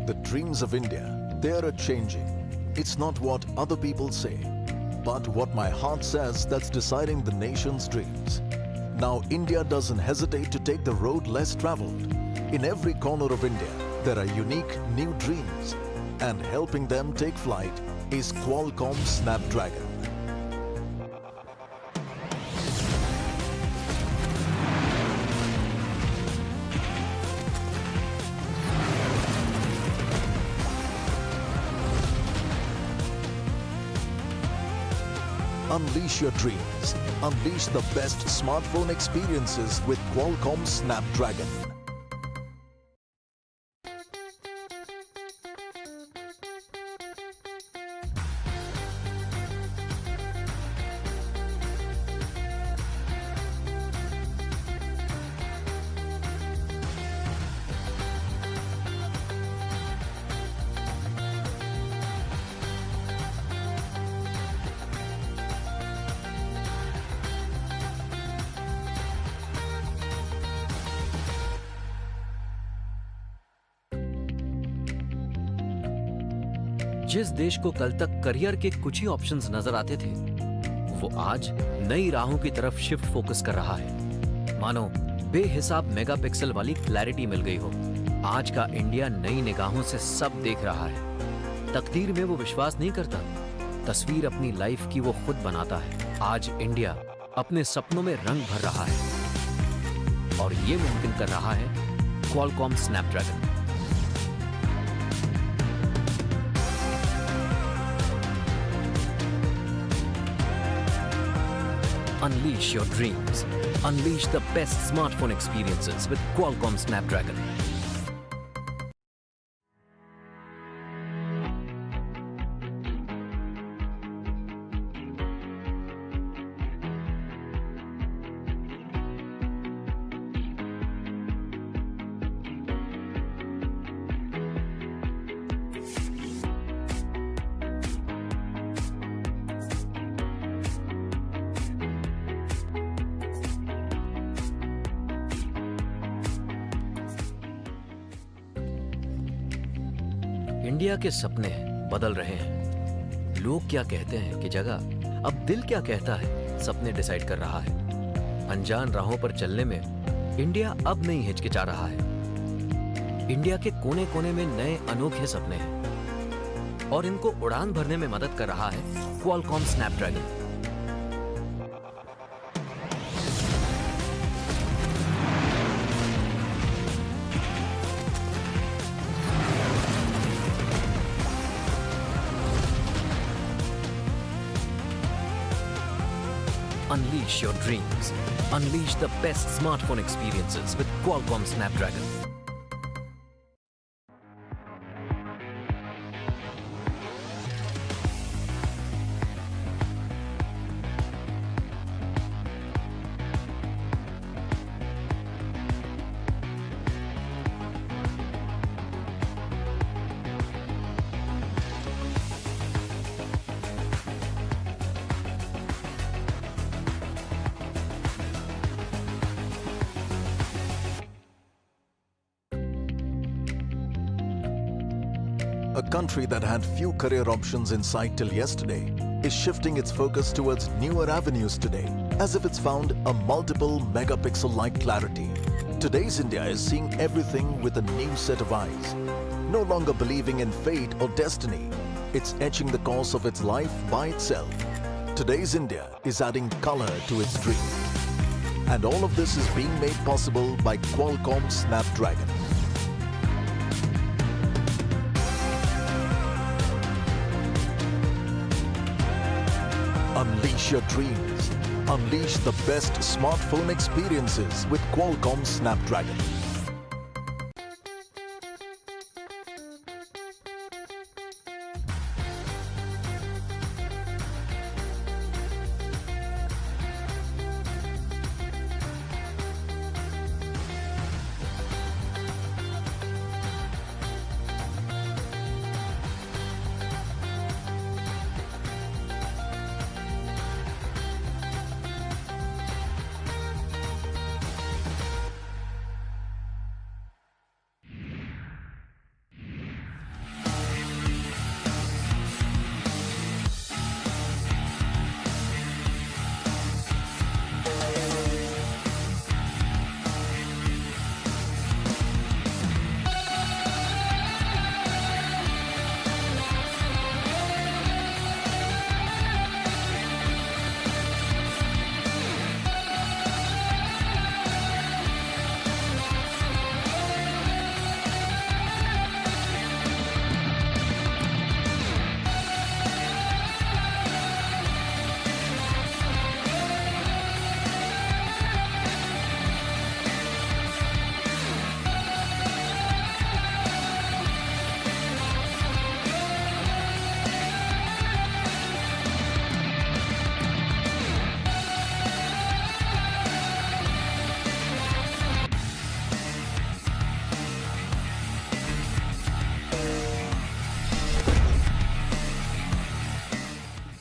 The dreams of India, they are changing. It's not what other people say, but what my heart says that's deciding the nation's dreams. Now India doesn't hesitate to take the road less traveled. In every corner of India, there are unique new dreams, and helping them take flight is Qualcomm Snapdragon. Unleash your dreams. Unleash the best smartphone experiences with Qualcomm Snapdragon. जिस देश को कल तक career के कुछ ही options नजर आते थे, वो आज नई राहों की तरफ शिफ्ट फोकस कर रहा है। मानो बेहिसाब मेगापिक्सल वाली क्लैरिटी मिल गई हो। आज का इंडिया नई निगाहों से सब देख रहा है। तकदीर में वो विश्वास नहीं करता, तस्वीर अपनी लाइफ की वो खुद बनाता है। आज इंडिया अपने सपनों में रंग भर रहा है और ये मुमकिन कर रहा है Qualcomm Snapdragon. Unleash your dreams. Unleash the best smartphone experiences with Qualcomm Snapdragon. India के सपने बदल रहे हैं। लोग क्या कहते हैं कि जगह, अब दिल क्या कहता है, सपने डिसाइड कर रहा है। अनजान राहों पर चलने में इंडिया अब नहीं हिचकिचा रहा है। इंडिया के कोने कोने में नए अनोखे सपने हैं और इनको उड़ान भरने में मदद कर रहा है Qualcomm Snapdragon. Unleash your dreams. Unleash the best smartphone experiences with Qualcomm Snapdragon. A country that had few career options in sight till yesterday is shifting its focus towards newer avenues today, as if it's found a multiple megapixel-like clarity. Today's India is seeing everything with a new set of eyes. No longer believing in fate or destiny, it's etching the course of its life by itself. Today's India is adding color to its dream. And all of this is being made possible by Qualcomm Snapdragon. Unleash your dreams. Unleash the best smartphone experiences with Qualcomm Snapdragon.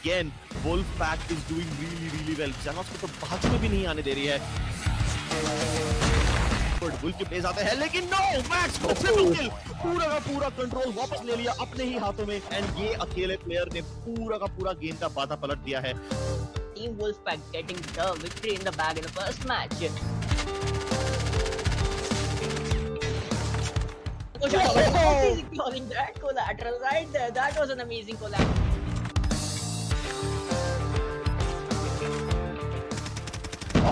again, Wolfpack is doing really well. Xenos को तो बाजू में भी नहीं आने दे रही है. Wolf के प्लेस आते हैं लेकिन नो, मैक्स को ट्रिपल किल, पूरा का पूरा कंट्रोल वापस ले लिया अपने ही हाथों में एंड ये अकेले प्लेयर ने पूरा का पूरा गेम का बाधा पलट दिया है. Team Wolfpack getting the victory in the bag in the first match. Calling that collateral right there. That was an amazing collateral.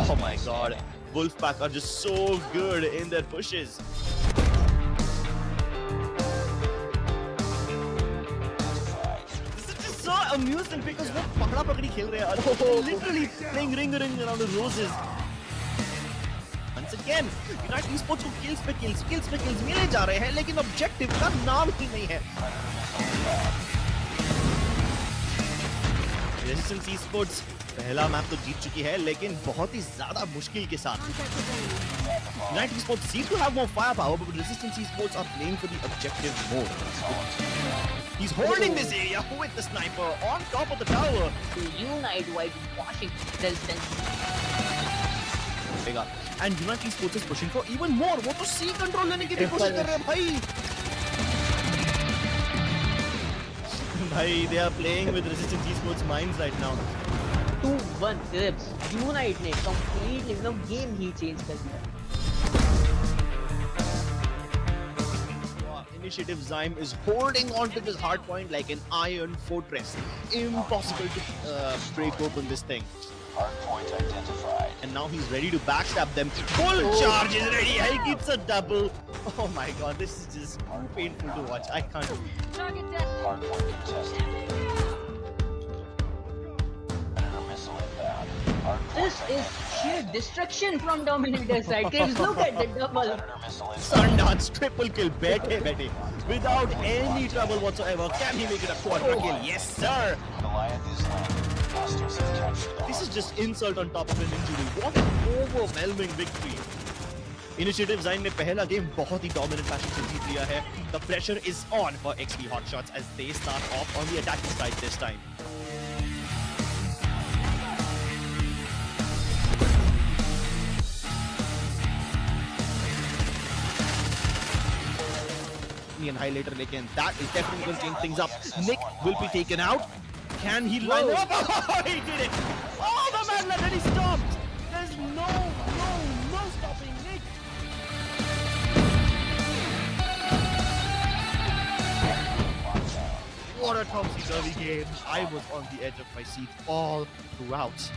Oh my god. Wolfpack are just so good in their pushes. This is just so amusing because वो पकड़ा पकड़ी खेल रहे हैं. Literally playing ring around the roses. Once again, United Esports को kills पे kills मिले जा रहे हैं लेकिन objective का नाम ही नहीं है. Resistance Esports पहला मैप तो जीत चुकी है लेकिन बहुत ही ज्यादा मुश्किल के साथ. United Esports seem to have more firepower, but Resistance Esports are playing for the objective more. He's holding this area with the sniper on top of the tower. Unite White washing Resistance. And United Esports is pushing for even more. वो तो C control लेने की भी कोशिश कर रहे हैं भाई. They are playing with Resistance Esports minds right now. 2-1 clips. Unite ने completely game ही change कर दिया. Initiative Zyme is holding on to this hard point like an iron fortress. Impossible to break open this thing. Hardpoint identified. And now he's ready to backstab them. Full charge is ready. He gets a double. Oh my god, this is just painful to watch. I can't. Hardpoint contested. Predator missile inbound. Hardpoint This is sheer destruction from Dominator's side. Kids, look at the double. Predator missile inbound. Sundance triple kill. Betty. Without any trouble whatsoever. Can he make it a quadra kill? Yes, sir. Goliath is landing. Hostiles have captured the This is just insult on top of an injury. What an overwhelming victory. Initiative Zyme ने पहला game बहुत ही dominant fashion से जीत लिया है. The pressure is on for XP Hotshots as they start off on the attacking side this time. Indian highlighter लेकिन that is definitely going to change things up. Nick will be taken out. Can he line up? Oh, he did it! Oh, the magnet and he stopped! There's no stopping Nick! What a topsy-turvy game. I was on the edge of my seat all throughout.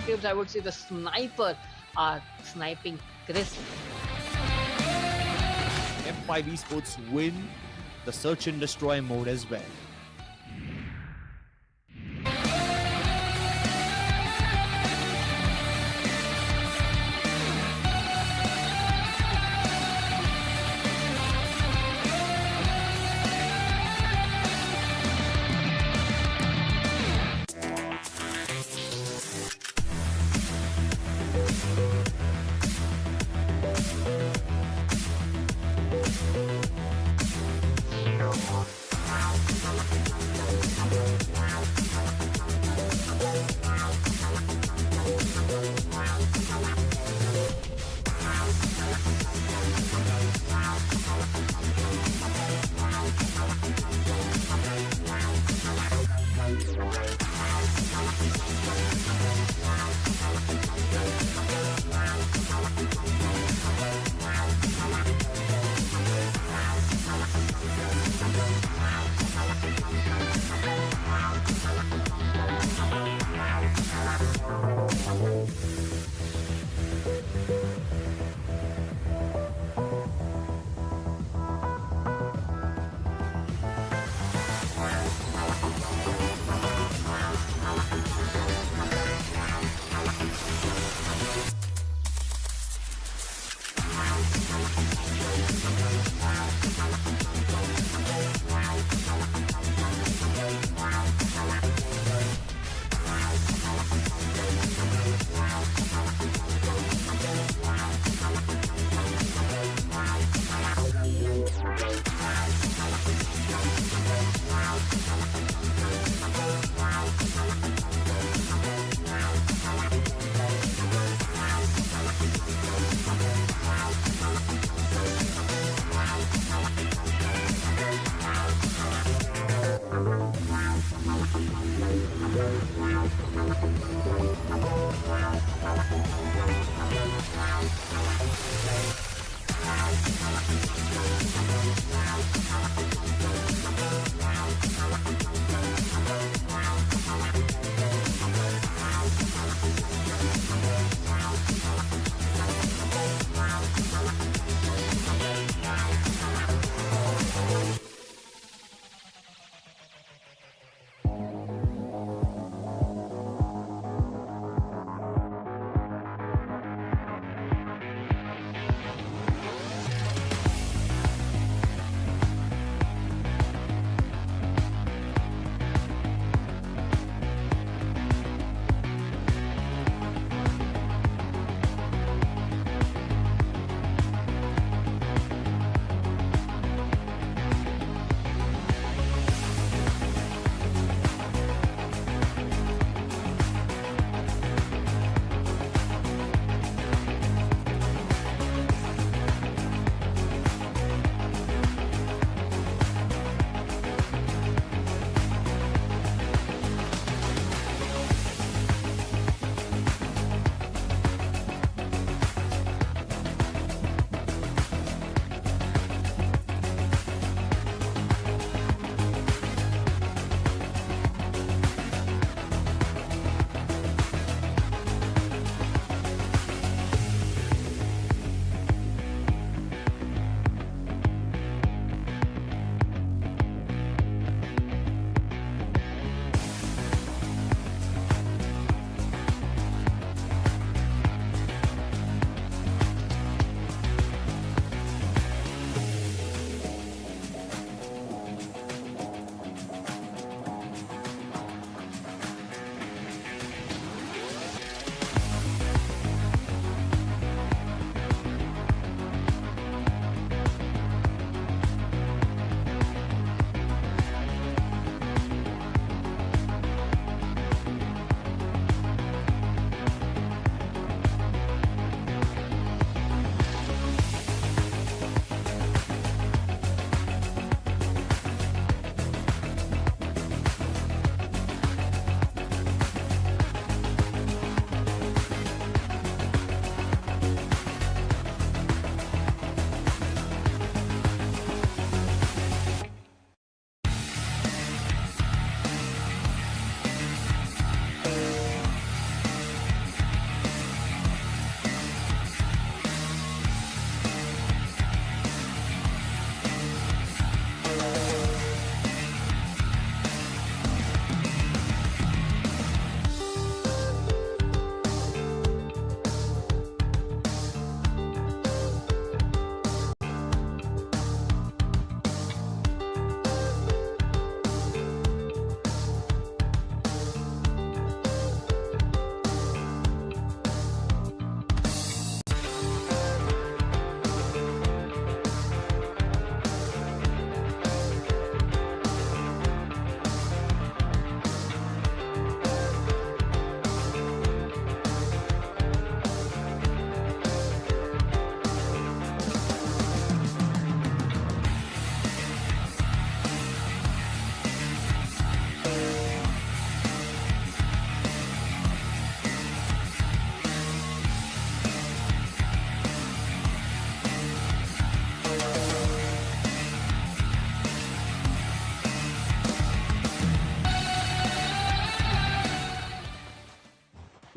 Kids, I would say the sniper are sniping crisp. F5 Esports win the search and destroy mode as well.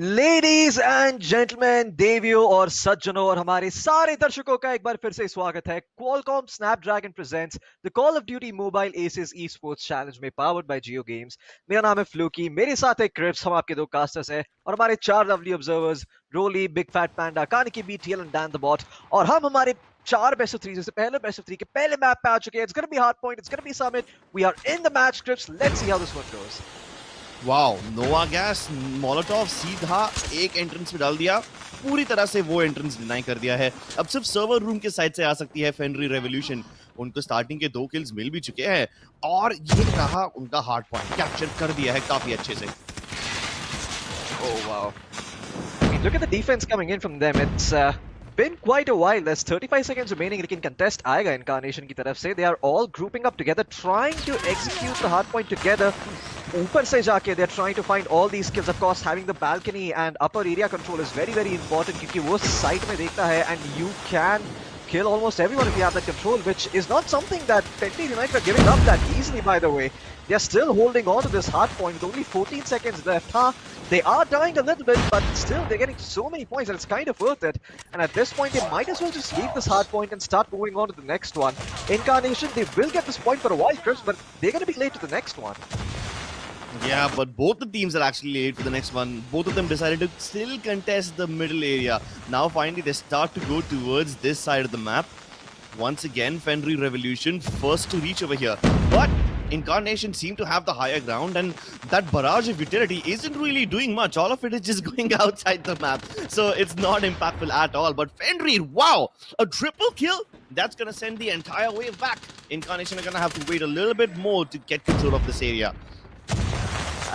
Ladies and gentleman, देवियों और सज्जनों और हमारे सारे दर्शकों का एक बार फिर से स्वागत है Qualcomm Snapdragon presents the Call of Duty Mobile Aces Esports Challenge में powered by JioGames। मेरा नाम है फ्लूकी, मेरे साथ है क्रिप्स, हम आपके दो कास्टर्स हैं और हमारे चार lovely observers Rolly, big fat panda, कानिकी बी, TL and Dan the bot. और हम हमारे चार बेस्ट ऑफ 3 से पहले बेस्ट ऑफ 3 के पहले मैप पे आ चुके हैं। It's gonna be hard point, it's gonna be summit. We are in the match, Crips. Let's see how this one goes. Wow, Nova gas Molotov सीधा एक एंट्रेंस पे डाल दिया, पूरी तरह से वो एंट्रेंस डिनाई कर दिया है। अब सिर्फ सर्वर रूम के साइड से आ सकती है फेनरी रेवोल्यूशन। उनको स्टार्टिंग के 2 किल्स मिल भी चुके हैं और ये रहा उनका हार्ड पॉइंट, कैप्चर कर दिया है काफी अच्छे से। Oh wow. I mean, look at the defense coming in from them. It's been quite a while. There's 35 seconds remaining. लेकिन contest आएगा Incarnation की तरफ से. They are all grouping up together, trying to execute the hard point together. ऊपर से जाके they're trying to find all these kills. Of course, having the balcony and upper area control is very, very important क्योंकि वो site में देखता है and you can kill almost everyone if you have that control, which is not something that Fenty United are giving up that easily, by the way. They're still holding on to this hard point with only 14 seconds left. They are dying a little bit, but still they're getting so many points and it's kind of worth it. And at this point, they might as well just leave this hard point and start moving on to the next one. Incarnation, they will get this point for a while, Chris, but they're going to be late to the next one. Yeah, but both the teams are actually late for the next one. Both of them decided to still contest the middle area. Now finally they start to go towards this side of the map. Once again, Fenry Revolution first to reach over here. But Incarnation seem to have the higher ground and that barrage of utility isn't really doing much. All of it is just going outside the map. So it's not impactful at all. But Fenry, wow! A triple kill? That's gonna send the entire wave back. Incarnation are gonna have to wait a little bit more to get control of this area.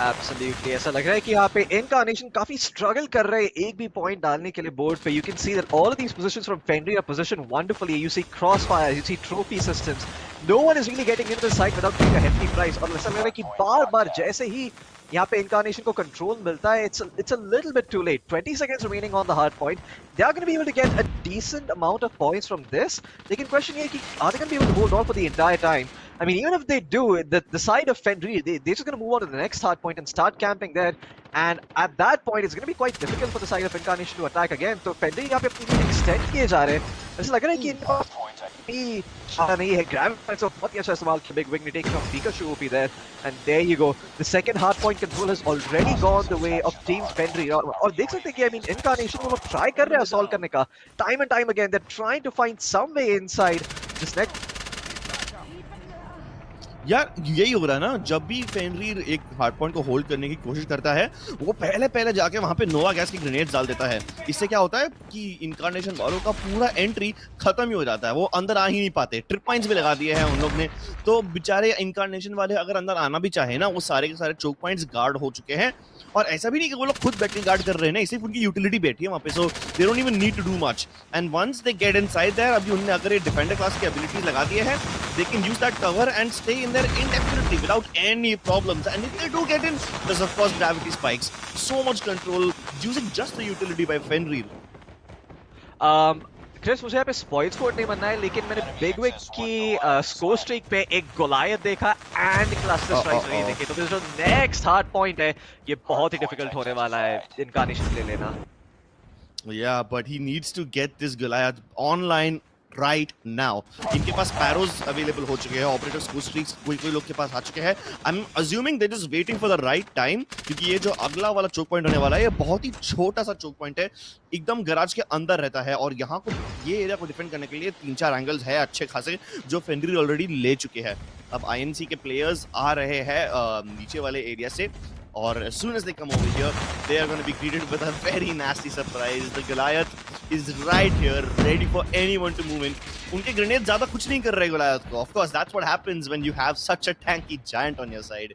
Absolutely, ऐसा लग रहा है कि यहाँ पे Incarnation काफी struggle कर रहे हैं एक भी point डालने के लिए board पे. You can see that all of these positions from Fenry are positioned wonderfully. You see crossfire, you see trophy systems. No one is really getting into the site without paying a hefty price. और ऐसा लग रहा है कि बार-बार जैसे ही यहाँ पे Incarnation को control मिलता है, it's a little bit too late. 20 seconds remaining on the hard point. They are going to be able to get a decent amount of points from this. लेकिन question ये है कि are they going to be able to hold on for the entire time? I mean, even if they do, the side of Fenry, they're just going to move on to the next hard point and start camping there. And at that point, it's going to be quite difficult for the side of Incarnation to attack again. So Fenry यहाँ पे अपनी extend किए जा रहे हैं. ऐसा लग रहा है कि इनके पास भी छाड़ा नहीं है. Graviton so बहुत ही अच्छा इस्तेमाल किया. Big Wing taking off Pikachu OP there. And there you go. The second hard point control has already gone the way of Team Fenry. और देख सकते हैं कि I mean Incarnation वो लोग try कर रहे हैं assault करने का. Time and time again, they're trying to find some way inside this next. यार यही हो रहा है ना, जब भी फेनरी एक हार्ड पॉइंट को होल्ड करने की कोशिश करता है वो पहले जाके वहां पे नोवा गैस की ग्रेनेड्स डाल देता है. इससे क्या होता है कि इनकारनेशन वालों का पूरा एंट्री खत्म ही हो जाता है. वो अंदर आ ही नहीं पाते. ट्रिप पॉइंट्स भी लगा दिए हैं उन लोग ने. तो बेचारे इनकारनेशन वाले अगर अंदर आना भी चाहे ना, वो सारे के सारे चोक पॉइंट्स गार्ड हो चुके हैं. और ऐसा भी नहीं कि वो लोग खुद बैटरी गार्ड कर रहे हैं, सिर्फ उनकी यूटिलिटी बैठी है वहां पे. So they don't even need to do much. And once they get inside there, अभी उन्होंने अगर ये डिफेंडर क्लास की एबिलिटीज लगा दिए हैं, they can use that cover and stay in their इंडेफिनिटली without any problems. And if they do get in, there's of course gravity spikes. So much control using just the utility by Fenrir. Chris, मुझे यहाँ पे spoil score नहीं बनना है, लेकिन मैंने big wig की score streak पे एक गोलायत देखा एंड क्लस्टर स्ट्राइक्स नहीं देखी. तो जो नेक्स्ट हार्ड पॉइंट है ये बहुत ही डिफिकल्ट होने वाला है इनकारनेशन ले लेना. Yeah, but he needs to get this Goliath online right now. इनके पास पैरोज अवेलेबल हो चुके हैं, ऑपरेटर्स को स्ट्रीक्स कोई लोग के पास आ चुके हैं. I am assuming they just waiting for the right time, क्योंकि ये जो अगला वाला चोक पॉइंट होने वाला है ये बहुत ही छोटा सा चोक पॉइंट है, एकदम गैराज के अंदर रहता है. और यहाँ को ये एरिया को डिफेंड करने के लिए 3-4 एंगल्स है अच्छे खासे जो फेनरी ऑलरेडी ले चुके हैं. अब आईएनसी के प्लेयर्स आ रहे हैं नीचे वाले एरिया से, और as soon as they come over here, they are going to be greeted with a very nasty surprise. The Goliath is right here, ready for anyone to move in. उनके grenade ज़्यादा कुछ नहीं कर रहे Goliath को. Of course, that's what happens when you have such a tanky giant on your side.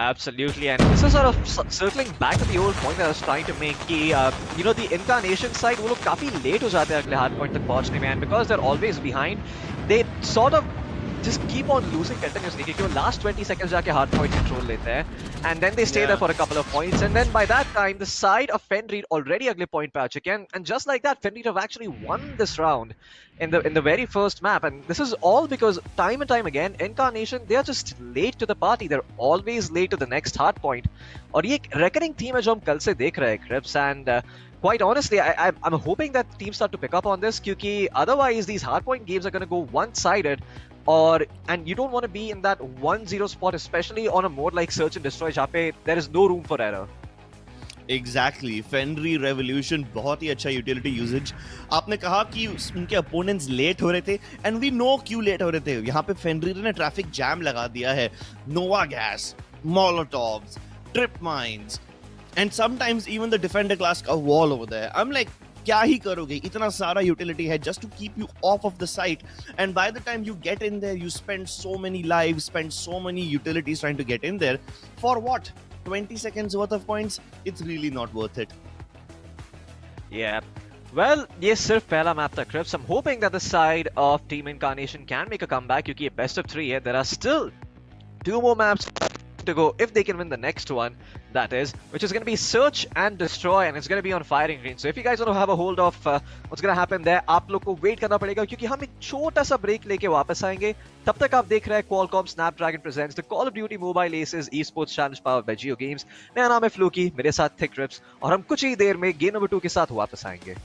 Absolutely, and this is sort of circling back to the old point that I was trying to make कि you know the Incarnation side वो लोग काफी late हो जाते हैं अगले hard point तक पहुंचने में, and because they're always behind, they sort of just keep on losing continuously क्योंकि वो last 20 seconds जाके hard point control लेते हैं and then they stay there Yeah. for a couple of points and then by that time the side of Fenrir already अगले point पे आ चुके हैं and just like that Fenrir have actually won this round in the very first map and this is all because time and time again Incarnation they are just late to the party, they're always late to the next hard point और ये एक recurring theme है जो हम कल से देख रहे हैं Crips and quite honestly, I'm hoping that teams start to pick up on this because otherwise these hardpoint games are going to go one-sided and you don't want to be in that 1-0 spot, especially on a mode like Search and Destroy जहाँ पे there is no room for error. Exactly. Fenrir Revolution बहुत ही अच्छा utility usage. आपने कहा कि उनके opponents late हो रहे थे एंड वी नो क्यों लेट हो रहे थे. यहाँ पे फेनरीर ने ट्रैफिक जैम लगा दिया है. Nova gas, molotovs, trip mines and sometimes even the defender class का wall over there. I'm like, क्या ही करोगे? इतना सारा utility है just to keep you off of the site. And by the time you get in there, you spend so many lives, spend so many utilities trying to get in there. For what? 20 seconds worth of points? It's really not worth it. Yeah. Well, ये सिर्फ पहला map था Crips. I'm hoping that the side of Team Incarnation can make a comeback क्योंकि ये best of 3 है. There are still 2 more maps to go if they can win the next one, that is, which is going to be Search and Destroy and it's going to be on firing range. So if you guys want to have a hold of what's going to happen there, आप लोग को wait करना पड़ेगा क्योंकि हम एक छोटा सा break लेके वापस आएंगे. तब तक आप देख रहे हैं Qualcomm Snapdragon presents the Call of Duty Mobile Aces Esports Challenge powered by JioGames. मेरा नाम है Fluky, मेरे साथ थे Crips और हम कुछ ही देर में गेम नंबर 2 के साथ वापस आएंगे.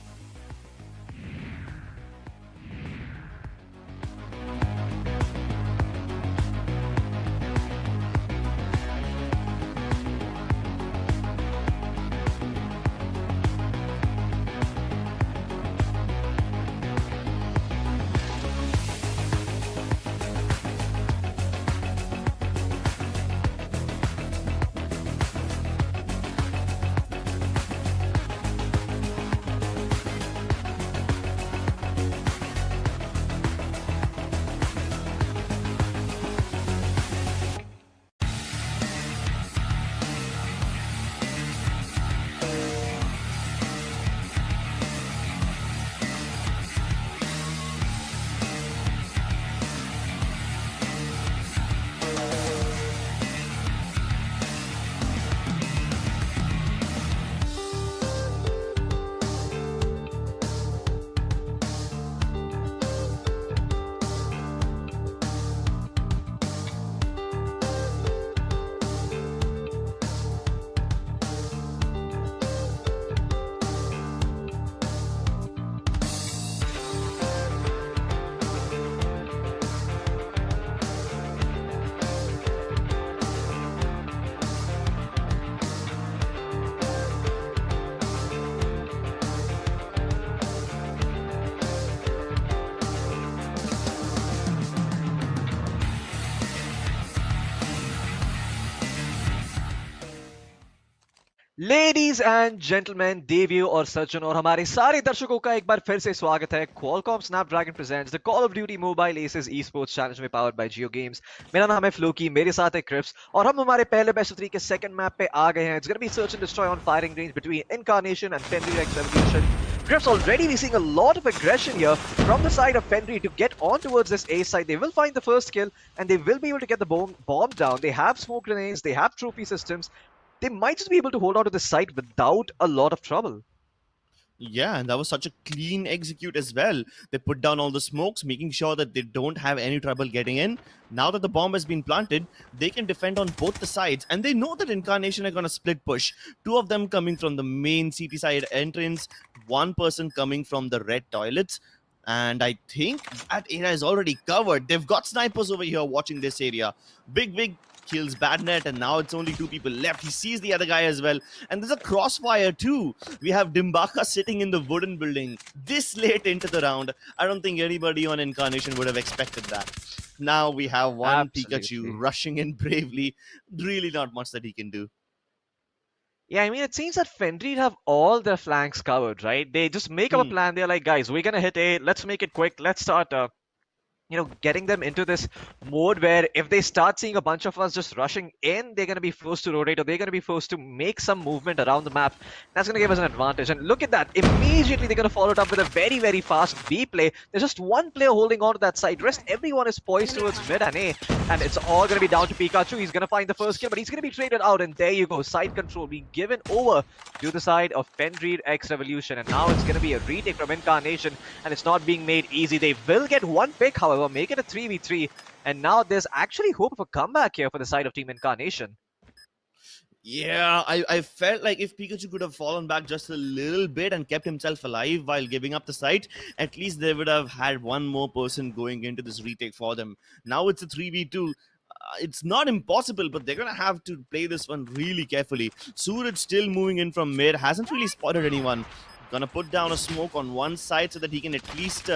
लेडीज एंड जेंटलमैन, देवियों और सज्जनों और हमारे सारे दर्शकों का एक बार फिर से स्वागत है Qualcomm Snapdragon presents the Call of Duty Mobile Aces Esports Challenge में powered by JioGames. मेरा नाम है फ्लोकी, मेरे साथ है Crips और हम हमारे पहले बेस्ट ऑफ 3 के सेकंड मैप पे आ गए हैं. It's gonna be search and destroy on firing range between Incarnation and Fenrir X Revolution. Crips, already we seeing a lot of aggression here from the side of Fenrir to get on towards this A side. They will find the first kill and they will be able to get the bomb down. They have smoke grenades, they have trophy systems. They might just be able to hold on to the site without a lot of trouble. Yeah, and that was such a clean execute as well. They put down all the smokes, making sure that they don't have any trouble getting in. Now that the bomb has been planted, they can defend on both the sides. And they know that Incarnation are going to split push. 2 of them coming from the main CT side entrance, 1 person coming from the red toilets. And I think that area is already covered. They've got snipers over here watching this area. Big kills Badnet, and now it's only 2 people left. He sees the other guy as well, and there's a crossfire too. We have Dimbaka sitting in the wooden building this late into the round. I don't think anybody on Incarnation would have expected that. Now we have one Absolutely. Pikachu rushing in bravely. Really not much that he can do. Yeah, I mean, it seems that Fenrir have all their flanks covered, right? They just make up a plan. They're like, guys, we're gonna hit A. Let's make it quick. Let's start getting them into this mode where if they start seeing a bunch of us just rushing in, they're going to be forced to rotate or they're going to be forced to make some movement around the map. That's going to give us an advantage. And look at that. Immediately, they're going to follow it up with a very, very fast B play. There's just one player holding on to that side. Rest, everyone is poised towards mid and A. And it's all going to be down to Pikachu. He's going to find the first kill, but he's going to be traded out. And there you go. Side control being given over to the side of Fenrir X Revolution. And now it's going to be a retake from Incarnation. And it's not being made easy. They will get one pick, however, make it a 3v3, and now there's actually hope of a comeback here for the side of Team Incarnation. Yeah, I felt like if Pikachu could have fallen back just a little bit and kept himself alive while giving up the site, at least they would have had one more person going into this retake for them. Now it's a 3v2. It's not impossible, but they're gonna have to play this one really carefully. Suraj still moving in from mid, hasn't really spotted anyone. Gonna put down a smoke on one side so that he can at least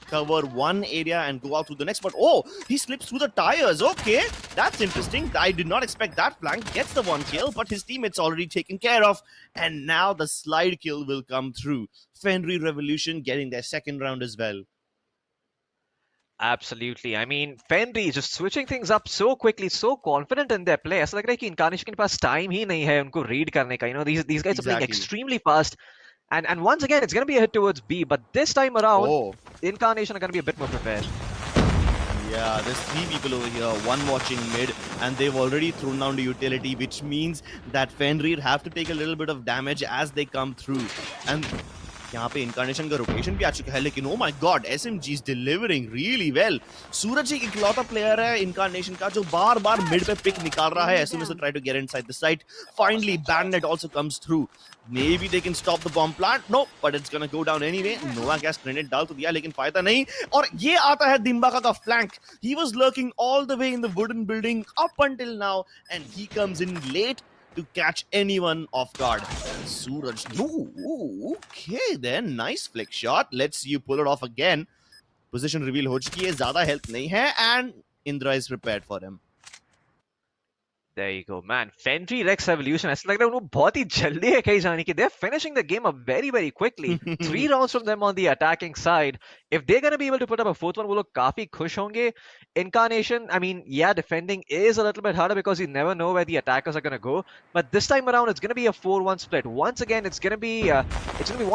cover one area and go out to the next. But oh, he slips through the tires. Okay, that's interesting. I did not expect that flank. Gets the one kill, but his teammate's already taken care of. And now the slide kill will come through. Fenrir Revolution getting their second round as well. Absolutely. I mean, Fenrir just switching things up so quickly, so confident in their play. ऐसा लग रहा है कि Incarnation के पास time ही नहीं है उनको read करने का. These guys are playing extremely fast. And once again, it's going to be a hit towards B, but this time around, Incarnation are going to be a bit more prepared. Yeah, there's three people over here, one watching mid, and they've already thrown down the utility, which means that Fenrir have to take a little bit of damage as they come through. And यहाँ पे Incarnation का rotation भी आ चुका है, लेकिन oh my god, SMG is delivering really well. सूरज एक इकलौता player है Incarnation का जो बार-बार mid पे pick निकाल रहा है as soon as they try to get inside the site. Finally, Bandit also comes through. Maybe they can stop the bomb plant. No, but it's gonna go down anyway. Nova gas grenade डाल तो दिया, लेकिन फायदा नहीं. और ये आता है Dimbaka का flank. He was lurking all the way in the wooden building up until now, and he comes in late to catch anyone off guard. Suraj, no, okay then, nice flick shot. Let's see you pull it off again. Position reveal हो चुकी है, ज़्यादा health नहीं है, and Indra is prepared for him. There you go, man. Fenrir X Evolution. ऐसा लग रहा है उनको बहुत ही जल्दी है कहीं जाने की. They're finishing the game up very, very quickly. 3 rounds from them on the attacking side. If they're going to be able to put up a fourth one, वो लोग काफी खुश होंगे. Incarnation, I mean, yeah, defending is a little bit harder because you never know where the attackers are going to go. But this time around, it's going to be a 4-1 split. Once again, it's going to be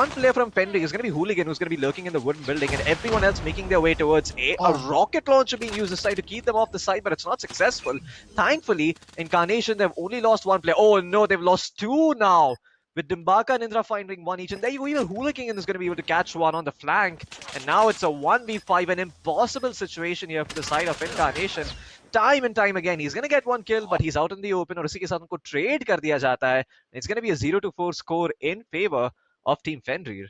one player from Fenrir. It's going to be Hooligan who's going to be lurking in the wooden building, and everyone else making their way towards A. A rocket launcher being used this side to keep them off the side, but it's not successful. Thankfully, Incarnation, they've only lost one player. Oh no, they've lost 2 now. With Dimbaka and Indra finding one each. And there you go, even Hooligan is going to be able to catch one on the flank. And now it's a 1v5, an impossible situation here for the side of Incarnation. Time and time again, he's going to get one kill, but he's out in the open. और उसी के साथ उनको trade कर दिया जाता है. It's going to be a 0-4 score in favor of Team Fenrir.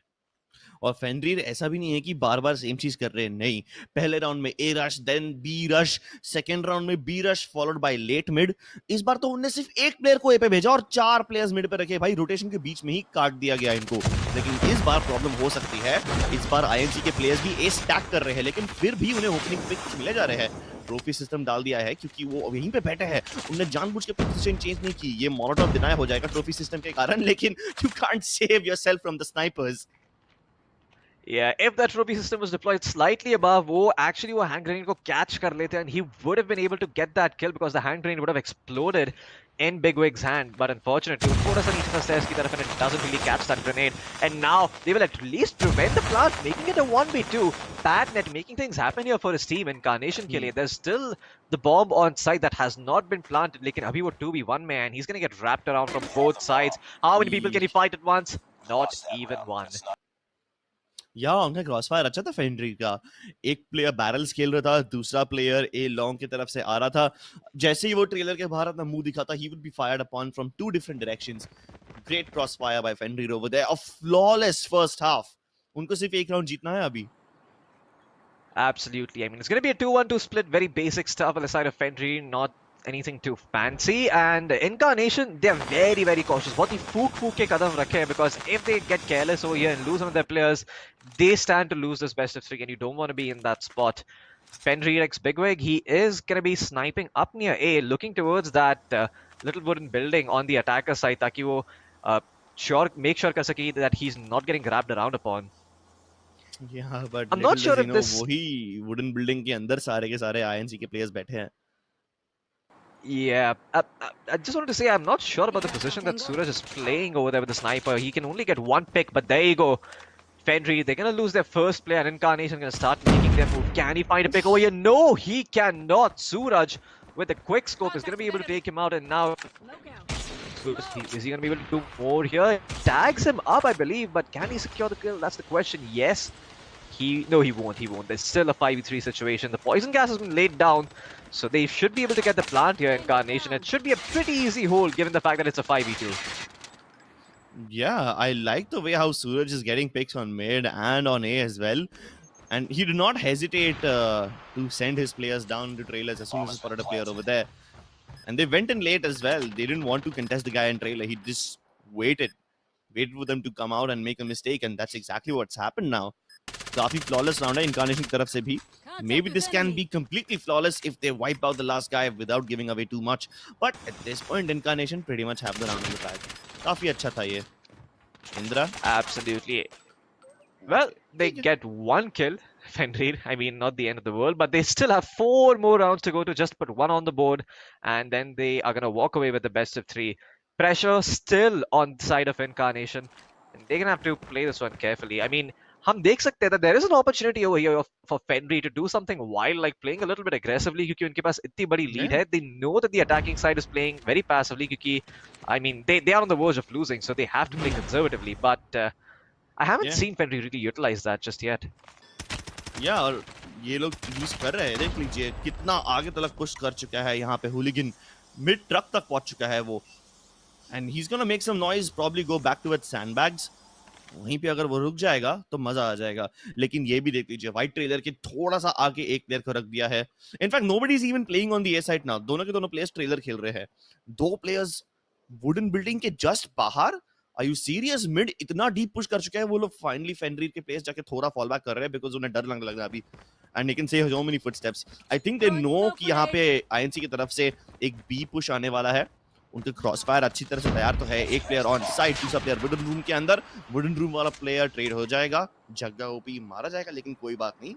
और फेनरीर ऐसा भी नहीं है कि बार बार सेम चीज कर रहे हैं, नहीं. पहले राउंड में A rush, then B rush, second round में B rush followed by late mid. इस बार तो उन्होंने सिर्फ एक प्लेयर को ए पे भेजा और 4 प्लेयर्स मिड पे रखे. भाई रोटेशन के बीच में ही काट दिया गया इनको. लेकिन इस बार प्रॉब्लम हो सकती है. इस बार आईएनजी के प्लेयर्स भी ए स्टैक कर रहे हैं, लेकिन फिर भी उन्हें ओपनिंग पिक मिले जा रहे हैं. ट्रॉफी सिस्टम डाल दिया है क्योंकि वो यहीं पे बैठे हैं. उन्होंने जानबूझ के पोजीशन चेंज नहीं की. ये मोनोटॉप डिनाई हो जाएगा ट्रॉफी सिस्टम के कारण, लेकिन you can't save yourself from the snipers. Yeah, if that trophy system was deployed slightly above, वो actually वो hand grenade को catch कर लेते and he would have been able to get that kill because the hand grenade would have exploded in Big Wig's hand. But unfortunately, वो थोड़ा सा नीचे था stairs की तरफ and it doesn't really catch that grenade. And now they will at least prevent the plant, making it a 1v2. Bad net making things happen here for his team. Incarnation के लिए there's still the bomb on site that has not been planted. लेकिन अभी वो 2v1 में and he's going to get wrapped around from both sides. How many people can he fight at once? Not even one. या उनका crossfire अच्छा था फेंड्री का. एक प्लेयर बैरल्स खेल रहा था, दूसरा प्लेयर ए लॉन्ग की तरफ से आ रहा था. जैसे ही वो ट्रेलर के बाहर अपना मुंह दिखाता, he would be fired upon from 2 different directions. Great crossfire by Fenrir over there. A flawless first half. उनको सिर्फ एक राउंड जीतना है अभी. Absolutely. I mean, it's going to be a 2-1-2 split. Very basic stuff on the side of Fenrir. Not anything too fancy. And Incarnation, they're very, very cautious. बहुत ही फूक के कदम रखे हैं because if they get careless over here and lose one of their players, they stand to lose this best of 3 and you don't want to be in that spot. Fenrir X Bigwig, he is going to be sniping up near A, looking towards that little wooden building on the attacker side ताकि वो make sure कर सके that he's not getting grabbed around upon. Yeah, but I'm not little sure does he if know this. वही wooden building के अंदर सारे के सारे INC के players बैठे हैं. Yeah, I just wanted to say I'm not sure about the position that Suraj is playing over there with the sniper. He can only get one pick, but there you go. Fenrir, they're gonna lose their first player, and Incarnation gonna start making their move. Can he find a pick over here? No, he cannot. Suraj, with the quick scope, is gonna be able to take him out, and now is he gonna be able to do more here? Tags him up, I believe, but can he secure the kill? That's the question. Yes. No, he won't. He won't. There's still a 5v3 situation. The poison gas has been laid down, so they should be able to get the plant here, Incarnation. It should be a pretty easy hold given the fact that it's a 5v2. Yeah, I like the way how Suraj is getting picks on mid and on A as well. And he did not hesitate to send his players down to trailers as soon as he spotted a player over there. And they went in late as well. They didn't want to contest the guy in trailer. He just waited for them to come out and make a mistake. And that's exactly what's happened now. काफी flawless round है Incarnation की तरफ से भी. Maybe this can be completely flawless if they wipe out the last guy without giving away too much. But at this point, Incarnation pretty much have the round in the bag. काफी अच्छा था ये. Indra? Absolutely. Well, they get one kill, Fenrir. I mean, not the end of the world, but they still have 4 more rounds to go to just put one on the board, and then they are going to walk away with the best of 3. Pressure still on the side of Incarnation, and they're going to have to play this one carefully. I mean, हम देख सकते हैं that there is an opportunity over here for Fenrir to do something wild, like playing a little bit aggressively क्योंकि उनके पास इतनी बड़ी lead है. They know that the attacking side is playing very passively क्योंकि, I mean, they are on the verge of losing, so they have to play conservatively. But I haven't seen Fenrir really utilize that just yet. Yeah, और ये लोग use कर रहे हैं. देख लीजिए कितना आगे तक पुश कर चुका है यहाँ पे होलिगन. मिड ट्रक तक पहुंच चुका है वो. And he's gonna make some noise, probably go back to its sandbags. वहीं पे अगर वो रुक जाएगा तो मजा आ जाएगा. लेकिन ये भी देख लीजिए व्हाइट ट्रेलर के थोड़ा सा आगे एक प्लेयर को रख दिया है. In fact nobody is even playing on the A side now. दोनों के दोनों प्लेयर्स ट्रेलर खेल रहे हैं. 2 प्लेयर्स वुडन बिल्डिंग के जस्ट बाहर. Are you serious? Mid इतना डीप पुश कर चुका है वो लोग. फाइनली फेनरीर के प्लेयर्स जाके थोड़ा फॉल बैक कर रहे हैं बिकॉज़ उन्हें डर लगने लगा अभी. And you can say so many footsteps. I think they know कि यहाँ पे INC की तरफ से एक बी पुश आने वाला है. उनके क्रॉसफायर अच्छी तरह से तैयार तो है. एक प्लेयर ऑन साइड, दूसरा प्लेयर वुडन रूम के अंदर. वुडन रूम वाला प्लेयर ट्रेड हो जाएगा. जग्गा ओपी मारा जाएगा लेकिन कोई बात नहीं.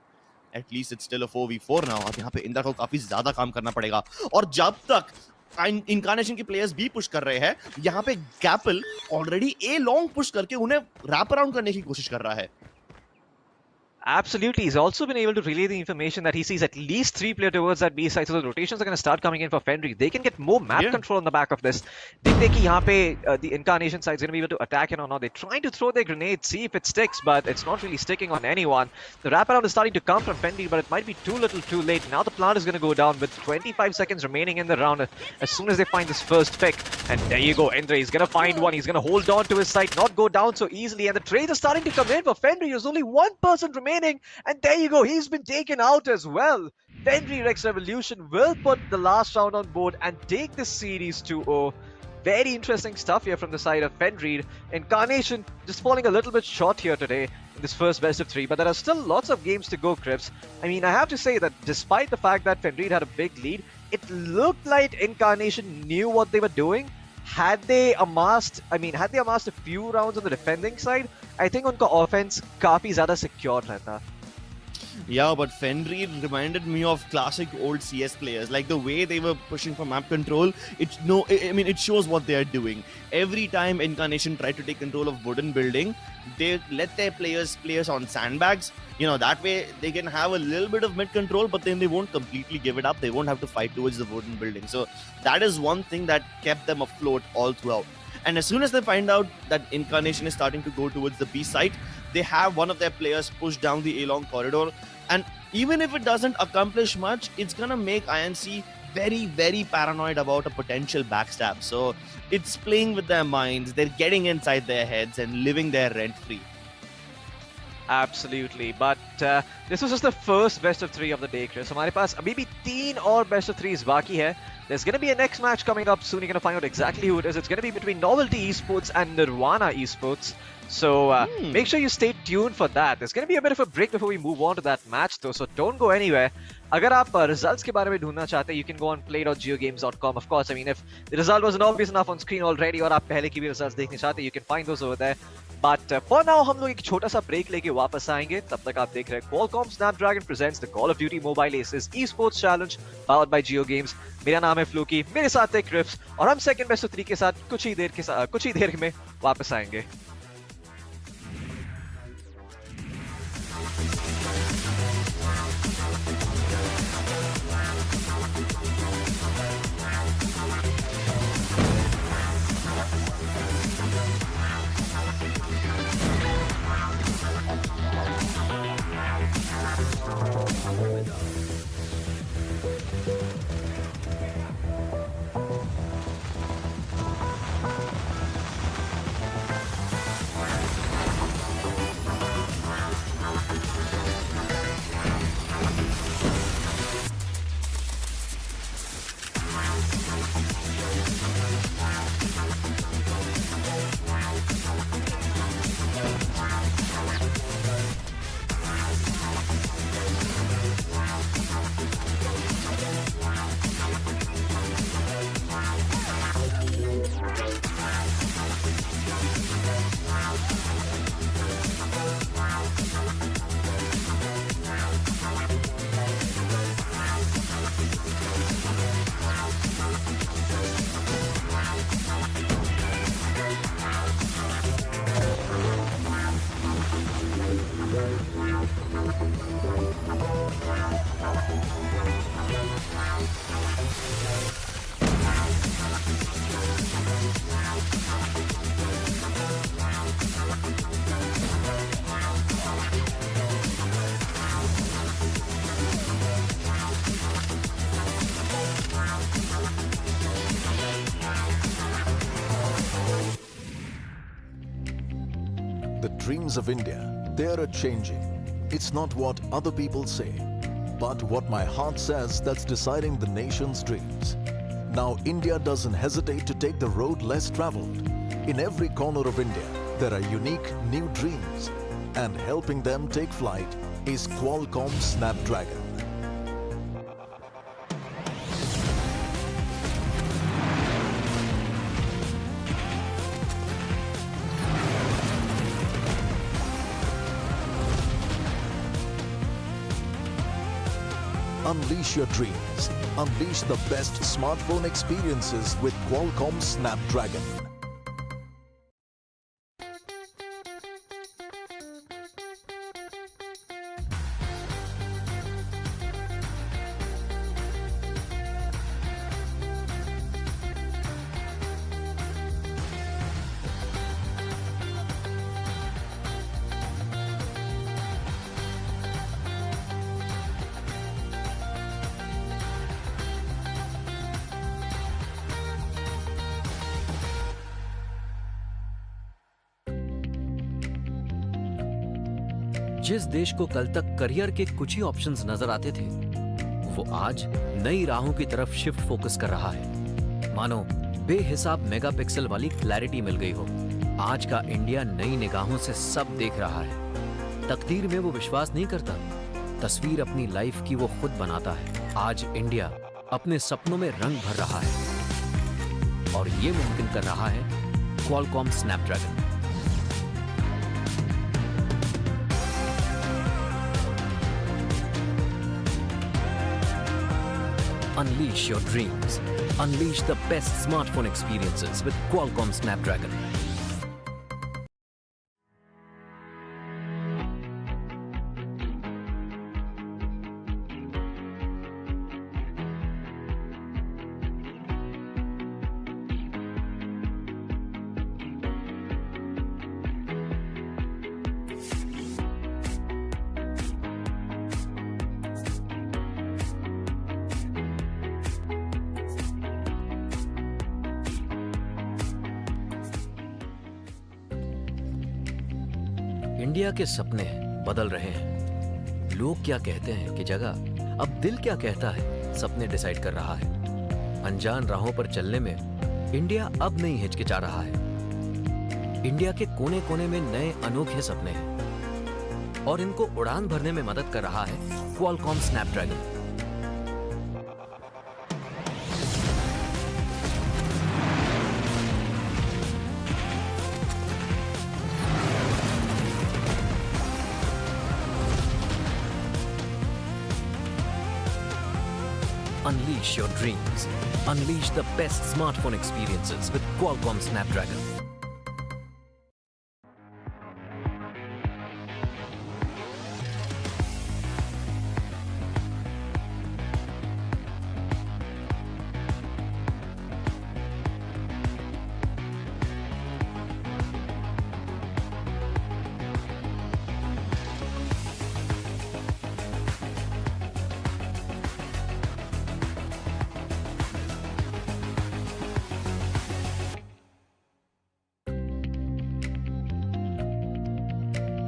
At least it's still a 4v4 now. अब यहाँ पे इंद्रा को काफी ज्यादा काम करना पड़ेगा. और जब तक इनकार्नेशन के प्लेयर्स भी पुश कर रहे हैं, यहाँ पे गैपल ऑलरेडी ए लॉन्ग पुश करके उन्हें रैप अराउंड करने की कोशिश कर रहा है. Absolutely. He's also been able to relay the information that he sees at least 3 players towards that B side. So the rotations are going to start coming in for Fenrir. They can get more map control on the back of this. They think that the Incarnation side is going to be able to attack it or not. They're trying to throw their grenades, see if it sticks, but it's not really sticking on anyone. The wraparound is starting to come from Fenrir, but it might be too little too late. Now the plant is going to go down with 25 seconds remaining in the round as soon as they find this first pick. And there you go, Indra. He's going to find one. He's going to hold on to his side, not go down so easily. And the trades are starting to come in for Fenrir. There's only one person remaining. And there you go, he's been taken out as well. Fenrir X Revolution will put the last round on board and take this series 2-0. Very interesting stuff here from the side of Fenrir. Incarnation just falling a little bit short here today in this first best of 3, but there are still lots of games to go, Crips. I mean, I have to say that despite the fact that Fenrir had a big lead, it looked like Incarnation knew what they were doing. Had they amassed a few rounds on the defending side, I think unka offense काफी ज़्यादा secure रहता. Yeah, but Fenrir reminded me of classic old CS players. Like the way they were pushing for map control, it shows what they are doing. Every time Incarnation tried to take control of wooden building, they let their players on sandbags. You know, that way they can have a little bit of mid control, but then they won't completely give it up. They won't have to fight towards the wooden building. So that is one thing that kept them afloat all throughout. And as soon as they find out that Incarnation is starting to go towards the B site, they have one of their players push down the A-long corridor. And even if it doesn't accomplish much, it's gonna make INC very, very paranoid about a potential backstab. So it's playing with their minds. They're getting inside their heads and living there rent-free. Absolutely, but this was just the first best of 3 of the day, Chris. हमारे पास अभी भी 3 और best of 3s बाकी है. There's going to be a next match coming up soon. You're going to find out exactly who it is. It's going to be between Novelty Esports and Nirvana Esports. So make sure you stay tuned for that. There's going to be a bit of a break before we move on to that match though, so don't go anywhere. अगर आप results के बारे में ढूंढना चाहते हैं, you can go on play.jiogames.com. Of course, I mean, if the result wasn't obvious enough on screen already और आप पहले की भी results देखना चाहते हैं, you can find those over there. But for now हम लोग एक छोटा सा ब्रेक लेके वापस आएंगे. तब तक आप देख रहे हैं Qualcomm Snapdragon presents the Call of Duty Mobile Aces Esports Challenge powered by JioGames. मेरा नाम है फ्लूकी, मेरे साथ है क्रिप्स और हम सेकंड बेस्ट ऑफ 3 के साथ कुछ ही देर में वापस आएंगे. The dreams of India, they are changing. It's not what other people say, but what my heart says that's deciding the nation's dreams. Now India doesn't hesitate to take the road less traveled. In every corner of India, there are unique new dreams, and helping them take flight is Qualcomm Snapdragon. Unleash your dreams. Unleash the best smartphone experiences with Qualcomm Snapdragon. जिस देश को कल तक career के कुछ ही options नजर आते थे, वो आज नई राहों की तरफ शिफ्ट फोकस कर रहा है. मानो बेहिसाब मेगापिक्सल वाली क्लैरिटी मिल गई हो. आज का इंडिया नई निगाहों से सब देख रहा है. तकदीर में वो विश्वास नहीं करता, तस्वीर अपनी लाइफ की वो खुद बनाता है. आज इंडिया अपने सपनों में रंग भर रहा है और ये मुमकिन कर रहा है Qualcomm Snapdragon. Unleash your dreams. Unleash the best smartphone experiences with Qualcomm Snapdragon. India के सपने बदल रहे हैं. लोग क्या कहते हैं कि जगह, अब दिल क्या कहता है सपने डिसाइड कर रहा है. अनजान राहों पर चलने में इंडिया अब नहीं हिचकिचा रहा है. इंडिया के कोने कोने में नए अनोखे सपने हैं और इनको उड़ान भरने में मदद कर रहा है Qualcomm Snapdragon. Unleash your dreams. Unleash the best smartphone experiences with Qualcomm Snapdragon.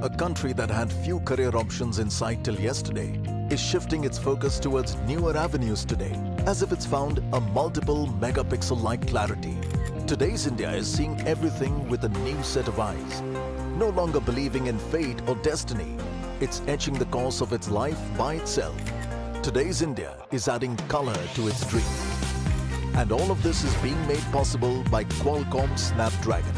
A country that had few career options in sight till yesterday is shifting its focus towards newer avenues today, as if it's found a multiple megapixel-like clarity. Today's India is seeing everything with a new set of eyes. No longer believing in fate or destiny, it's etching the course of its life by itself. Today's India is adding color to its dream. And all of this is being made possible by Qualcomm Snapdragon.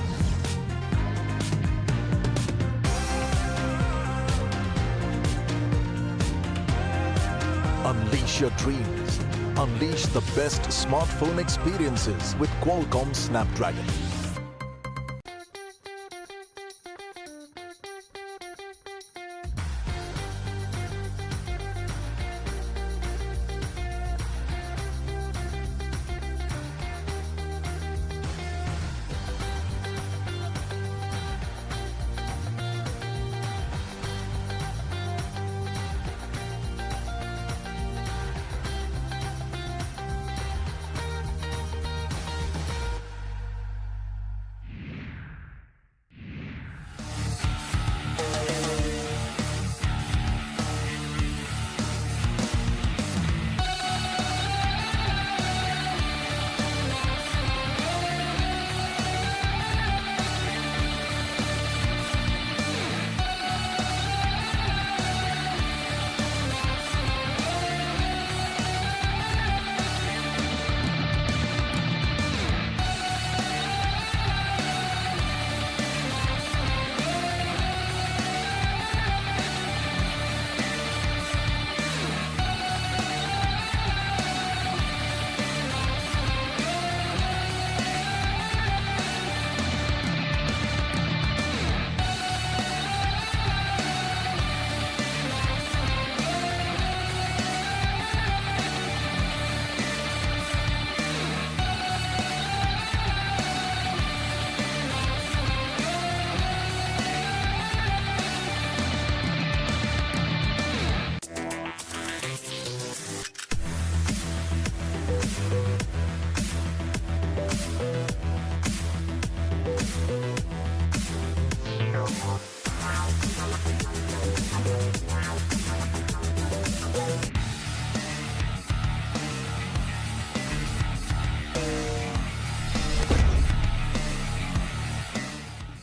Unleash your dreams. Unleash the best smartphone experiences with Qualcomm Snapdragon.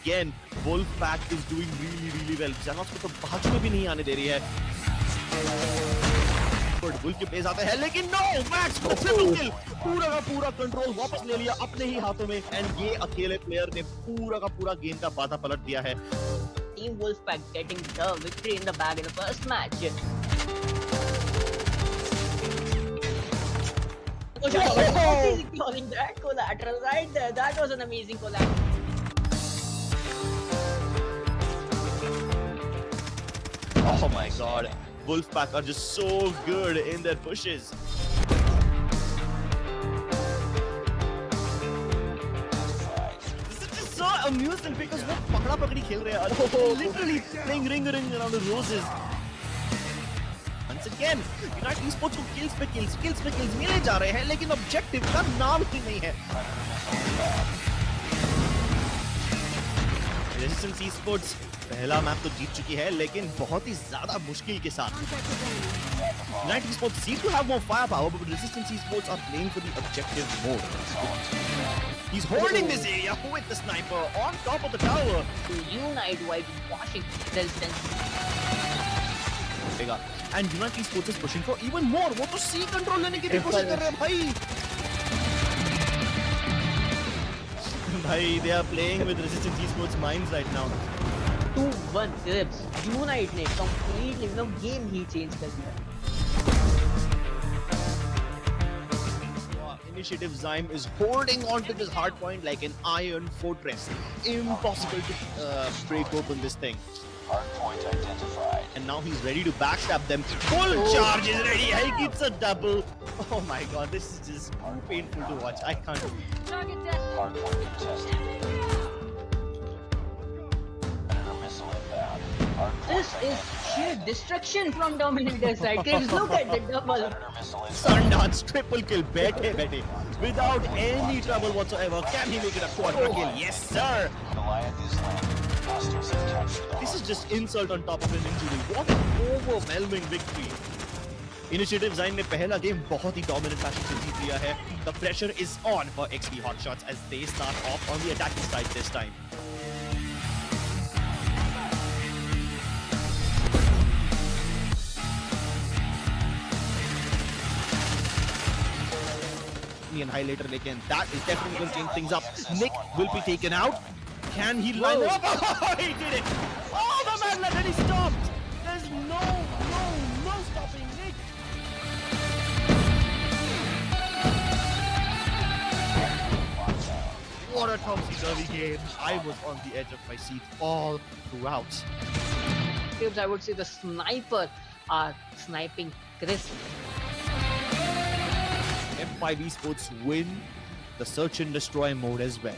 Again, Wolfpack is doing really well. Xenos को तो बाजू में भी नहीं आने दे रही है. Wolf के पेस आते हैं, लेकिन no, Max को ट्रिपल किल. पूरा का पूरा कंट्रोल वापस ले लिया अपने ही हाथों में, and ये अकेले प्लेयर ने पूरा का पूरा गेम का बाधा पलट दिया है. Team Wolfpack getting the victory in the bag in the first match. Calling that collateral right there. That was an amazing collateral. Oh my god, Wolfpack are just so good in their pushes. This is just so amusing because वो पकड़ा पकड़ी खेल रहे हैं, literally playing ring around the roses. Once again, United Esports को kills पे kills मिले जा रहे हैं, लेकिन objective का नाम ही नहीं है. Resistance Esports पहला मैप तो जीत चुकी है, लेकिन बहुत ही ज्यादा मुश्किल के साथ. United Esports seem to have more firepower, but Resistance Esports are playing for the objective more. He's holding this area with the sniper on top of the tower. To unite while washing Resistance. And United Esports is pushing for even more. वो तो C control लेने की कोशिश कर रहे हैं भाई. भाई, they are playing with Resistance Esports minds right now. 2-1 Tips. Unite ने completely game ही change कर दिया. Initiative Zyme is holding on to this hard point like an iron fortress. Impossible to break open this thing. Hardpoint identified. And now he's ready to backstab them. Full charge is ready. He gets a double. Oh my god, this is just too painful to watch. I can't. Hardpoint contested. Predator missile inbound. Hardpoint This is sheer destruction from Dominator's side. Guys, look at the double. Predator missile inbound. Sundance triple kill. Bete. Without any trouble whatsoever. Can he make it a quadra kill? Yes, sir. Goliath is landed. Hostiles have captured the This is just insult on top of an injury. What an overwhelming victory. Initiative Zyme ने पहला game बहुत ही dominant fashion से जीत लिया है. The pressure is on for XP Hotshots as they start off on the attacking side this time. And highlighter लेकिन that is definitely going to change things up. Nick will be taken out. Can he line up? Oh, he did it! Oh, the man left and he stopped! There's no stopping Nick! What a topsy-turvy game. I was on the edge of my seat all throughout. I would say the sniper are sniping crisp. F5 Esports win the search and destroy mode as well.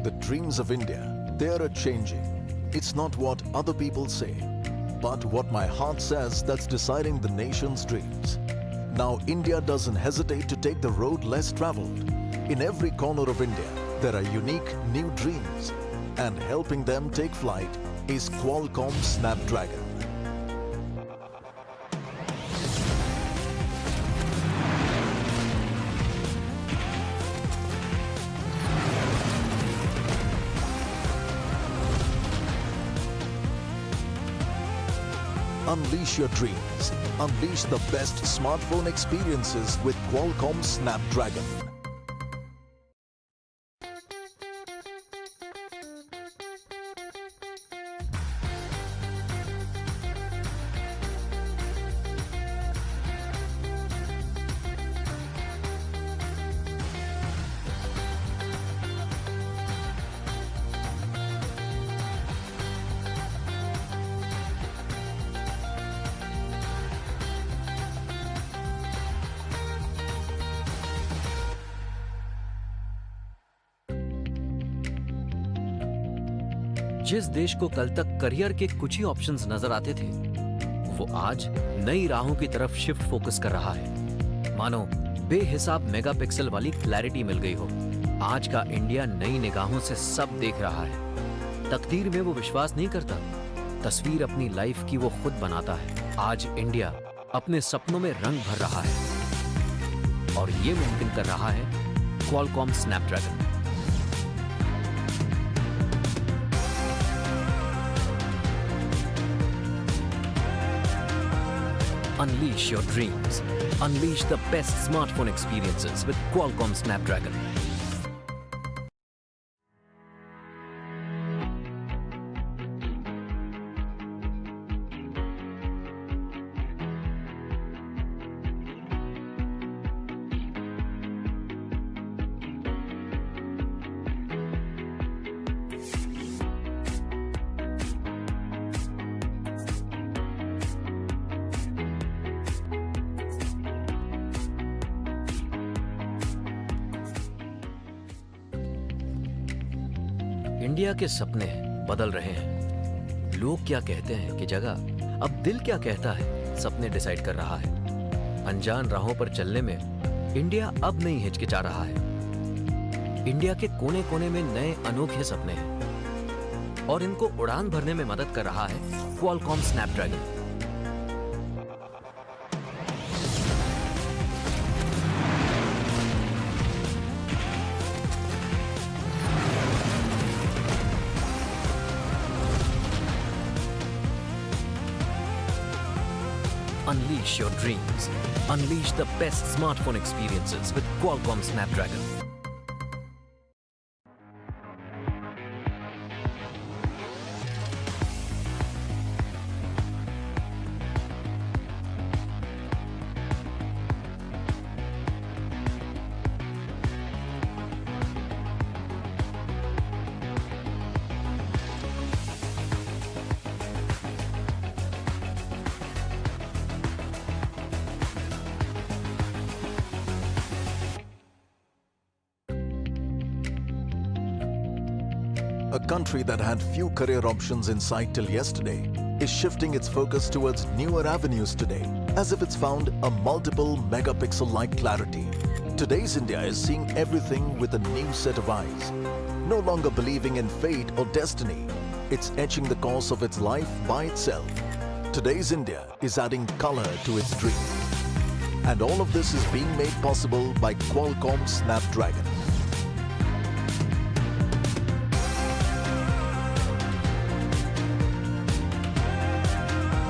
The dreams of India, they are changing. It's not what other people say, but what my heart says that's deciding the nation's dreams. Now India doesn't hesitate to take the road less traveled. In every corner of India, there are unique new dreams, and helping them take flight is Qualcomm Snapdragon. Unleash your dreams. Unleash the best smartphone experiences with Qualcomm Snapdragon. जिस देश को कल तक career के कुछ ही options नजर आते थे, वो आज नई राहों की तरफ शिफ्ट फोकस कर रहा है। मानो बेहिसाब मेगापिक्सल वाली क्लैरिटी मिल गई हो। आज का इंडिया नई निगाहों से सब देख रहा है। तकदीर में वो विश्वास नहीं करता, तस्वीर अपनी लाइफ की वो खुद बनाता है। आज इंडिया अपने सपनों में रंग भर रहा है और ये मुमकिन कर रहा है Qualcomm Snapdragon. Unleash your dreams. Unleash the best smartphone experiences with Qualcomm Snapdragon. India के सपने बदल रहे हैं। लोग क्या कहते हैं कि जगह अब दिल क्या कहता है, सपने डिसाइड कर रहा है। अनजान राहों पर चलने में इंडिया अब नहीं हिचकिचा रहा है। इंडिया के कोने कोने में नए अनोखे सपने हैं और इनको उड़ान भरने में मदद कर रहा है Qualcomm Snapdragon. Unleash your dreams. Unleash the best smartphone experiences with Qualcomm Snapdragon. A country that had few career options in sight till yesterday is shifting its focus towards newer avenues today, as if it's found a multiple megapixel-like clarity. Today's India is seeing everything with a new set of eyes. No longer believing in fate or destiny, it's etching the course of its life by itself. Today's India is adding color to its dream. And all of this is being made possible by Qualcomm Snapdragon.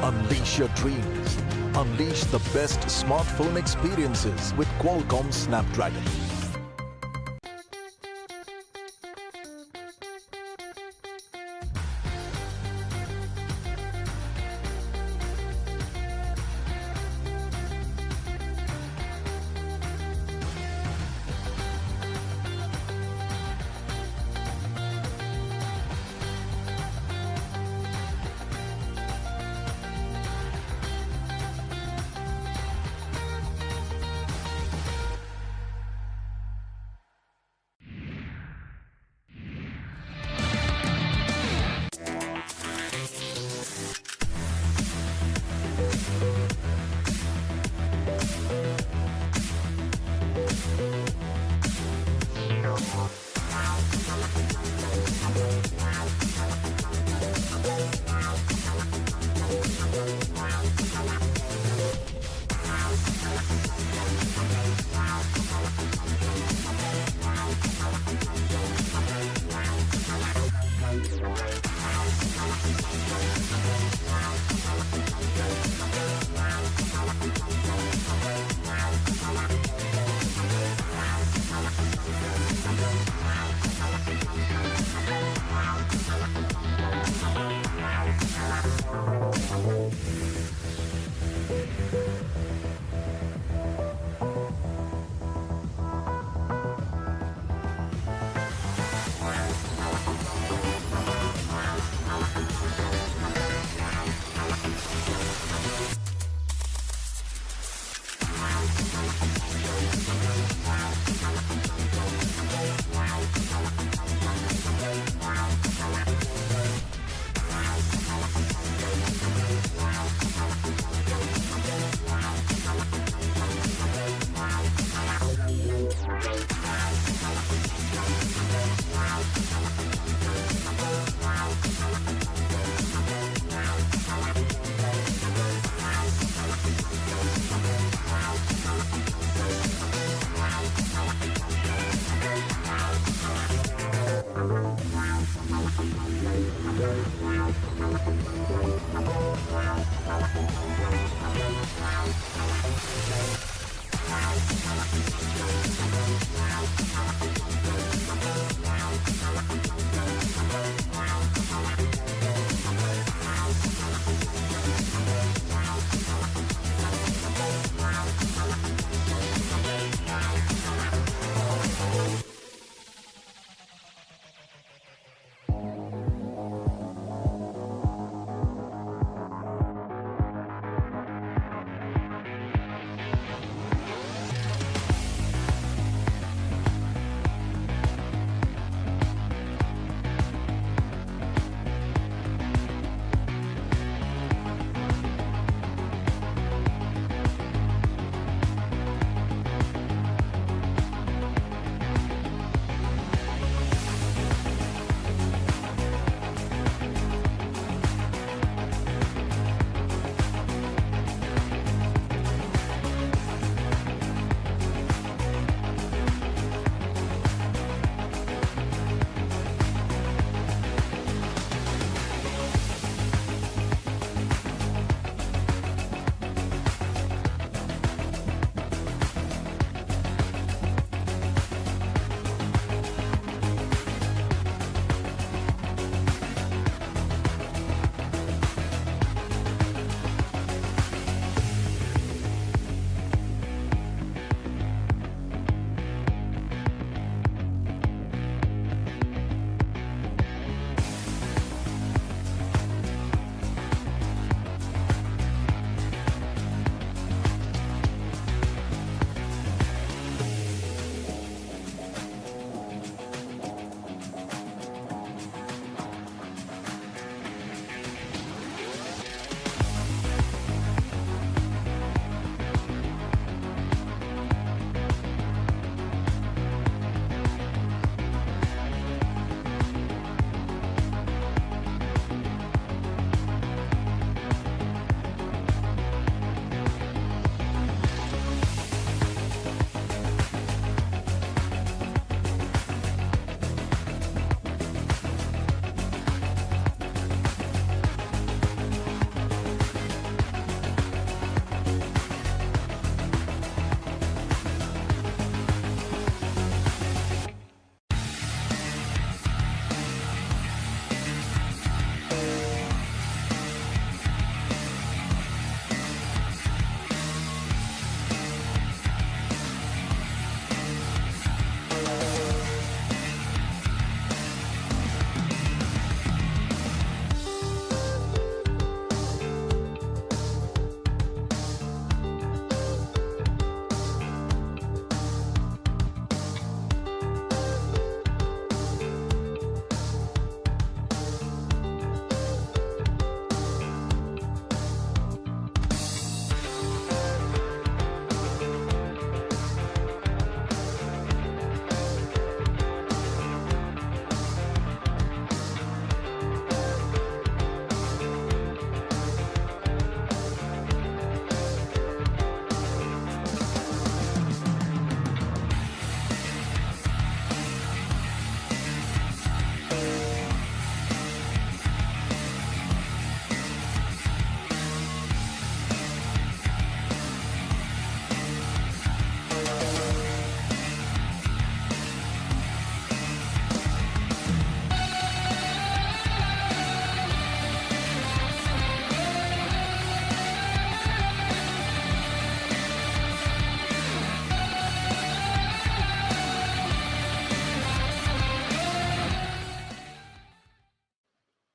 Unleash your dreams. Unleash the best smartphone experiences with Qualcomm Snapdragon.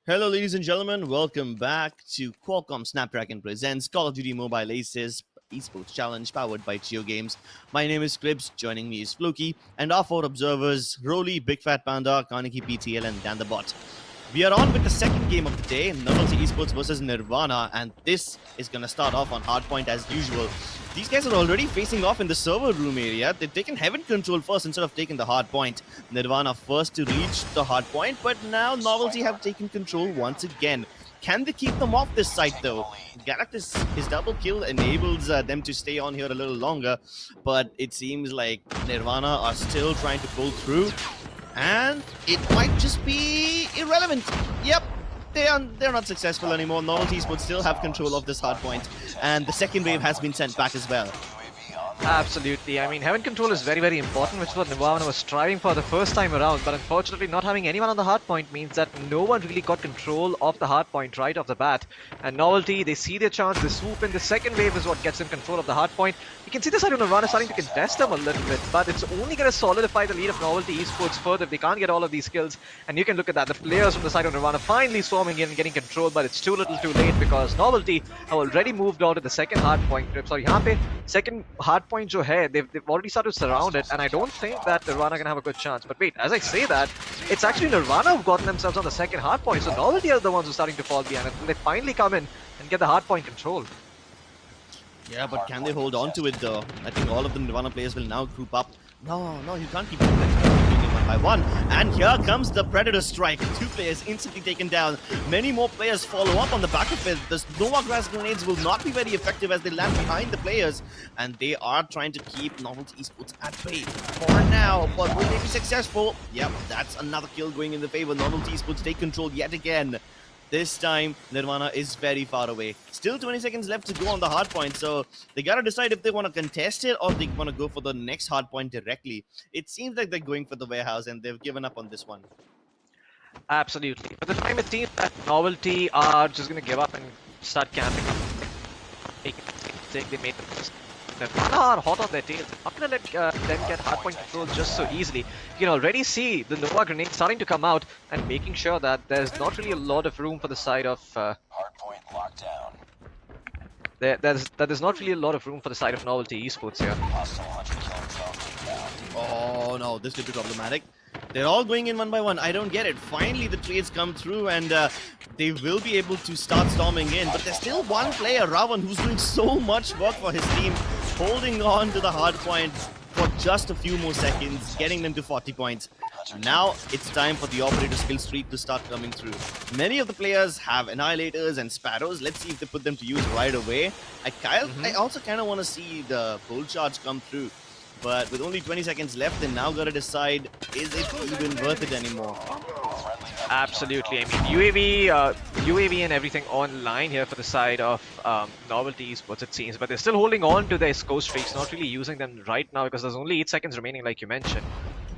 Hello, ladies and gentlemen. Welcome back to Qualcomm Snapdragon Presents Call of Duty Mobile Aces Esports Challenge powered by JioGames. My name is Clips. Joining me is Floki, and our four observers, Roly, Big Fat Panda, Kaneki PTL, and Dan the Bot. We are on with the second game of the day, Novelty Esports versus Nirvana, and this is going to start off on hardpoint as usual. These guys are already facing off in the server room area. They've taken heaven control first instead of taking the hard point. Nirvana first to reach the hard point, but now Novelty have taken control once again. Can they keep them off this side though? Galactus, his double kill enables them to stay on here a little longer, but it seems like Nirvana are still trying to pull through, and it might just be irrelevant. Yep. They're not successful anymore. Novelties would still have control of this hard point, and the second wave has been sent back as well. Absolutely. I mean, having control is very, very important, which is what Nirvana was striving for the first time around. But unfortunately, not having anyone on the hard point means that no one really got control of the hard point right off the bat. And Novelty, they see their chance, they swoop in. The second wave is what gets them control of the hard point. You can see the side of Nirvana starting to contest them a little bit, but it's only going to solidify the lead of Novelty Esports further if they can't get all of these kills. And you can look at that. The players from the side of Nirvana finally swarming in and getting control, but it's too little too late because Novelty have already moved on to the second hard point. Sorry, यहाँ पे second hard point जो है, they've already started to surround it, and I don't think that Nirvana can have a good chance. But wait, as I say that, it's actually Nirvana who've gotten themselves on the second hard point, so Novelty are the ones who are starting to fall behind until they finally come in and get the hard point control. Yeah, but can they hold on to it though? I think all of the Nirvana players will now group up. No, you can't keep doing it one by one. And here comes the Predator strike. Two players instantly taken down. Many more players follow up on the back of it. The Nova Grass grenades will not be very effective as they land behind the players. And they are trying to keep Novelty Esports at bay for now. But will they be successful? Yep, that's another kill going in the favor. Novelty Esports take control yet again. This time, Nirvana is very far away. Still 20 seconds left to go on the hard point, so they gotta decide if they want to contest it or they want to go for the next hard point directly. It seems like they're going for the warehouse and they've given up on this one. Absolutely. By the time it seems that Novelty are just going to give up and start camping up. They made the first. Nirvana are hot on their tails. Not going to let them get hardpoint control just so easily. You can already see the Nova grenade starting to come out and making sure that there's not really a lot of room for the side of... Hardpoint locked down. There's not really a lot of room for the side of Novelty Esports here. Hostile hunter killer drone inbound. Oh no, this could be problematic. They're all going in one by one. I don't get it. Finally, the trades come through and they will be able to start storming in. But there's still one player, Ravan, who's doing so much work for his team, holding on to the hard point for just a few more seconds, getting them to 40 points. Now it's time for the operator skill streak to start coming through. Many of the players have Annihilators and Sparrows. Let's see if they put them to use right away. I also kind of want to see the Bull Charge come through. But with only 20 seconds left, they now got to decide, is it even worth it anymore? Absolutely. I mean, UAV and everything online here for the side of Novelty Esports, it seems. But they're still holding on to their score streaks, not really using them right now because there's only 8 seconds remaining, like you mentioned.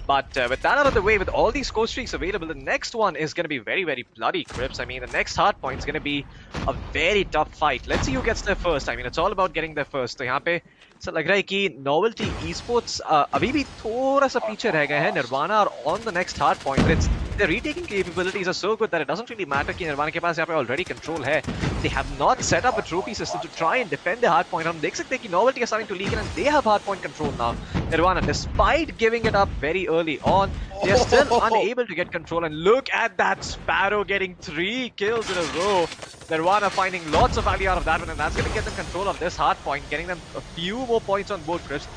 But with that out of the way, with all these score streaks available, the next one is going to be very, very bloody, Crips. I mean, the next hard point is going to be a very tough fight. Let's see who gets there first. I mean, it's all about getting there first. So यहाँ पे ऐसा लग रहा है कि Novelty Esports अभी भी थोड़ा सा पीछे रह गए हैं. Nirvana are on the next hard point, but their retaking capabilities are so good that it doesn't really matter कि Nirvana के पास यहाँ पे already control है. They have not set up a trophy system to try and defend the hard point. हम देख सकते हैं कि Novelty are starting to leak in and they have hard point control now. Nirvana, despite giving it up very early on, they are still unable to get control. And look at that Sparrow getting 3 kills in a row. Nirvana finding lots of value out of that one, and that's going to get them control of this hard point, getting them a few more points on board, Chris.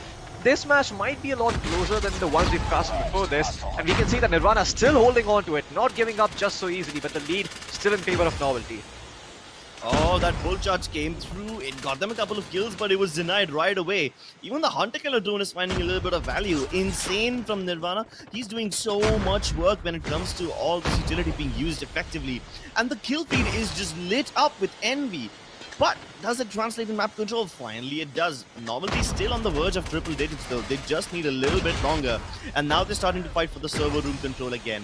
This match might be a lot closer than the ones we've cast before this, and we can see that Nirvana still holding on to it, not giving up just so easily, but the lead still in favor of Novelty. Oh, that Bull Charge came through. It got them a couple of kills, but it was denied right away. Even the Hunter Killer drone is finding a little bit of value. Insane from Nirvana. He's doing so much work when it comes to all this utility being used effectively. And the kill feed is just lit up with envy. But does it translate in map control? Finally, it does. Novelty still on the verge of triple digits though. They just need a little bit longer. And now they're starting to fight for the server room control again.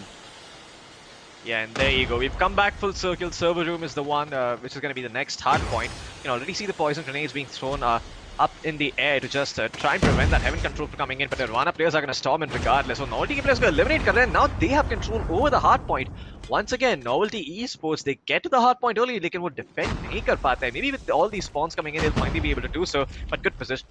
Yeah, and there you go. We've come back full circle. Server room is the one which is going to be the next hard point. You can already see the poison grenades being thrown up in the air to just try and prevent that heaven control from coming in. But Nirvana players are going to storm in regardless. So Novelty players will eliminate Karan. Now they have control over the hard point. Once again, Novelty Esports, they get to the hard point early. They can defend. Nahi kar pata hai. Maybe with all these spawns coming in, they'll finally be able to do so. But good position.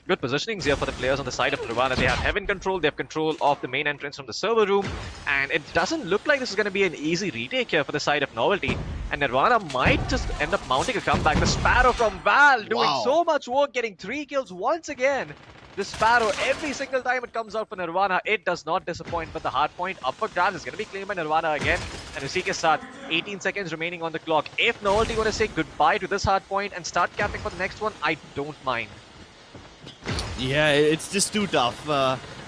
Good positionings here for the players on the side of Nirvana. They have heaven control, they have control of the main entrance from the server room, and it doesn't look like this is going to be an easy retake here for the side of Novelty. And Nirvana might just end up mounting a comeback. The Sparrow from Val doing so much work, getting 3 kills once again. The Sparrow, every single time it comes out for Nirvana, it does not disappoint. But the hard point up for grabs is going to be claimed by Nirvana again. And usi ke saath, 18 seconds remaining on the clock. If Novelty want to say goodbye to this hard point and start camping for the next one, I don't mind. Yeah, it's just too tough.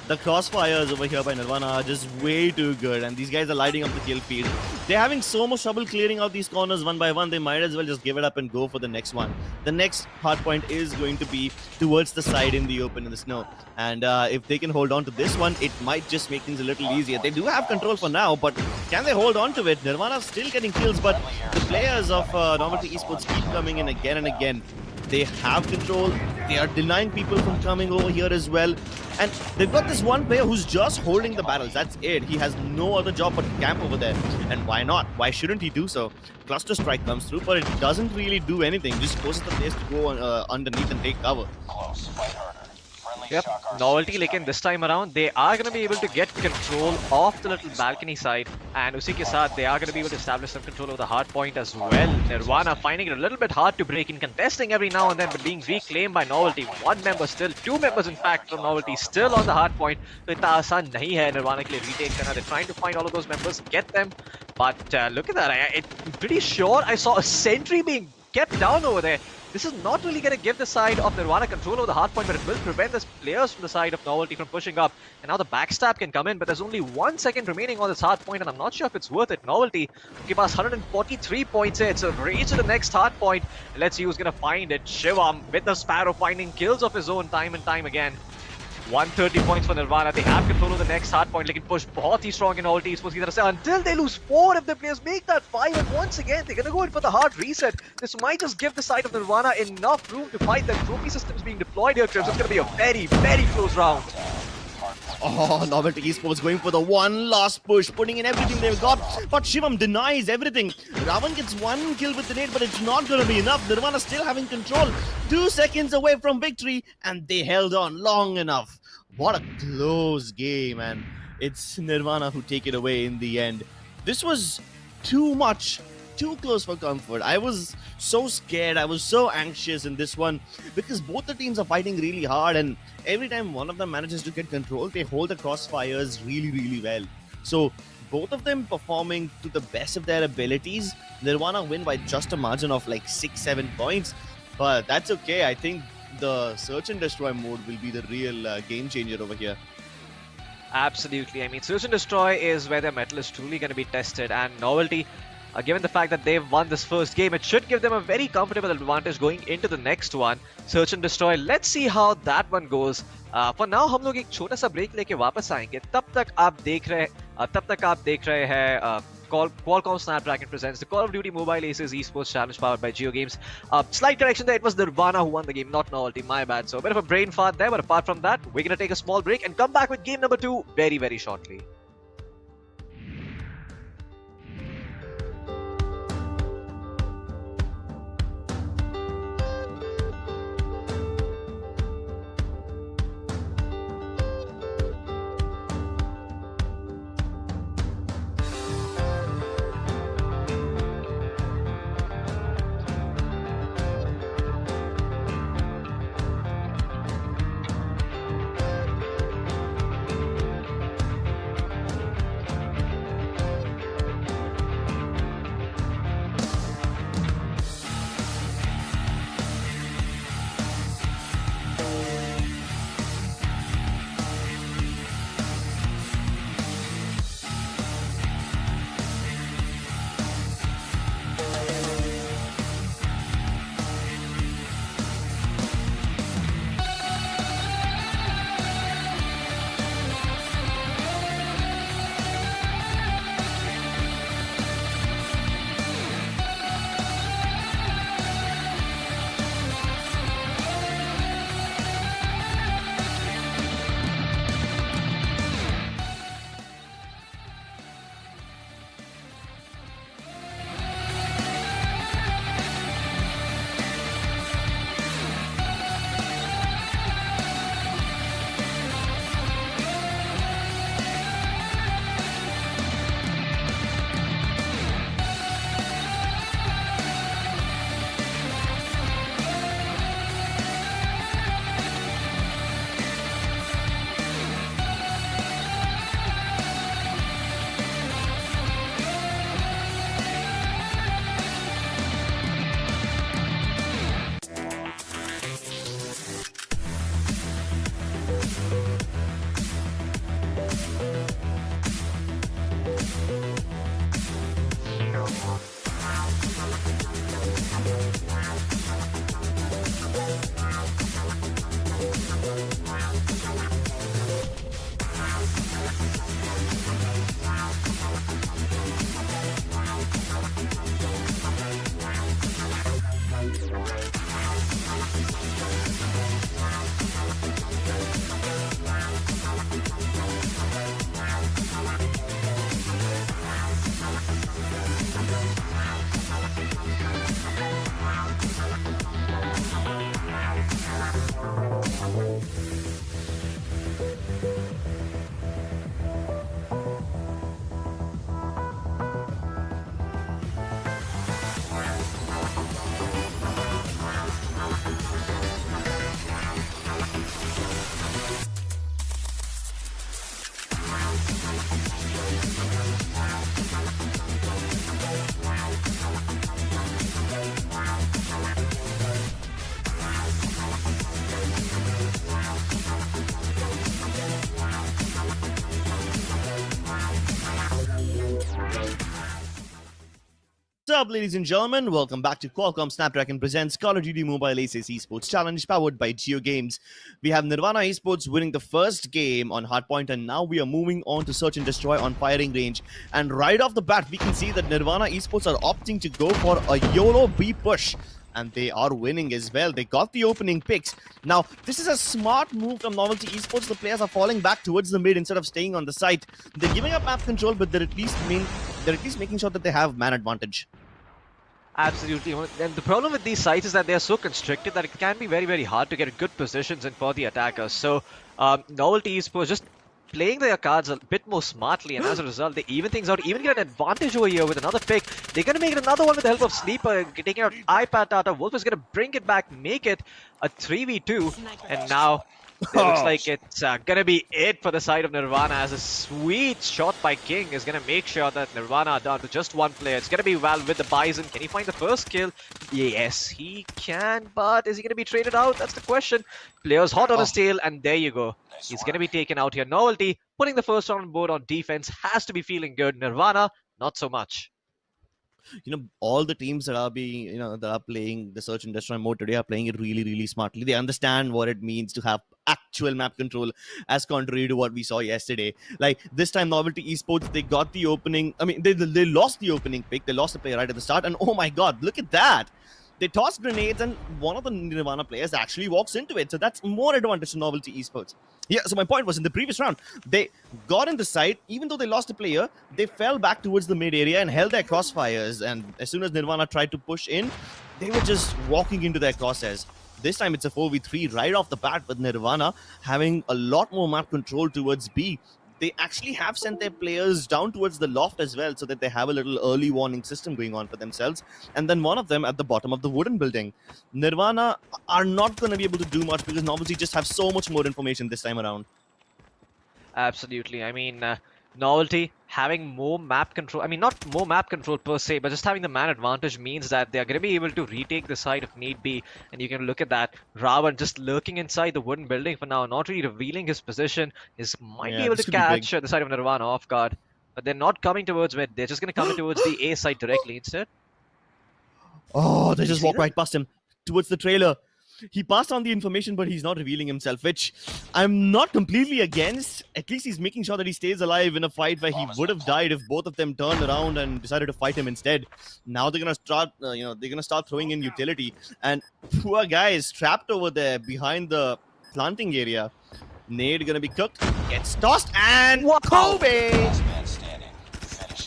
The crossfires over here by Nirvana are just way too good, and these guys are lighting up the kill feed. They're having so much trouble clearing out these corners one by one. They might as well just give it up and go for the next one. The next hard point is going to be towards the side in the open in the snow, and if they can hold on to this one, it might just make things a little easier. They do have control for now, but can they hold on to it? Nirvana's still getting kills, but the players of Novelty Esports keep coming in again and again. They have control. They are denying people from coming over here as well. And they've got this one player who's just holding the barrels. That's it. He has no other job but to camp over there. And why not? Why shouldn't he do so? Cluster strike comes through, but it doesn't really do anything. Just forces the players to go underneath and take cover. Close. Fight harder. Friendly Yep, shock RC Novelty लेकिन this time around they are going to be able to get control of the little balcony side, and उसी के साथ they are going to be able to establish some control over the hard point as well. Nirvana finding it a little bit hard to break in, contesting every now and then, but being reclaimed by Novelty. One member still, two members in fact from Novelty still on the hard point. तो इतना आसान नहीं है Nirvana के लिए retake करना. They're trying to find all of those members, get them, but look at that. I'm pretty sure I saw a sentry being kept down over there. This is not really going to give the side of Nirvana control over the hard point, but it will prevent the players from the side of Novelty from pushing up. And now the backstab can come in, but there's only 1 second remaining on this hard point, and I'm not sure if it's worth it. Novelty, give us 143 points here. It's a race to the next hard point. Let's see who's going to find it. Shivam with the Sparrow finding kills of his own time and time again. 130 points for Nirvana. They have control of the next hard point. लेकिन push बहुत ही strong in Novelty Esports की तरफ से until they lose 4. If the players make that 5, and once again they're gonna go in for the hard reset. This might just give the side of Nirvana enough room to fight. The trophy systems being deployed here, Cribs. It's gonna be a very, very close round. Oh, Novelty Esports going for the one last push, putting in everything they've got. But Shivam denies everything. Ravan gets one kill with the nade, but it's not going to be enough. Nirvana still having control. 2 seconds away from victory, and they held on long enough. What a close game, and it's Nirvana who take it away in the end. This was too much. Too close for comfort. I was so scared. I was so anxious in this one because both the teams are fighting really hard, and every time one of them manages to get control, they hold the crossfires really, really well. So both of them performing to the best of their abilities. Nirvana win by just a margin of like 6-7 points, but that's okay. I think the search and destroy mode will be the real game changer over here. Absolutely. I mean, search and destroy is where their mettle is truly going to be tested, and Novelty, given the fact that they've won this first game, it should give them a very comfortable advantage going into the next one. Search and destroy, let's see how that one goes. For now, हम लोग एक छोटा सा break लेके वापस आएंगे. तब तक आप देख रहे हैं Qualcomm Snapdragon presents the Call of Duty Mobile Aces Esports Challenge powered by JioGames. Slight correction there, it was Nirvana who won the game, not Novelty, my bad. So a bit of a brain fart there, but apart from that, we're going to take a small break and come back with game number 2 very, very shortly. up, ladies and gentlemen? Welcome back to Qualcomm Snapdragon presents Call of Duty Mobile Aces Esports Challenge powered by JioGames. We have Nirvana Esports winning the first game on Hardpoint, and now we are moving on to Search and Destroy on Firing Range. And right off the bat, we can see that Nirvana Esports are opting to go for a YOLO B push. And they are winning as well. They got the opening picks. Now, this is a smart move from Novelty Esports. The players are falling back towards the mid instead of staying on the site. They're giving up map control, but they're at least making sure that they have man advantage. Absolutely. And the problem with these sites is that they are so constricted that it can be very, very hard to get good positions in for the attackers. So, Novelty Esports just playing their cards a bit more smartly, and as a result, they even things out, even get an advantage over here with another pick. They're going to make it another one with the help of Sleeper, taking out iPad Tata. Wolf is going to bring it back, make it a 3v2, and now it looks like it's going to be it for the side of Nirvana, as a sweet shot by King is going to make sure that Nirvana are down to just one player. It's going to be Val with the Bison. Can he find the first kill? Yes, he can, but is he going to be traded out? That's the question. Player's hot on his tail, and there you go. He's going to be taken out here. Novelty, putting the first round on board on defense, has to be feeling good. Nirvana, not so much. You know, all the teams that are being, that are playing the Search and Destroy mode today are playing it really, really smartly. They understand what it means to have actual map control, as contrary to what we saw yesterday. Like, this time, Novelty Esports, they got the opening. I mean, they lost the opening pick. They lost the play right at the start. And oh my god, look at that. They toss grenades, and one of the Nirvana players actually walks into it. So that's more advantage to Novelty Esports. Yeah, so my point was, in the previous round, they got in the site. Even though they lost a player, they fell back towards the mid area and held their crossfires. And as soon as Nirvana tried to push in, they were just walking into their crosshairs. This time it's a 4v3 right off the bat, with Nirvana having a lot more map control towards B. They actually have sent their players down towards the loft as well, so that they have a little early warning system going on for themselves. And then one of them at the bottom of the wooden building. Nirvana are not going to be able to do much because Novelty just have so much more information this time around. Absolutely. I mean, Novelty having more map control. I mean, not more map control per se, but just having the man advantage means that they're going to be able to retake the site if need be. And you can look at that. Ravan just lurking inside the wooden building for now, not really revealing his position. Might be able to catch the side of Nirvana off guard. But they're not coming towards mid. They're just going to come in towards the A side directly instead. Oh, they just walk right past him towards the trailer. He passed on the information, but he's not revealing himself, which I'm not completely against. At least he's making sure that he stays alive in a fight where he would have died if both of them turned around and decided to fight him instead. Now they're gonna start, they're gonna start throwing in utility, and poor guy is trapped over there behind the planting area. Nade gonna be cooked, gets tossed, and Kobe.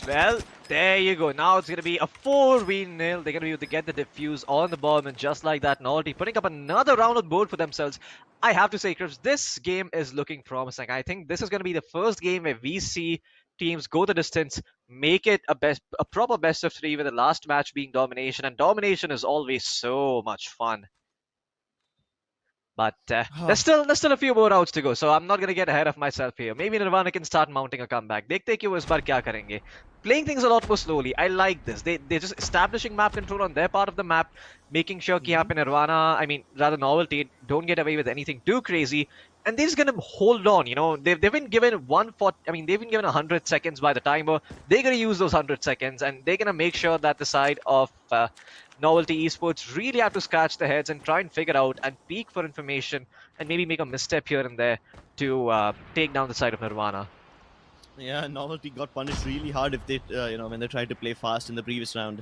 Well, there you go. Now it's going to be a 4v0. They're going to be able to get the defuse on the bomb, and just like that, Novelty putting up another round on board for themselves. I have to say, Crips, this game is looking promising. I think this is going to be the first game where we see teams go the distance, make it a proper best of 3, with the last match being domination, and domination is always so much fun. But there's still a few more rounds to go, so I'm not going to get ahead of myself here. Maybe Nirvana can start mounting a comeback. Dekhte ki wo is baar kya karenge. Playing things a lot more slowly. I like this. They're just establishing map control on their part of the map, making sure ki yahan pe Nirvana, I mean, rather Novelty, don't get away with anything too crazy. And they're just going to hold on, They've been given 100 seconds by the timer. They're going to use those 100 seconds, and they're going to make sure that the side of Novelty Esports really have to scratch their heads and try and figure out and peek for information and maybe make a misstep here and there to take down the side of Nirvana. Yeah, Novelty got punished really hard if they, when they tried to play fast in the previous round.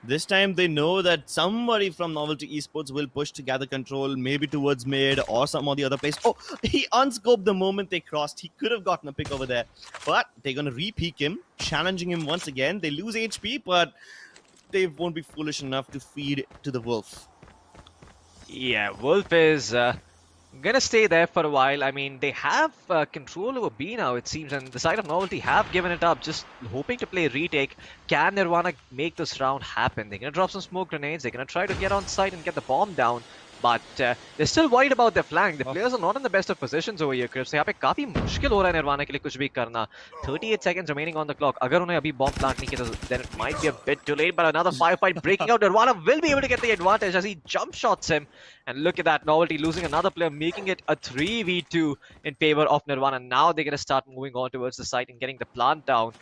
This time they know that somebody from Novelty Esports will push to gather control, maybe towards mid or some of the other place. Oh, he unscoped the moment they crossed. He could have gotten a pick over there, but they're going to re-peek him, challenging him once again. They lose HP, but they won't be foolish enough to feed to the Wolf. Yeah, Wolf is gonna stay there for a while. I mean, they have control over B now, it seems, and the side of Novelty have given it up, just hoping to play retake. Can Nirvana make this round happen? They're gonna drop some smoke grenades, they're gonna try to get on site and get the bomb down, but they're still worried about their flank. The players are not in the best of positions over here, Crips. यहाँ पे काफी मुश्किल हो रहा है निर्वाणा के लिए कुछ भी करना. 38 seconds remaining on the clock. अगर उन्हें अभी bomb plant नहीं किया, then it might be a bit too late. But another firefight breaking out. Nirvana will be able to get the advantage as he jump shots him. And look at that, Novelty losing another player, making it a 3v2 in favor of Nirvana. Now they're gonna start moving on towards the site and getting the plant down.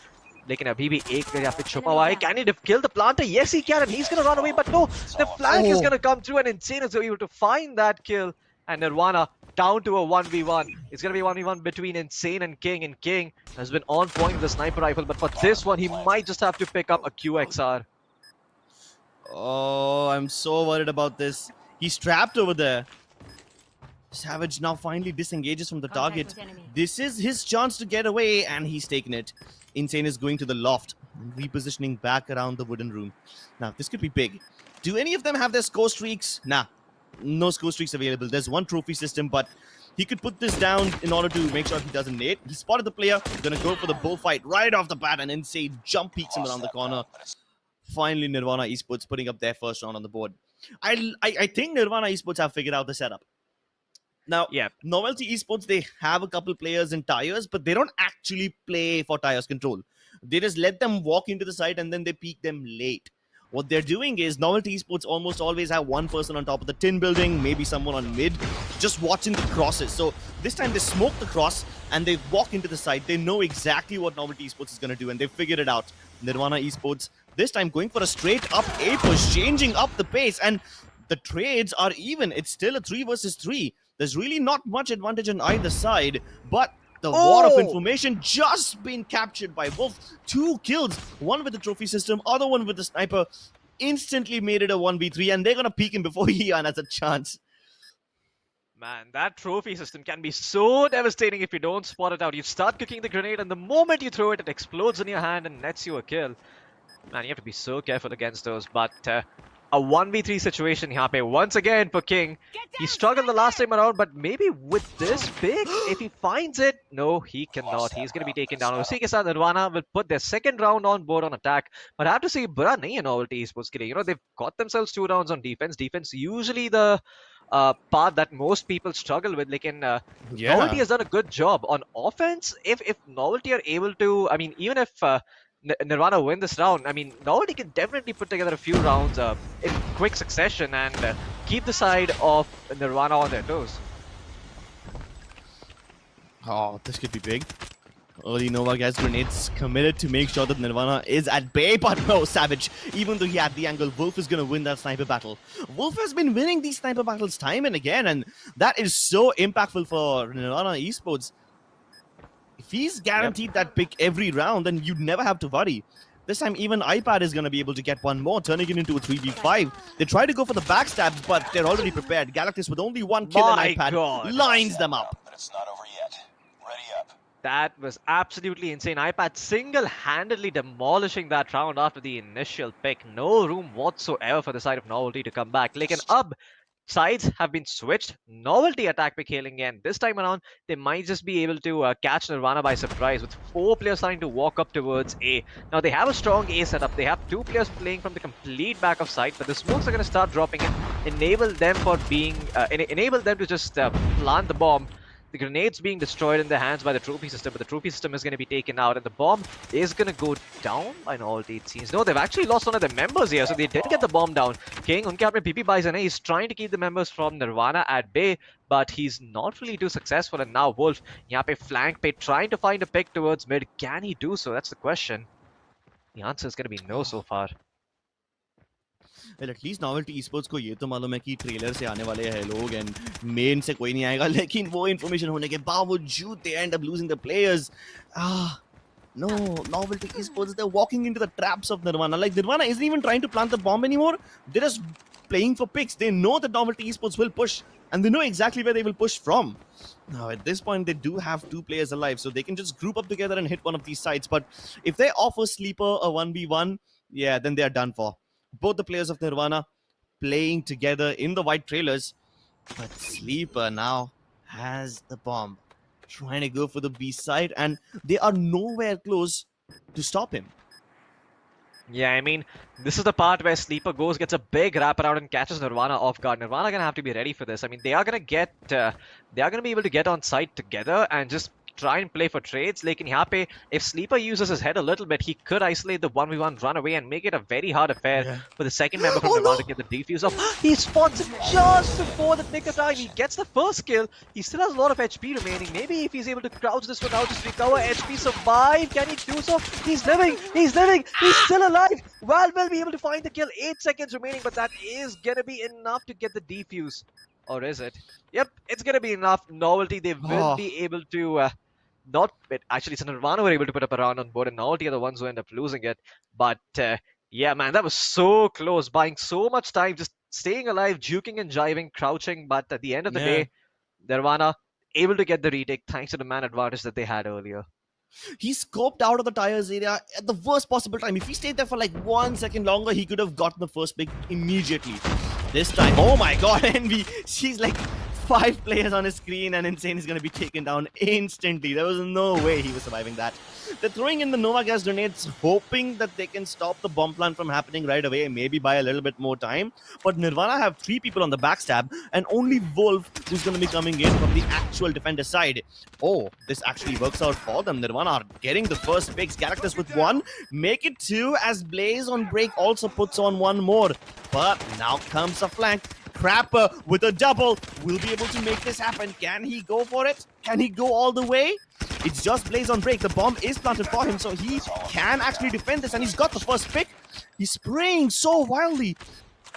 लेकिन अभी भी एक यहाँ पे छुपा हुआ है. Can he kill the planter? Yes, he can, and he's gonna run away. But no, the flank is gonna come through, and Insane is able to find that kill. And Nirvana down to a 1v1. It's gonna be 1v1 between Insane and King. And King has been on point with the sniper rifle, but for this one, he might just have to pick up a QXR. Oh, I'm so worried about this. He's trapped over there. Savage now finally disengages from the target. This is his chance to get away, and he's taken it. Insane is going to the loft, repositioning back around the wooden room. Now, this could be big. Do any of them have their score streaks? Nah, no score streaks available. There's one trophy system, but he could put this down in order to make sure he doesn't nade. He spotted the player, gonna go for the bullfight right off the bat, and Insane jump peeks him around the corner. Finally, Nirvana Esports putting up their first round on the board. I think Nirvana Esports have figured out the setup. Now, Yeah. Novelty Esports, they have a couple players in tires, but they don't actually play for tires control. They just let them walk into the site and then they peek them late. What they're doing is Novelty Esports almost always have one person on top of the tin building, maybe someone on mid, just watching the crosses. So this time they smoke the cross and they walk into the site. They know exactly what Novelty Esports is going to do and they figured it out. Nirvana Esports this time going for a straight up A push, changing up the pace, and the trades are even. It's still a 3 versus 3. There's really not much advantage on either side, but the war of information just been captured by Wolf. 2 kills, one with the trophy system, other one with the sniper. Instantly made it a 1v3, and they're gonna peek him before he has a chance. Man, that trophy system can be so devastating if you don't spot it out. You start cooking the grenade, and the moment you throw it, it explodes in your hand and nets you a kill. Man, you have to be so careful against those, but a 1v3 situation here once again for King. He struggled the last time around, but maybe with this pick, if he finds it, no, he cannot. He's going to be taken down. Usi ke saath Nirvana will put their second round on board on attack, but I have to say, bura nahi hai Novelty Esports ke liye. You know, they've got themselves 2 rounds on defense. Defense usually the part that most people struggle with. Like Novelty has done a good job on offense. If Novelty are able to, I mean, even if Nirvana win this round, I mean, Novelty can definitely put together a few rounds in quick succession and keep the side of Nirvana on their toes. Oh, this could be big. Early Nova gets grenades committed to make sure that Nirvana is at bay, but no, Savage, even though he had the angle, Wolf is going to win that sniper battle. Wolf has been winning these sniper battles time and again, and that is so impactful for Nirvana Esports. If he's guaranteed that pick every round, then you'd never have to worry. This time, even iPad is going to be able to get one more, turning it into a 3v5. They try to go for the backstabs, but they're already prepared. Galactus, with only one kill and iPad, lines them up. But it's not over yet. Ready up. That was absolutely insane. iPad single-handedly demolishing that round after the initial pick. No room whatsoever for the side of Novelty to come back. Like sides have been switched. Novelty attack pick hailing again. This time around, they might just be able to catch Nirvana by surprise with 4 players starting to walk up towards A. Now, they have a strong A setup. They have 2 players playing from the complete back of site, but the smokes are going to start dropping in, enable them to just plant the bomb. The grenades being destroyed in their hands by the trophy system, but the trophy system is going to be taken out, and the bomb is going to go down by Novelty, it seems. No, they've actually lost one of their members here, so they did get the bomb down. King, unke aapne PP buys hai, he's trying to keep the members from Nirvana at bay, but he's not really too successful. And now Wolf, yahan pe flank pe, trying to find a pick towards mid. Can he do so? That's the question. The answer is going to be no so far. Well, at least Novelty Esports को ये तो मालूम है कि trailer से आने वाले हैं लोग and main से कोई नहीं आएगा, लेकिन वो information होने के बावजूद they end up losing the players. No, Novelty Esports, they're walking into the traps of Nirvana. Like, Nirvana isn't even trying to plant the bomb anymore. They're just playing for picks. They know that Novelty Esports will push, and they know exactly where they will push from. Now, at this point, they do have 2 players alive, so they can just group up together and hit one of these sites. But if they offer Sleeper a 1v1, yeah, then they are done for. Both the players of Nirvana playing together in the white trailers, but Sleeper now has the bomb, trying to go for the B side, and they are nowhere close to stop him. Yeah, I mean, this is the part where Sleeper gets a big wraparound and catches Nirvana off guard. Nirvana gonna have to be ready for this. I mean, they are gonna be able to get on site together and just try and play for trades. Lekin यहाँ पे, if Sleeper uses his head a little bit, he could isolate the 1v1 run away and make it a very hard affair for the second member from Nirvana to get the defuse off. He spots it just before the nick of time. He gets the first kill. He still has a lot of HP remaining. Maybe if he's able to crouch this one out, just recover HP, survive. Can he do so? He's living. He's living. He's still alive. Val will be able to find the kill. 8 seconds remaining, but that is gonna be enough to get the defuse. Or is it? Yep, it's gonna be enough. Novelty, they will be able to not. Actually, it's Nirvana were able to put up a round on board, and Novelty are the ones who end up losing it. But yeah, man, that was so close. Buying so much time, just staying alive, juking and jiving, crouching. But at the end of the day, Nirvana able to get the retake thanks to the man advantage that they had earlier. He scoped out of the tires area at the worst possible time. If he stayed there for like 1 second longer, he could have gotten the first pick immediately. This time, oh my god, Envy, she's like 5 players on his screen and Insane is going to be taken down instantly. There was no way he was surviving that. They're throwing in the Nova gas grenades, hoping that they can stop the bomb plant from happening right away, maybe buy a little bit more time. But Nirvana have 3 people on the backstab and only Wolf who's going to be coming in from the actual defender side. Oh, this actually works out for them. Nirvana are getting the first picks. Characters with 1, make it 2 as Blaze on break also puts on 1 more. But now comes a flank. Crapper with a double will be able to make this happen. Can he go for it? Can he go all the way? It's just Blaze on break. The bomb is planted for him, so he can actually defend this, and he's got the first pick. He's spraying so wildly,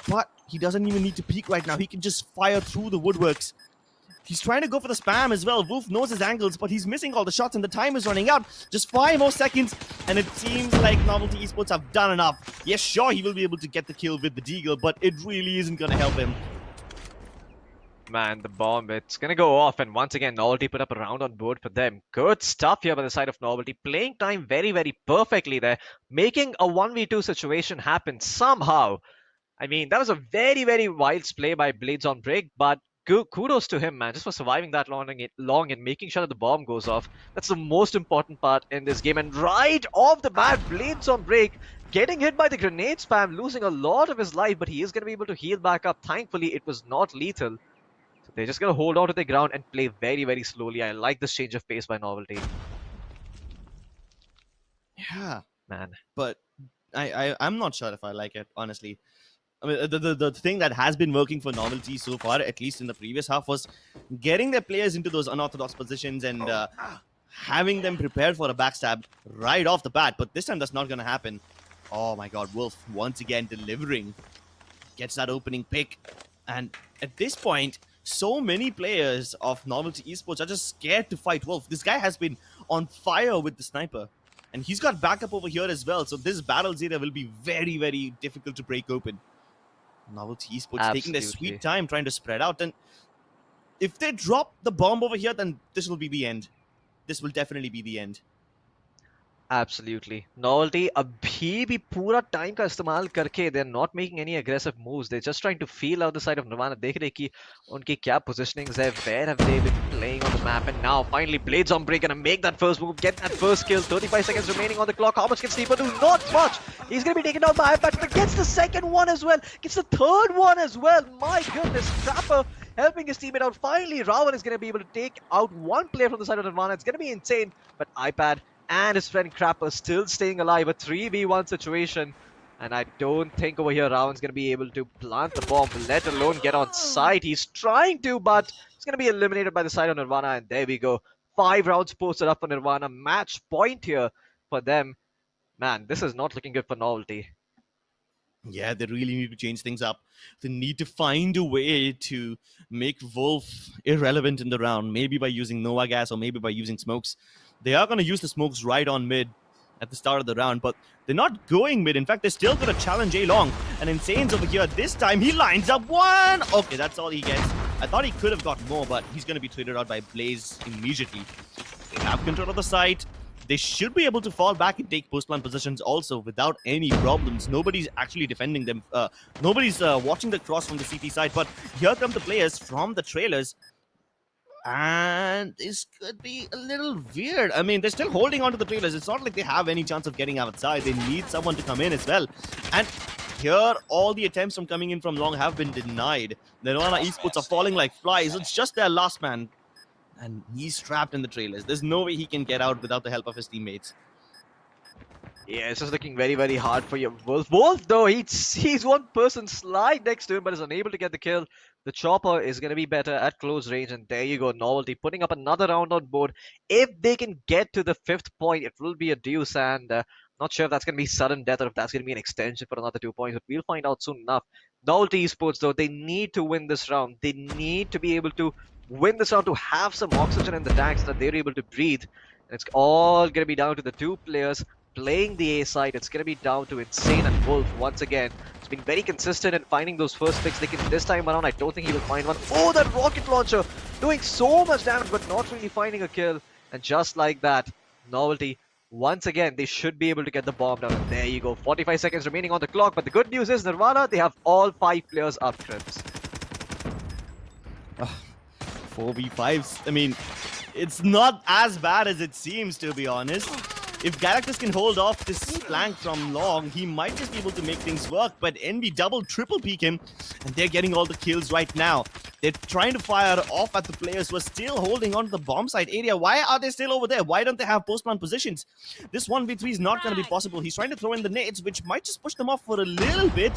but he doesn't even need to peek right now. He can just fire through the woodworks. He's trying to go for the spam as well. Wolf knows his angles, but he's missing all the shots and the time is running out. Just 5 more seconds, and it seems like Novelty Esports have done enough. Yes, sure, he will be able to get the kill with the Deagle, but it really isn't going to help him. Man, the bomb, it's gonna go off, and once again, Novelty put up a round on board for them. Good stuff here by the side of Novelty. Playing time very, very perfectly there. Making a 1v2 situation happen somehow. I mean, that was a very, very wild play by Blades on break, but kudos to him, man, just for surviving that long and making sure that the bomb goes off. That's the most important part in this game. And right off the bat, Blades on break, getting hit by the grenade spam, losing a lot of his life, but he is going to be able to heal back up. Thankfully, it was not lethal. So they're just going to hold on to the ground and play very, very slowly. I like this change of pace by Novelty. Yeah, man. But I'm not sure if I like it, honestly. I mean, the thing that has been working for Novelty so far, at least in the previous half, was getting their players into those unorthodox positions and having them prepared for a backstab right off the bat. But this time that's not going to happen. Oh my god, Wolf once again delivering. Gets that opening pick. And at this point, so many players of Novelty Esports are just scared to fight Wolf. This guy has been on fire with the sniper. And he's got backup over here as well. So this battles area will be very, very difficult to break open. Novelty Esports taking their sweet time trying to spread out. And if they drop the bomb over here, then this will be the end. This will definitely be the end. Absolutely. Novelty abhi bhi pura time ka istemal karke, they're not making any aggressive moves. They're just trying to feel out the side of Nirvana. Dekh rahe ki unki kya positionings hai, where have they been playing on the map, and now finally Blades on break gonna make that first move, get that first kill. 35 seconds remaining on the clock. How much can Sleeper do? Not much. He's gonna be taken down by iPad, but gets the second one as well. Gets the third one as well. My goodness, Trapper helping his teammate out. Finally, Ravan is gonna be able to take out one player from the side of Nirvana. It's gonna be insane, but iPad and his friend Crapper still staying alive. A 3v1 situation. And I don't think over here Ravan's going to be able to plant the bomb, let alone get on site. He's trying to, but he's going to be eliminated by the side of Nirvana. And there we go. 5 rounds posted up for Nirvana. Match point here for them. Man, this is not looking good for Novelty. Yeah, they really need to change things up. They need to find a way to make Wolf irrelevant in the round. Maybe by using Nova Gas or maybe by using smokes. They are going to use the smokes right on mid at the start of the round, but they're not going mid. In fact, they're still going to challenge A-Long. And Insane's over here. This time, he lines up one. Okay, that's all he gets. I thought he could have got more, but he's going to be traded out by Blaze immediately. They have control of the site. They should be able to fall back and take post-plant positions also without any problems. Nobody's actually defending them. Nobody's watching the cross from the CT side, but here come the players from the trailers. And this could be a little weird. I mean, they're still holding on to the trailers. It's not like they have any chance of getting outside. They need someone to come in as well. And here, all the attempts from coming in from long have been denied. The Nirvana Esports are falling like flies. It's just their last man. and he's trapped in the trailers. There's no way he can get out without the help of his teammates. Yeah, it's just looking very, very hard for you. Wolf, though, he sees one person slide next to him but is unable to get the kill. The chopper is going to be better at close range, and there you go, Novelty putting up another round on board. If they can get to the 5th point, it will be a deuce, and not sure if that's going to be sudden death or if that's going to be an extension for another 2 points, but we'll find out soon enough. Novelty Esports, though, they need to win this round. They need to be able to win this round to have some oxygen in the tanks so that they're able to breathe. And it's all going to be down to the two players playing the A side. It's going to be down to Insane and Wolf once again. It's been very consistent in finding those first picks. They can this time around. I don't think he will find one. Oh, that rocket launcher doing so much damage but not really finding a kill. And just like that, Novelty, once again, they should be able to get the bomb down. And there you go. 45 seconds remaining on the clock. But the good news is Nirvana, they have all 5 players up, Crips. 4v5s. I mean, it's not as bad as it seems, to be honest. If Galactus can hold off this flank from long, he might just be able to make things work. But NB double, triple peek him, and they're getting all the kills right now. They're trying to fire off at the players who are still holding on to the bomb site area. Why are they still over there? Why don't they have post-plant positions? This 1v3 is not going to be possible. He's trying to throw in the nades, which might just push them off for a little bit.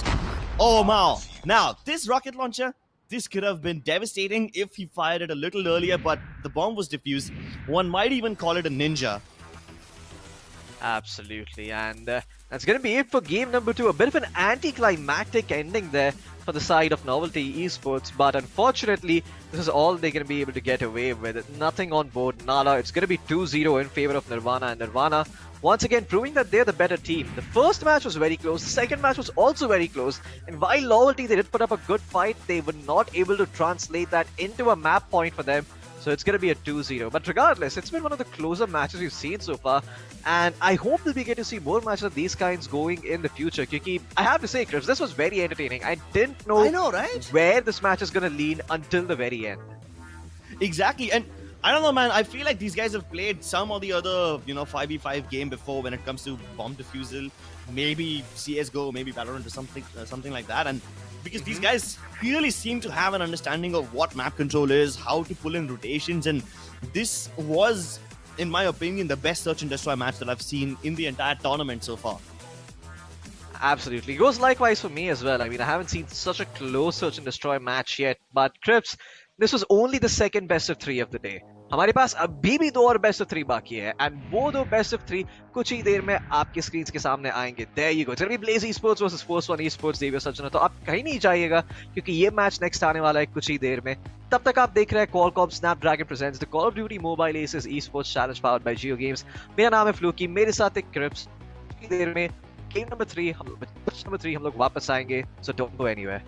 Oh, wow. Now, this rocket launcher, this could have been devastating if he fired it a little earlier, but the bomb was defused. One might even call it a ninja. Absolutely, and that's going to be it for game number 2. A bit of an anticlimactic ending there for the side of Novelty Esports, but unfortunately, this is all they're going to be able to get away with. Nothing on board, nada. It's going to be 2-0 in favor of Nirvana, and Nirvana, once again, proving that they're the better team. The first match was very close, the second match was also very close, and while Novelty, they did put up a good fight, they were not able to translate that into a map point for them. So it's going to be a 2-0. But regardless, it's been one of the closer matches we've seen so far. And I hope that we get to see more matches of these kinds going in the future. Because I have to say, Chris, this was very entertaining. I didn't know, right? where this match is going to lean until the very end. Exactly. And I don't know, man. I feel like these guys have played some or the other, 5v5 game before when it comes to bomb defusal. Maybe CSGO, maybe Valorant or something like that. And because these guys really seem to have an understanding of what map control is, how to pull in rotations, and this was, in my opinion, the best search and destroy match that I've seen in the entire tournament so far. Absolutely. It goes likewise for me as well. I mean, I haven't seen such a close search and destroy match yet. But Crips, this was only the second best of 3 of the day. हमारे पास अभी भी 2 और best of 3 बाकी है and वो 2 best of 3 कुछ ही देर में आपके स्क्रीन के सामने आएंगे. There you go. चलिए Blaze Esports versus Force One Esports देवियो सज्जनों. तो आप कहीं नहीं जाइएगा क्योंकि ये मैच नेक्स्ट आने वाला है कुछ ही देर में. तब तक आप देख रहे हैं Qualcomm Snapdragon presents the Call of Duty Mobile Aces Esports Challenge powered by JioGames. मेरा नाम है फ्लूकी, मेरे साथ एक क्रिप्स. कुछ ही देर में गेम नंबर 3 हम लोग वापस आएंगे. So don't go anywhere.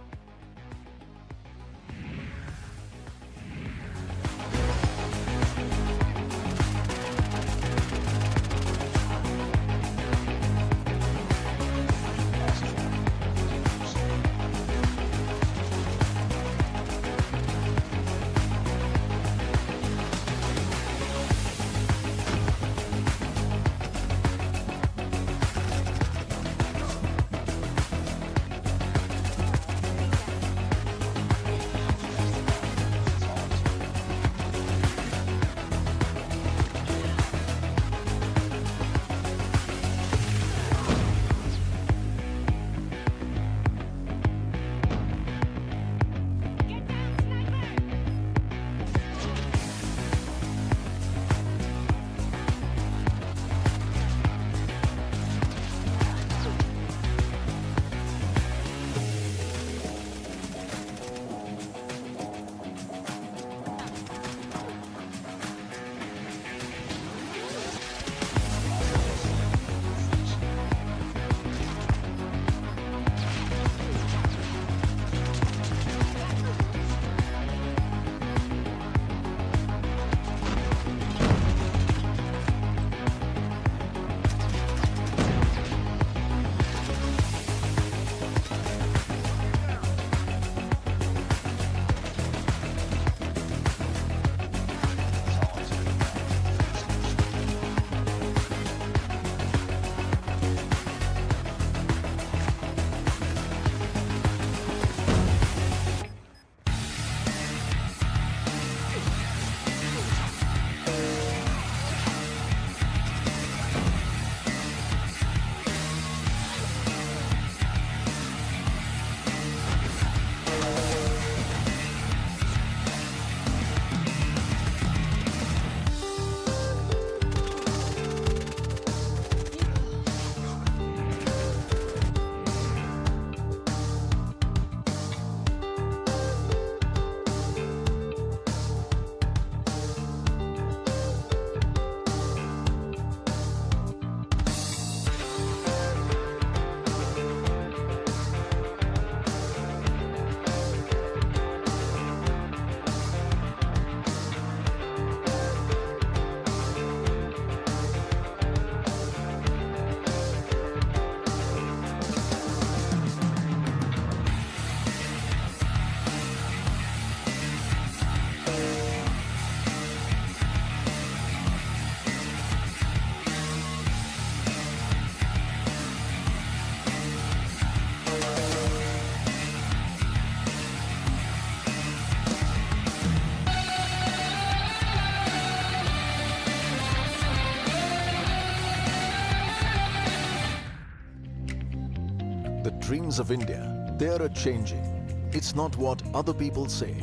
The dreams of India, they are changing. It's not what other people say,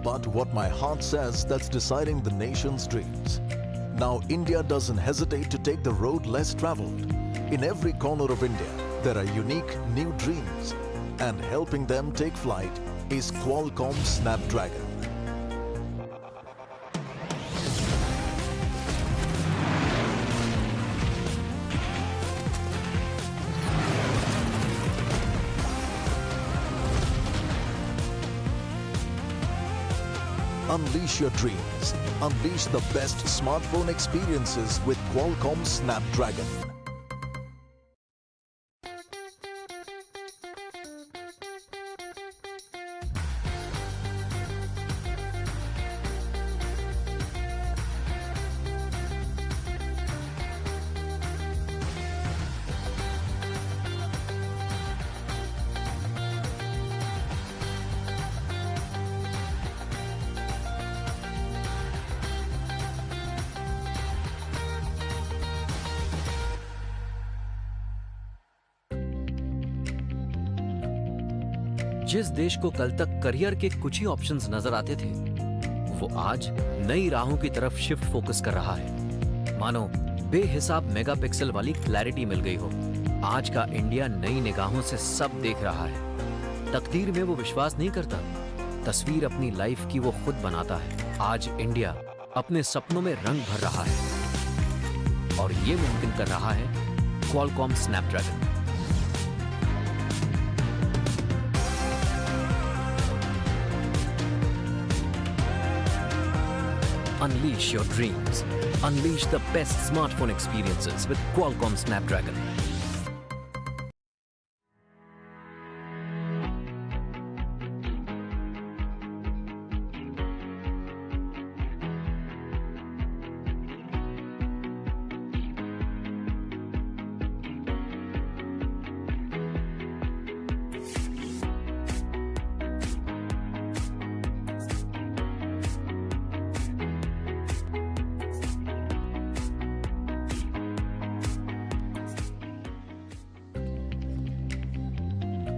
but what my heart says that's deciding the nation's dreams. Now India doesn't hesitate to take the road less traveled. In every corner of India, there are unique new dreams, and helping them take flight is Qualcomm Snapdragon. Unleash your dreams. Unleash the best smartphone experiences with Qualcomm Snapdragon. जिस देश को कल तक career के कुछ ही options नजर आते थे, वो आज नई राहों की तरफ शिफ्ट फोकस कर रहा है। मानो बेहिसाब मेगापिक्सल वाली क्लैरिटी मिल गई हो। आज का इंडिया नई निगाहों से सब देख रहा है। तकदीर में वो विश्वास नहीं करता, तस्वीर अपनी लाइफ की वो खुद बनाता है। आज इंडिया अपने सपनों में रंग भर रहा है और ये मुमकिन कर रहा है Qualcomm Snapdragon. Unleash your dreams. Unleash the best smartphone experiences with Qualcomm Snapdragon.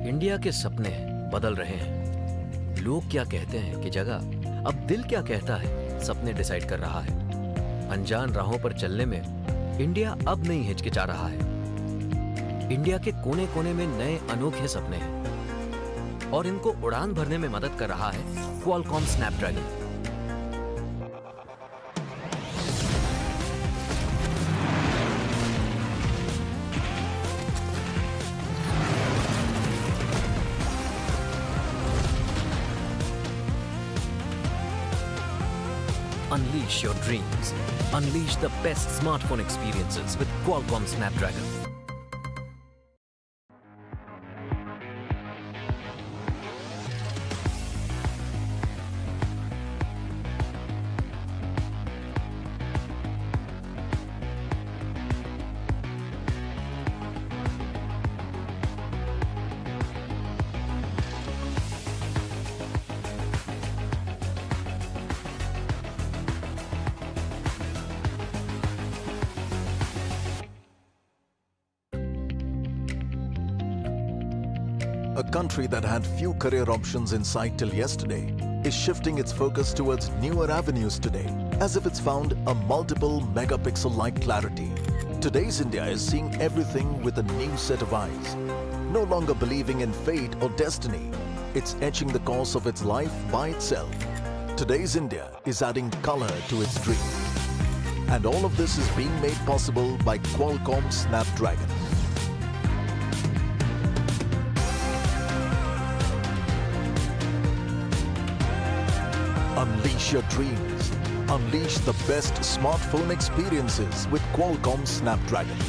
India के सपने बदल रहे हैं। लोग क्या कहते हैं कि जगह, अब दिल क्या कहता है सपने डिसाइड कर रहा है। अनजान राहों पर चलने में इंडिया अब नहीं हिचकिचा रहा है। इंडिया के कोने कोने में नए अनोखे सपने हैं और इनको उड़ान भरने में मदद कर रहा है Qualcomm Snapdragon. Unleash your dreams. Unleash the best smartphone experiences with Qualcomm Snapdragon. A country that had few career options in sight till yesterday is shifting its focus towards newer avenues today, as if it's found a multiple megapixel-like clarity. Today's India is seeing everything with a new set of eyes. No longer believing in fate or destiny, it's etching the course of its life by itself. Today's India is adding color to its dream. And all of this is being made possible by Qualcomm Snapdragon. Unleash your dreams. Unleash the best smartphone experiences with Qualcomm Snapdragon.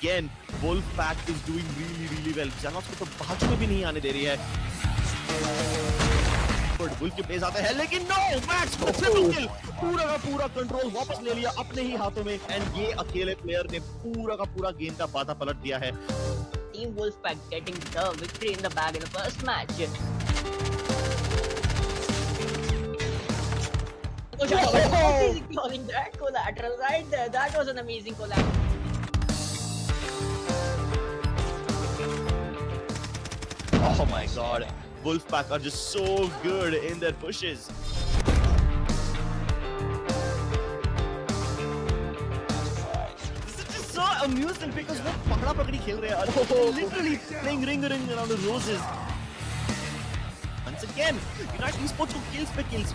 again, Wolfpack is doing really well. Xanox को तो बाजू में भी नहीं आने दे रही है. But Wolf के पेस आते हैं, लेकिन no, Max को triple kill. पूरा का पूरा कंट्रोल वापस ले लिया अपने ही हाथों में, and ये अकेले प्लेयर ने पूरा का पूरा गेम का बाधा पलट दिया है. Team Wolfpack getting the victory in the bag in the first match. Calling that collateral right there. That was an amazing collateral. Oh my god, Wolfpack are just so good in their pushes. This is just so amusing because वो पकड़ा पकड़ी खेल रहे हैं और literally playing ring around the roses. Once again, United Esports को kills पे kills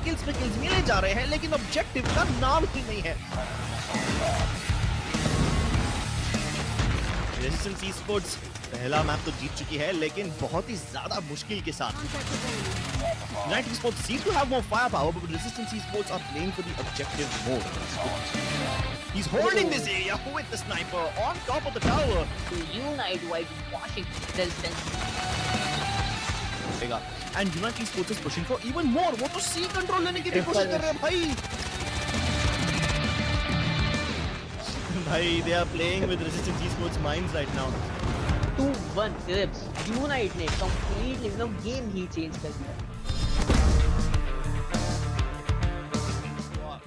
मिले जा रहे हैं, लेकिन objective का नाम ही नहीं है. Resistance Esports पहला मैप तो जीत चुकी है, लेकिन बहुत ही ज्यादा मुश्किल के साथ. United Esports seem to have more firepower, but Resistance Esports are playing for the objective more. He's holding this area with the sniper on top of the tower. To unite while washing Resistance. And United Esports is pushing for even more. वो तो C control लेने की कोशिश कर रहे हैं भाई. भाई, they are playing with Resistance Esports minds right now. 2-1 clips. Unite ने completely game ही change कर दिया.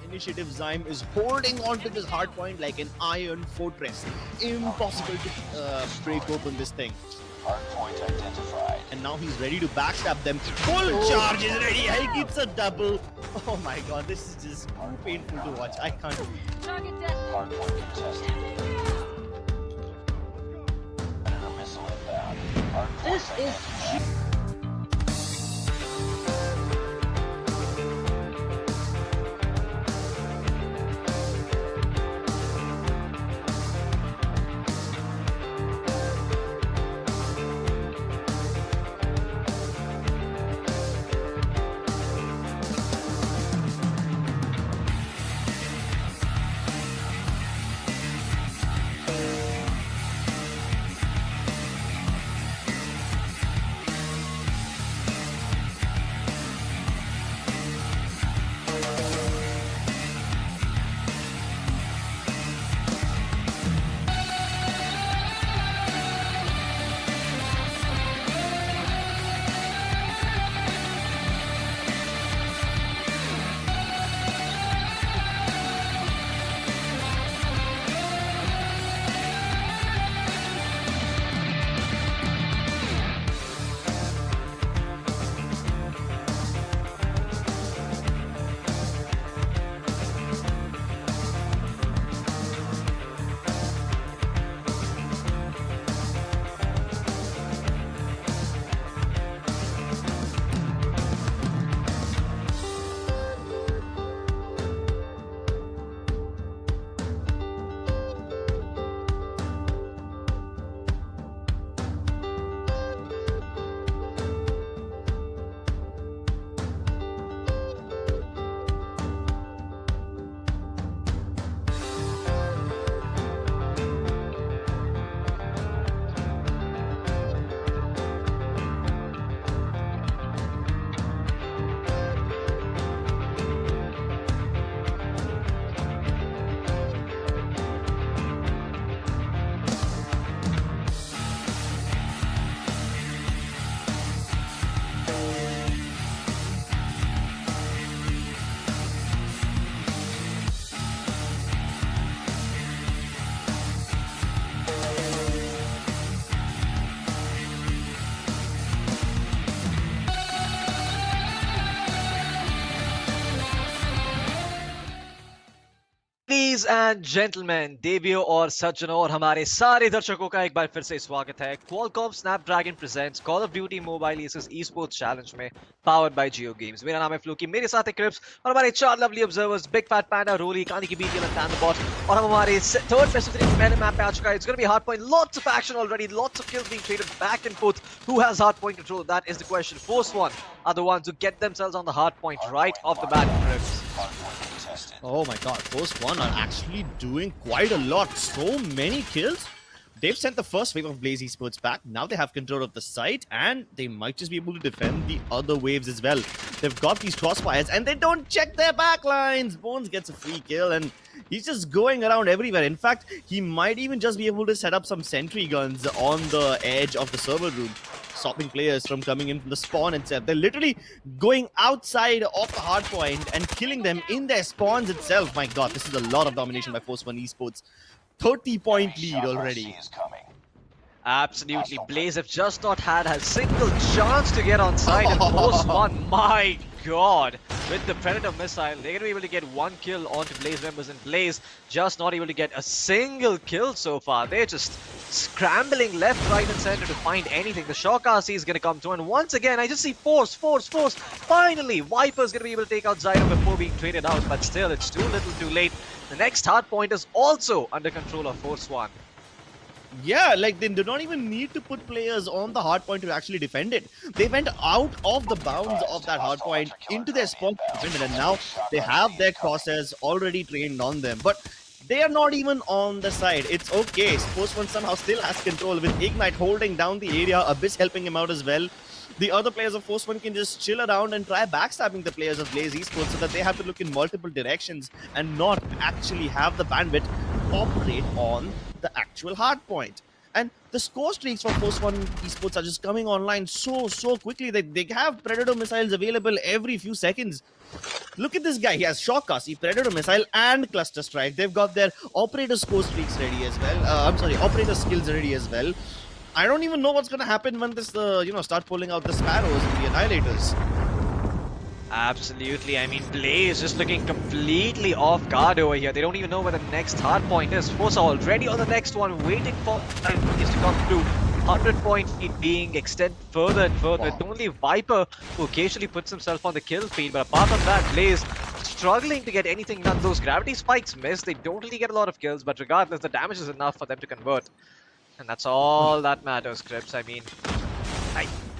Initiative Zyme is holding on to this hard point like an iron fortress. Impossible to break open this thing. Hardpoint identified. And now he's ready to backstab them. Full charge is ready. He gets a double. Oh my god, this is just too painful to watch. I can't. Hardpoint contested. Predator missile inbound. Hardpoint This is Ladies and gentlemen, देवियों और सज्जनों और हमारे सारे दर्शकों का एक बार फिर से स्वागत है. Qualcomm Snapdragon presents Call of Duty Mobile vs Esports Challenge में powered by JioGames. मेरा नाम है फ्लूकी, मेरे साथ है क्रिप्स और हमारे चार लवली ऑब्जर्वर्स बिग फैट पैंडा, रोली, कानी की बीटी और टैन द बॉट. और हम हमारे थर्ड बेस्ट ऑफ 3 पहले मैप पे आ चुका है. It's going to be hard point, lots of action already, lots of kills being traded back and forth. Who has hard point control? That is the question. First one are the ones who get themselves on the hard point right off the bat. Crips. Oh my god, first one are actually doing quite a lot. So many kills. They've sent the first wave of Blaze Esports back. Now they have control of the site, and they might just be able to defend the other waves as well. They've got these crossfires, and they don't check their backlines. Bones gets a free kill, and he's just going around everywhere. In fact, he might even just be able to set up some sentry guns on the edge of the server room, stopping players from coming in from the spawn itself. They're literally going outside of the hard point and killing them in their spawns itself. My god, this is a lot of domination by Force One Esports. 30-point lead already. Is coming. Absolutely. Blaze have just not had a single chance to get on site and Force One. My god. With the Predator missile, they're going to be able to get one kill onto Blaze members, and Blaze just not able to get a single kill so far. They're just scrambling left, right and center to find anything. The Shock RC is going to come through, and once again, I just see Force. Finally, Viper's going to be able to take out Zyro before being traded out, but still, it's too little too late. The next hard point is also under control of Force One. Yeah, like they do not even need to put players on the hard point to actually defend it. They went out of the bounds of that hard point into their spawn to defend it, and now they have their crosshairs already trained on them. But they are not even on the side. It's okay. Force One somehow still has control with Ignite holding down the area, Abyss helping him out as well. The other players of Force One can just chill around and try backstabbing the players of Blaze Esports so that they have to look in multiple directions and not actually have the bandwidth to operate on the actual hard point. And the score streaks for Force One Esports are just coming online so quickly. They have Predator missiles available every few seconds. Look at this guy. He has Shock RC, Predator missile, and Cluster Strike. They've got their operator score streaks ready as well. Operator skills ready as well. I don't even know what's going to happen when this, start pulling out the Sparrows and the Annihilators. Absolutely. I mean, Blaze just looking completely off guard over here. They don't even know where the next hard point is. Force are already on the next one, waiting for is to come through. 100-point feed being extended further and further. It's only Viper who occasionally puts himself on the kill feed, but apart from that, Blaze struggling to get anything done. Those gravity spikes miss. They don't really get a lot of kills, but regardless, the damage is enough for them to convert. And that's all that matters, Crips. I mean,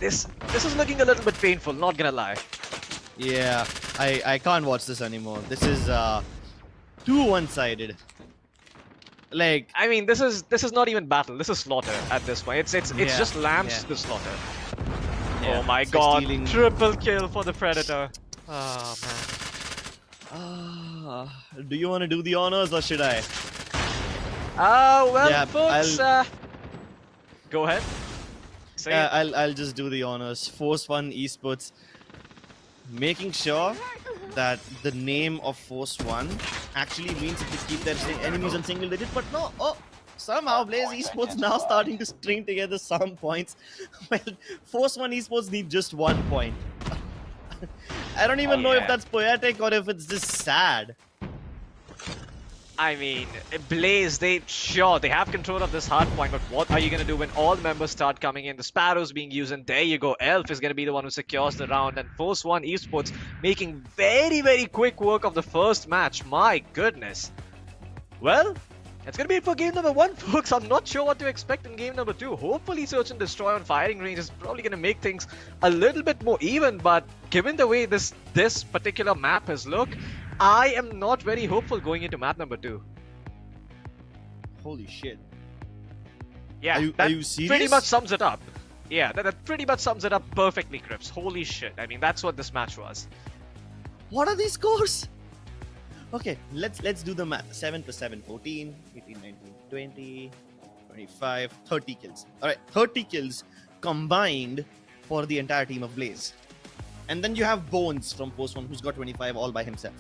this is looking a little bit painful, not gonna lie. Yeah, I can't watch this anymore. This is too one-sided. Like, I mean, this is not even battle. This is slaughter at this point. It's just lambs to slaughter. yeah, Oh my it's like god! stealing- Triple kill for the Predator. Oh man. Do you want to do the honors or should I? Well, Yeah, folks. Go ahead. Say it. I'll just do the honors. Force One Esports, making sure that the name of Force One actually means that they keep their enemies on single digit, but no. Somehow Blaze Esports now starting to string together some points. Well, Force One Esports need just 1 point. I don't even know if that's poetic or if it's just sad. I mean, Blaze, they have control of this hard point, but what are you going to do when all members start coming in? The Sparrows being used, and there you go. Elf is going to be the one who secures the round, and Force One Esports making very quick work of the first match. My goodness. Well, that's going to be it for game number 1, folks. I'm not sure what to expect in game number 2. Hopefully, Search and Destroy on firing range is probably going to make things a little bit more even, but given the way this particular map has looked, I am not very hopeful going into map number 2. Holy shit. Yeah, Are you serious? pretty much sums it up. Yeah, that pretty much sums it up perfectly, Crips. Holy shit. I mean, that's what this match was. What are these scores? Okay, let's do the math. 7 plus 7, 14, 18, 19, 20, 25, 30 kills. Alright, 30 kills combined for the entire team of Blaze. And then you have Bones from Force One who's got 25 all by himself.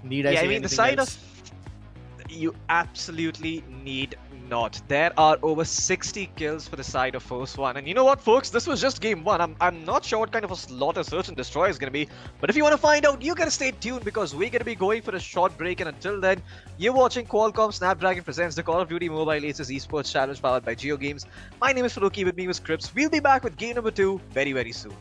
Need I say I mean, the anything side else? of... You absolutely need not. There are over 60 kills for the side of Force One. And you know what, folks? This was just game 1. I'm not sure what kind of a slaughter Search and Destroy is going to be. But if you want to find out, you got to stay tuned because we're going to be going for a short break. And until then, you're watching Qualcomm Snapdragon presents the Call of Duty Mobile Aces Esports Challenge powered by JioGames. My name is Faruqi. With me was Crips. We'll be back with game number 2 very soon.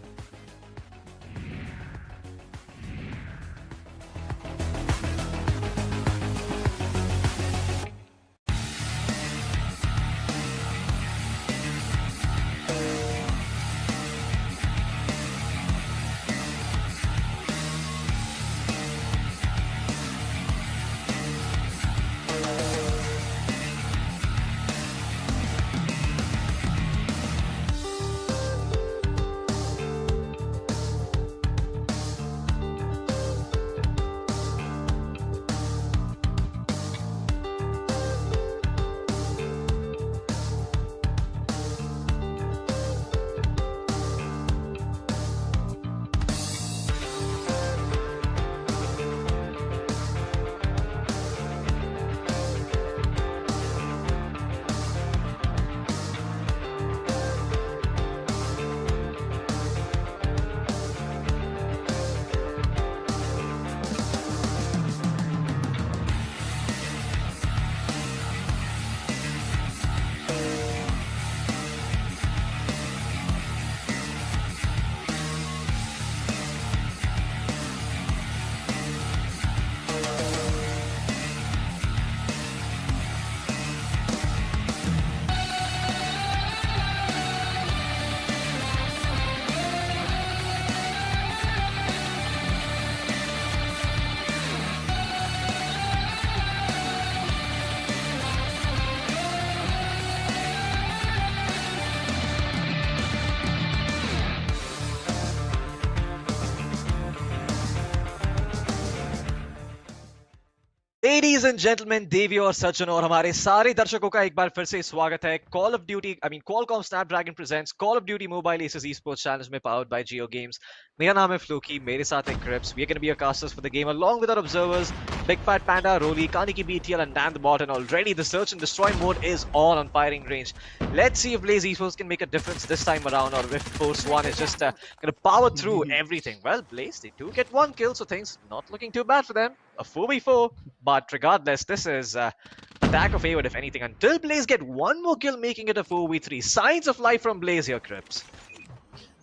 Ladies and gentlemen, देवी और सज्जनों और हमारे सारे दर्शकों का एक बार फिर से स्वागत है Call of Duty, Qualcomm Snapdragon presents Call of Duty Mobile Aces Esports challenge में powered by JioGames. मेरा नाम है फ्लूकी, मेरे साथ है Crips. We are going to be your casters for the game along with our observers, Big Fat Panda, Rolly, Kaniki BTL and Dan the Bot, and already the search and destroy mode is on firing range. Let's see if Blaze Esports can make a difference this time around, or if Force One is just going to power through everything. Well, Blaze, they do get one kill, so things not looking too bad for them. A 4v4, but regardless, this is attack of favored if anything, until Blaze get one more kill, making it a 4v3. Signs of life from Blaze here, Crips.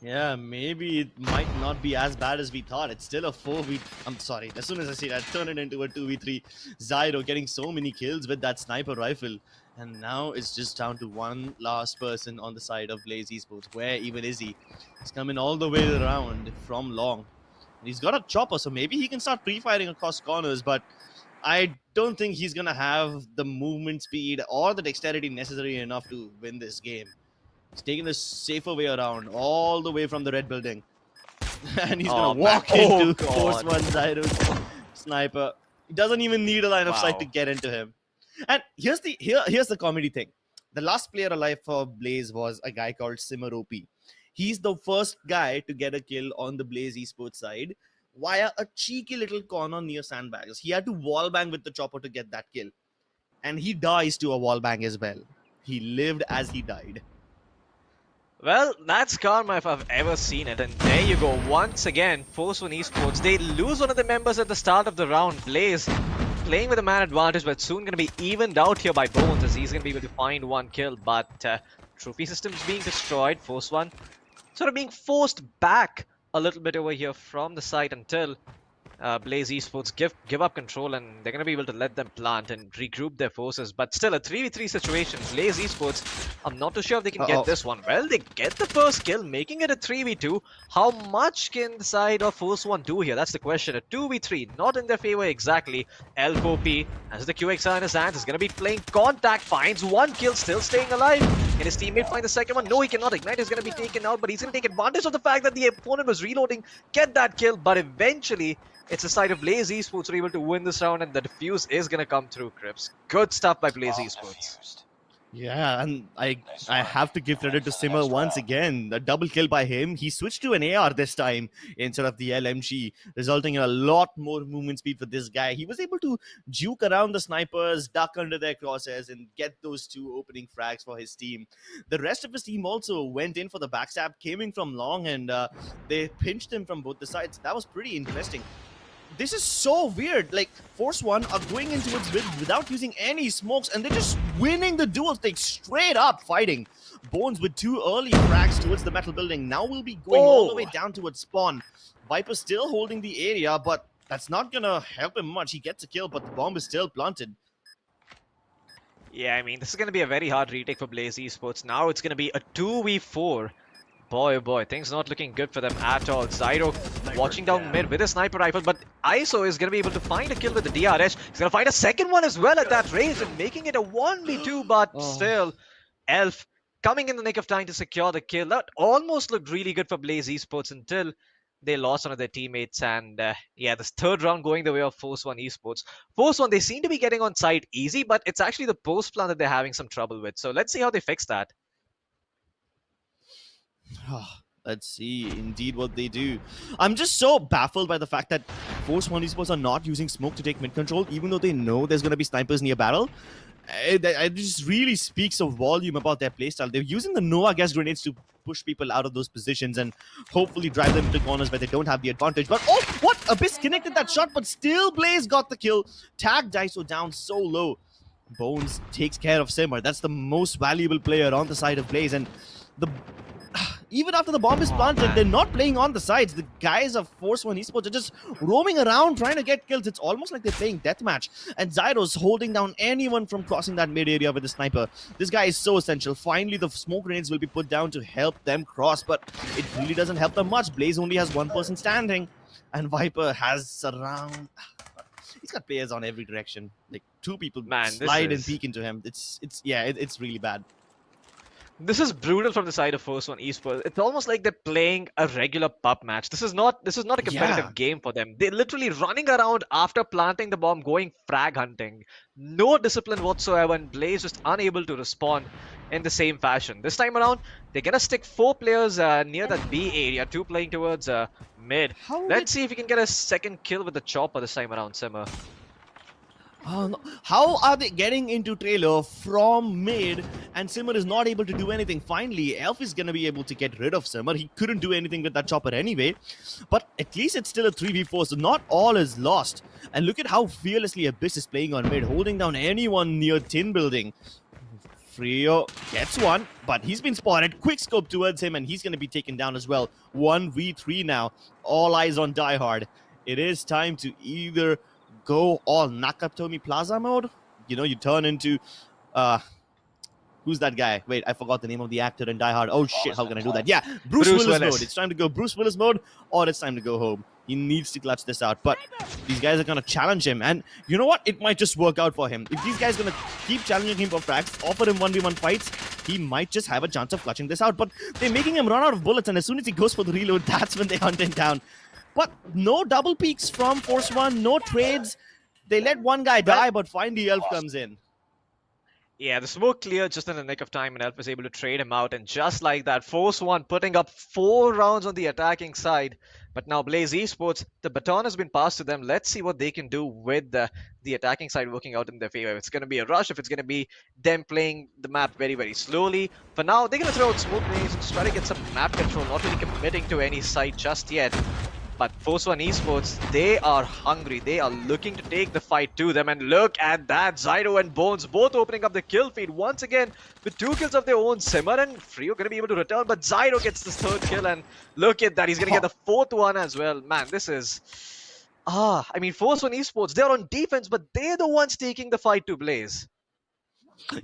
Yeah, maybe it might not be as bad as we thought. It's still a 4v... I'm sorry. As soon as I see that, turn it into a 2v3. Zyro getting so many kills with that sniper rifle. And now it's just down to one last person on the side of Blaze Esports. Where even is he? He's coming all the way around from long. He's got a chopper, so maybe he can start pre-firing across corners, but I don't think he's going to have the movement speed or the dexterity necessary enough to win this game. He's taking the safer way around, all the way from the red building. And he's going to walk into Force 1 Zyro's sniper. He doesn't even need a line of sight to get into him. And here's the comedy thing. The last player alive for Blaze was a guy called Simmer OP. He's the first guy to get a kill on the Blaze Esports side via a cheeky little corner near sandbags. He had to wallbang with the chopper to get that kill. And he dies to a wallbang as well. He lived as he died. Well, that's karma if I've ever seen it. And there you go. Once again, Force 1 Esports. They lose one of the members at the start of the round. Blaze playing with a man advantage, but soon going to be evened out here by Bones, as he's going to be able to find one kill. But trophy systems being destroyed. Force 1 sort of being forced back a little bit over here from the site until Blaze Esports give up control, and they're going to be able to let them plant and regroup their forces. But still, a 3v3 situation. Blaze Esports, I'm not too sure if they can get this one. Well, they get the first kill, making it a 3v2. How much can the side of Force 1 do here? That's the question. A 2v3, not in their favor exactly. L4P, as the QXR in his hands, is going to be playing contact, finds one kill, still staying alive. Can his teammate find the second one? No, he cannot. Ignite is going to be taken out, but he's going to take advantage of the fact that the opponent was reloading, get that kill, but eventually it's the side of Blaze Esports who are able to win this round, and the defuse is going to come through, Crips. Good stuff by Blaze Esports. Defused. Yeah, and I have to give credit to Simmer once again. A double kill by him. He switched to an AR this time instead of the LMG, resulting in a lot more movement speed for this guy. He was able to juke around the snipers, duck under their crosshairs, and get those two opening frags for his team. The rest of his team also went in for the backstab, came in from long, and they pinched him from both the sides. That was pretty interesting. This is so weird. Like, Force 1 are going into its mid without using any smokes, and they're just winning the duels. Like, straight up fighting. Bones with two early frags towards the metal building. Now we'll be going all the way down towards spawn. Viper still holding the area, but that's not gonna help him much. He gets a kill, but the bomb is still planted. Yeah, I mean, this is going to be a very hard retake for Blaze Esports. Now it's going to be a 2v4. Boy, oh boy, things not looking good for them at all. Zyro watching down mid with a sniper rifle, but ISO is going to be able to find a kill with the DRS. He's going to find a second one as well at that range and making it a 1v2, but still, Elf coming in the nick of time to secure the kill. That almost looked really good for Blaze Esports until they lost one of their teammates, and yeah, this third round going the way of Force 1 Esports. Force 1, they seem to be getting on site easy, but it's actually the post plan that they're having some trouble with. So let's see how they fix that. Let's see indeed what they do. I'm just so baffled by the fact that Force 1 Esports are not using smoke to take mid control, even though they know there's going to be snipers near battle. It just really speaks of volume about their playstyle. They're using the Nova gas grenades to push people out of those positions and hopefully drive them into corners where they don't have the advantage. But oh, what? Abyss connected that shot, but still Blaze got the kill. Tagged ISO down so low. Bones takes care of Simmer. That's the most valuable player on the side of Blaze, and even after the bomb is planted, they're not playing on the sides. The guys of Force 1 Esports are just roaming around trying to get kills. It's almost like they're playing deathmatch. And Zyro's holding down anyone from crossing that mid area with a sniper. This guy is so essential. Finally, the smoke grenades will be put down to help them cross, but it really doesn't help them much. Blaze only has one person standing, and Viper has around... He's got players on every direction. Like, two people slide and peek into him. It's really bad. This is brutal from the side of Force One Esports. It's almost like they're playing a regular pub match. This is not a competitive Yeah. game for them. They're literally running around after planting the bomb, going frag hunting. No discipline whatsoever, and Blaze just unable to respond in the same fashion. This time around, they're gonna stick 4 players near that B area, 2 playing towards mid. How Let's see if we can get a second kill with the chopper this time around, Simmer. No. How are they getting into trailer from mid and Simmer is not able to do anything? Finally, Elf is going to be able to get rid of Simmer. He couldn't do anything with that chopper anyway. But at least it's still a 3v4, so not all is lost. And look at how fearlessly Abyss is playing on mid, holding down anyone near Tin Building. Frio gets one, but he's been spotted. Quick scope towards him, and he's going to be taken down as well. 1v3 now. All eyes on Die Hard. It is time to either go all Nakatomi Plaza mode. You know, you turn into who's that guy? Wait, I forgot the name of the actor in Die Hard. Oh shit, how can I do that? Yeah, Bruce Willis mode. It's time to go Bruce Willis mode, or it's time to go home. He needs to clutch this out, but these guys are gonna challenge him, and you know what? It might just work out for him. If these guys are gonna keep challenging him for frags, offer him 1v1 fights, he might just have a chance of clutching this out. But they're making him run out of bullets, and as soon as he goes for the reload, that's when they hunt him down. But no double peaks from Force One, no trades. They let one guy die, but finally Elf comes in. Yeah, the smoke cleared just in the nick of time, and Elf was able to trade him out. And just like that, Force One putting up 4 rounds on the attacking side. But now Blaze Esports, the baton has been passed to them. Let's see what they can do with the attacking side working out in their favor. If it's going to be a rush, if it's going to be them playing the map very, very slowly. For now, they're going to throw out smoke grenades and just try to get some map control, not really committing to any side just yet. But Force One Esports, they are hungry. They are looking to take the fight to them. And look at that. Zyro and Bones both opening up the kill feed once again with 2 kills of their own. Simmer and Frio going to be able to return. But Zyro gets this 3rd kill. And look at that. He's going to get the 4th one as well. Man, this is... I mean, Force One Esports, they're on defense, but they're the ones taking the fight to Blaze.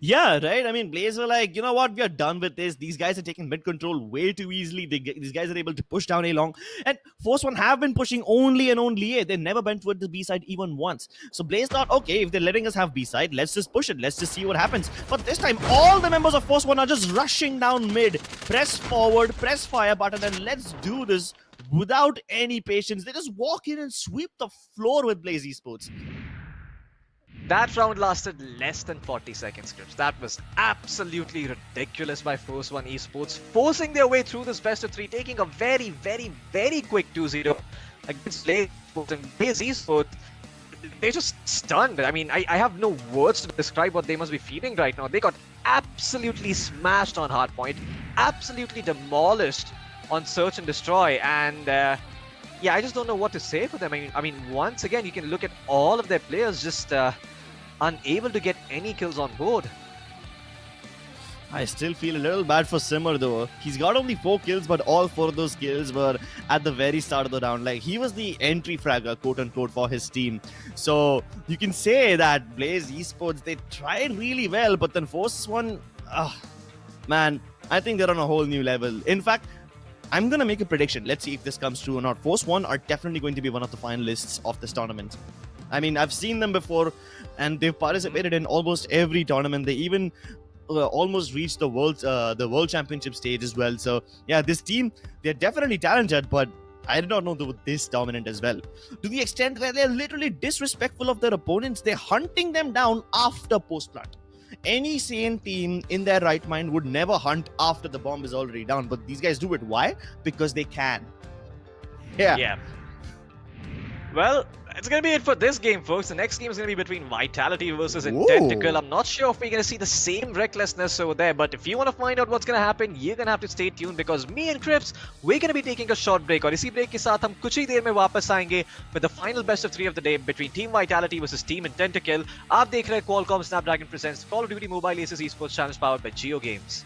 Yeah, right. I mean, Blaze were like, you know what? We are done with this. These guys are taking mid control way too easily. These guys are able to push down A long. And Force One have been pushing only and only A. They never went toward the B side even once. So Blaze thought, okay, if they're letting us have B side, let's just push it. Let's just see what happens. But this time, all the members of Force One are just rushing down mid. Press forward, press fire button, and let's do this without any patience. They just walk in and sweep the floor with Blaze Esports. That round lasted less than 40 seconds, Crips. That was absolutely ridiculous by Force One Esports, forcing their way through this best of 3, taking a very, very, very quick 2-0 against Blaze Esports. And Blaze Esports, they're just stunned. I mean, I have no words to describe what they must be feeling right now. They got absolutely smashed on hardpoint, absolutely demolished on Search and Destroy, and yeah, I just don't know what to say for them. I mean, once again, you can look at all of their players just unable to get any kills on board. I still feel a little bad for Simmer though. He's got only 4 kills, but all 4 of those kills were at the very start of the round. Like, he was the entry fragger, quote-unquote, for his team. So you can say that Blaze Esports, they tried really well, but then Force One, man, I think they're on a whole new level. In fact, I'm going to make a prediction. Let's see if this comes true or not. Force One are definitely going to be one of the finalists of this tournament. I mean, I've seen them before, and they've participated in almost every tournament. They even almost reached the world championship stage as well. So yeah, this team, they're definitely talented, but I did not know they were this dominant as well. To the extent where they're literally disrespectful of their opponents, they're hunting them down after post-plant. Any sane team in their right mind would never hunt after the bomb is already down, but these guys do it. Why? Because they can. Yeah. Well, it's going to be it for this game, folks. The next game is going to be between Vitality versus Identical. I'm not sure if we're going to see the same recklessness over there, but if you want to find out what's going to happen, you're going to have to stay tuned, because me and Crips, we're going to be taking a short break. और इसी break के साथ हम कुछ ही देर में वापस आएंगे with the final best of 3 of the day between Team Vitality versus Team Identical. आप देख रहे हैं Qualcomm Snapdragon presents Call of Duty Mobile Aces Esports channel powered by JioGames.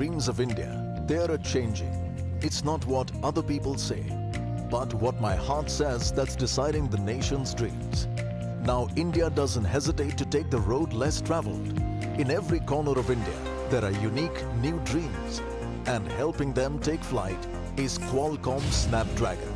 dreams of India, they are changing. It's not what other people say, but what my heart says that's deciding the nation's dreams. Now India doesn't hesitate to take the road less traveled. In every corner of India, there are unique new dreams, and helping them take flight is Qualcomm Snapdragon.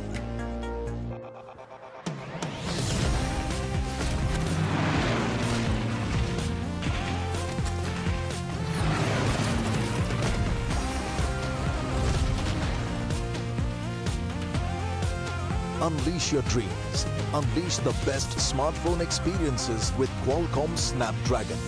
Unleash your dreams. Unleash the best smartphone experiences with Qualcomm Snapdragon.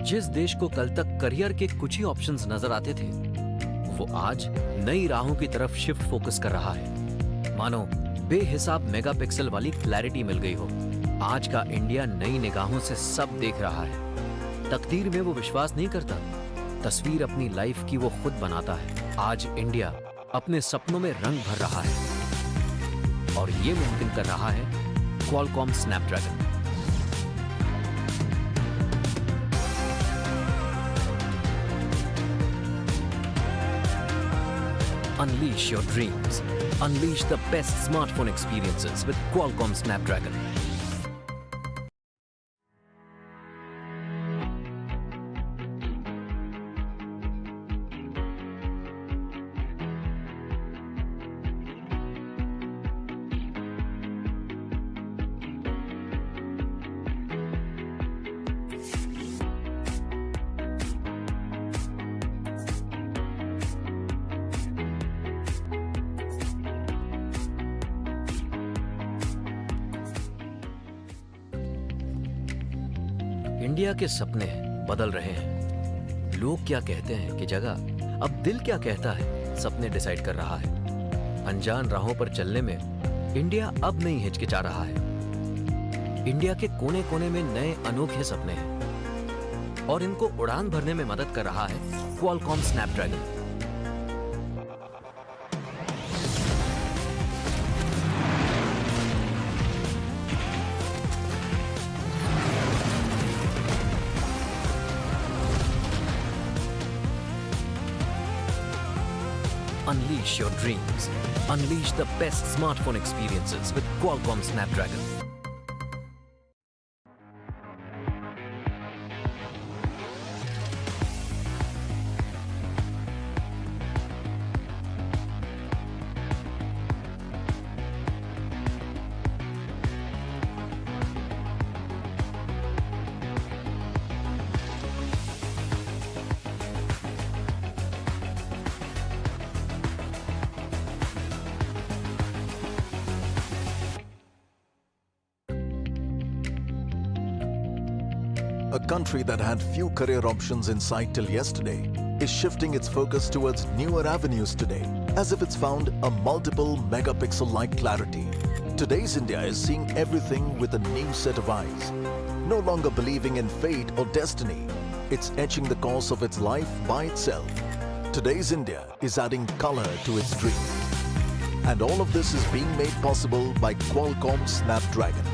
जिस देश को कल तक career के कुछ ही options नजर आते थे, वो आज नई राहों की तरफ शिफ्ट फोकस कर रहा है। मानो बेहिसाब मेगापिक्सल वाली क्लैरिटी मिल गई हो। आज का इंडिया नई निगाहों से सब देख रहा है। तकदीर में वो विश्वास नहीं करता, तस्वीर अपनी लाइफ की वो खुद बनाता है। आज इंडिया अपने सपनों में रंग भर रहा है और ये मुमकिन कर रहा है Qualcomm Snapdragon. Unleash your dreams. Unleash the best smartphone experiences with Qualcomm Snapdragon. India के सपने बदल रहे हैं। लोग क्या कहते हैं कि जगह, अब दिल क्या कहता है, सपने डिसाइड कर रहा है। अनजान राहों पर चलने में इंडिया अब नहीं हिचकिचा रहा है। इंडिया के कोने कोने में नए अनोखे सपने हैं और इनको उड़ान भरने में मदद कर रहा है Qualcomm Snapdragon. Unleash your dreams. Unleash the best smartphone experiences with Qualcomm Snapdragon. A country that had few career options in sight till yesterday is shifting its focus towards newer avenues today, as if it's found a multiple megapixel-like clarity. Today's India is seeing everything with a new set of eyes. No longer believing in fate or destiny, it's etching the course of its life by itself. Today's India is adding color to its dream. And all of this is being made possible by Qualcomm Snapdragon.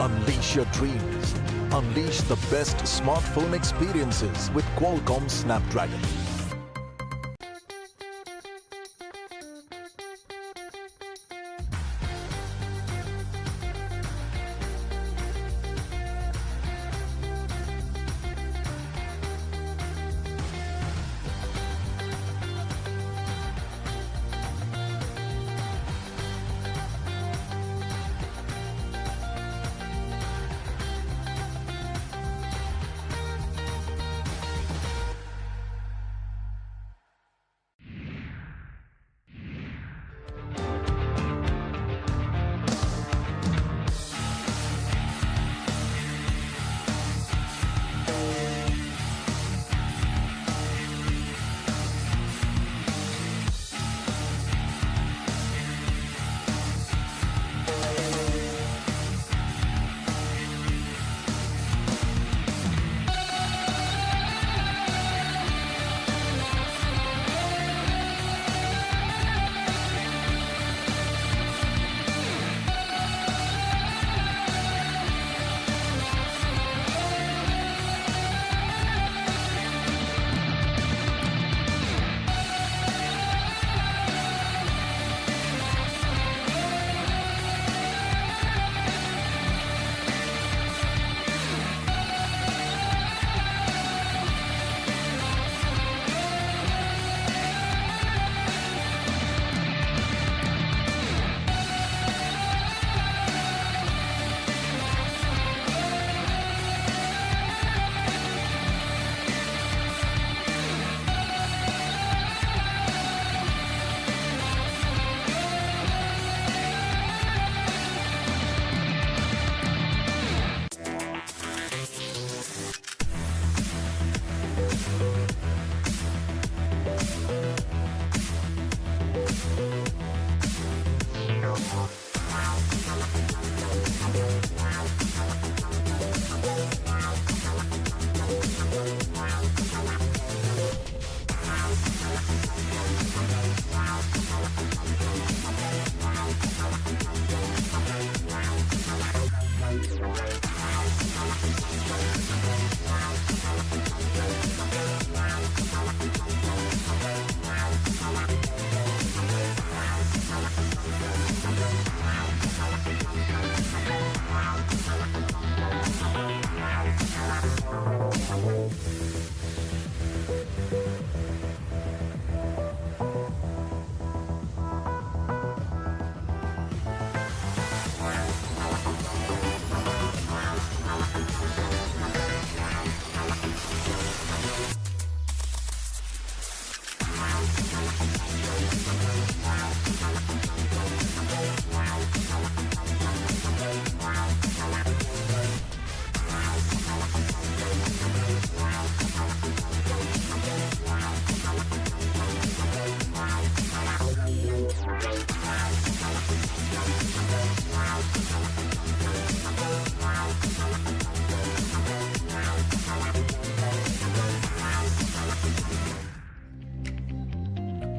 Unleash your dreams. Unleash the best smartphone experiences with Qualcomm Snapdragon.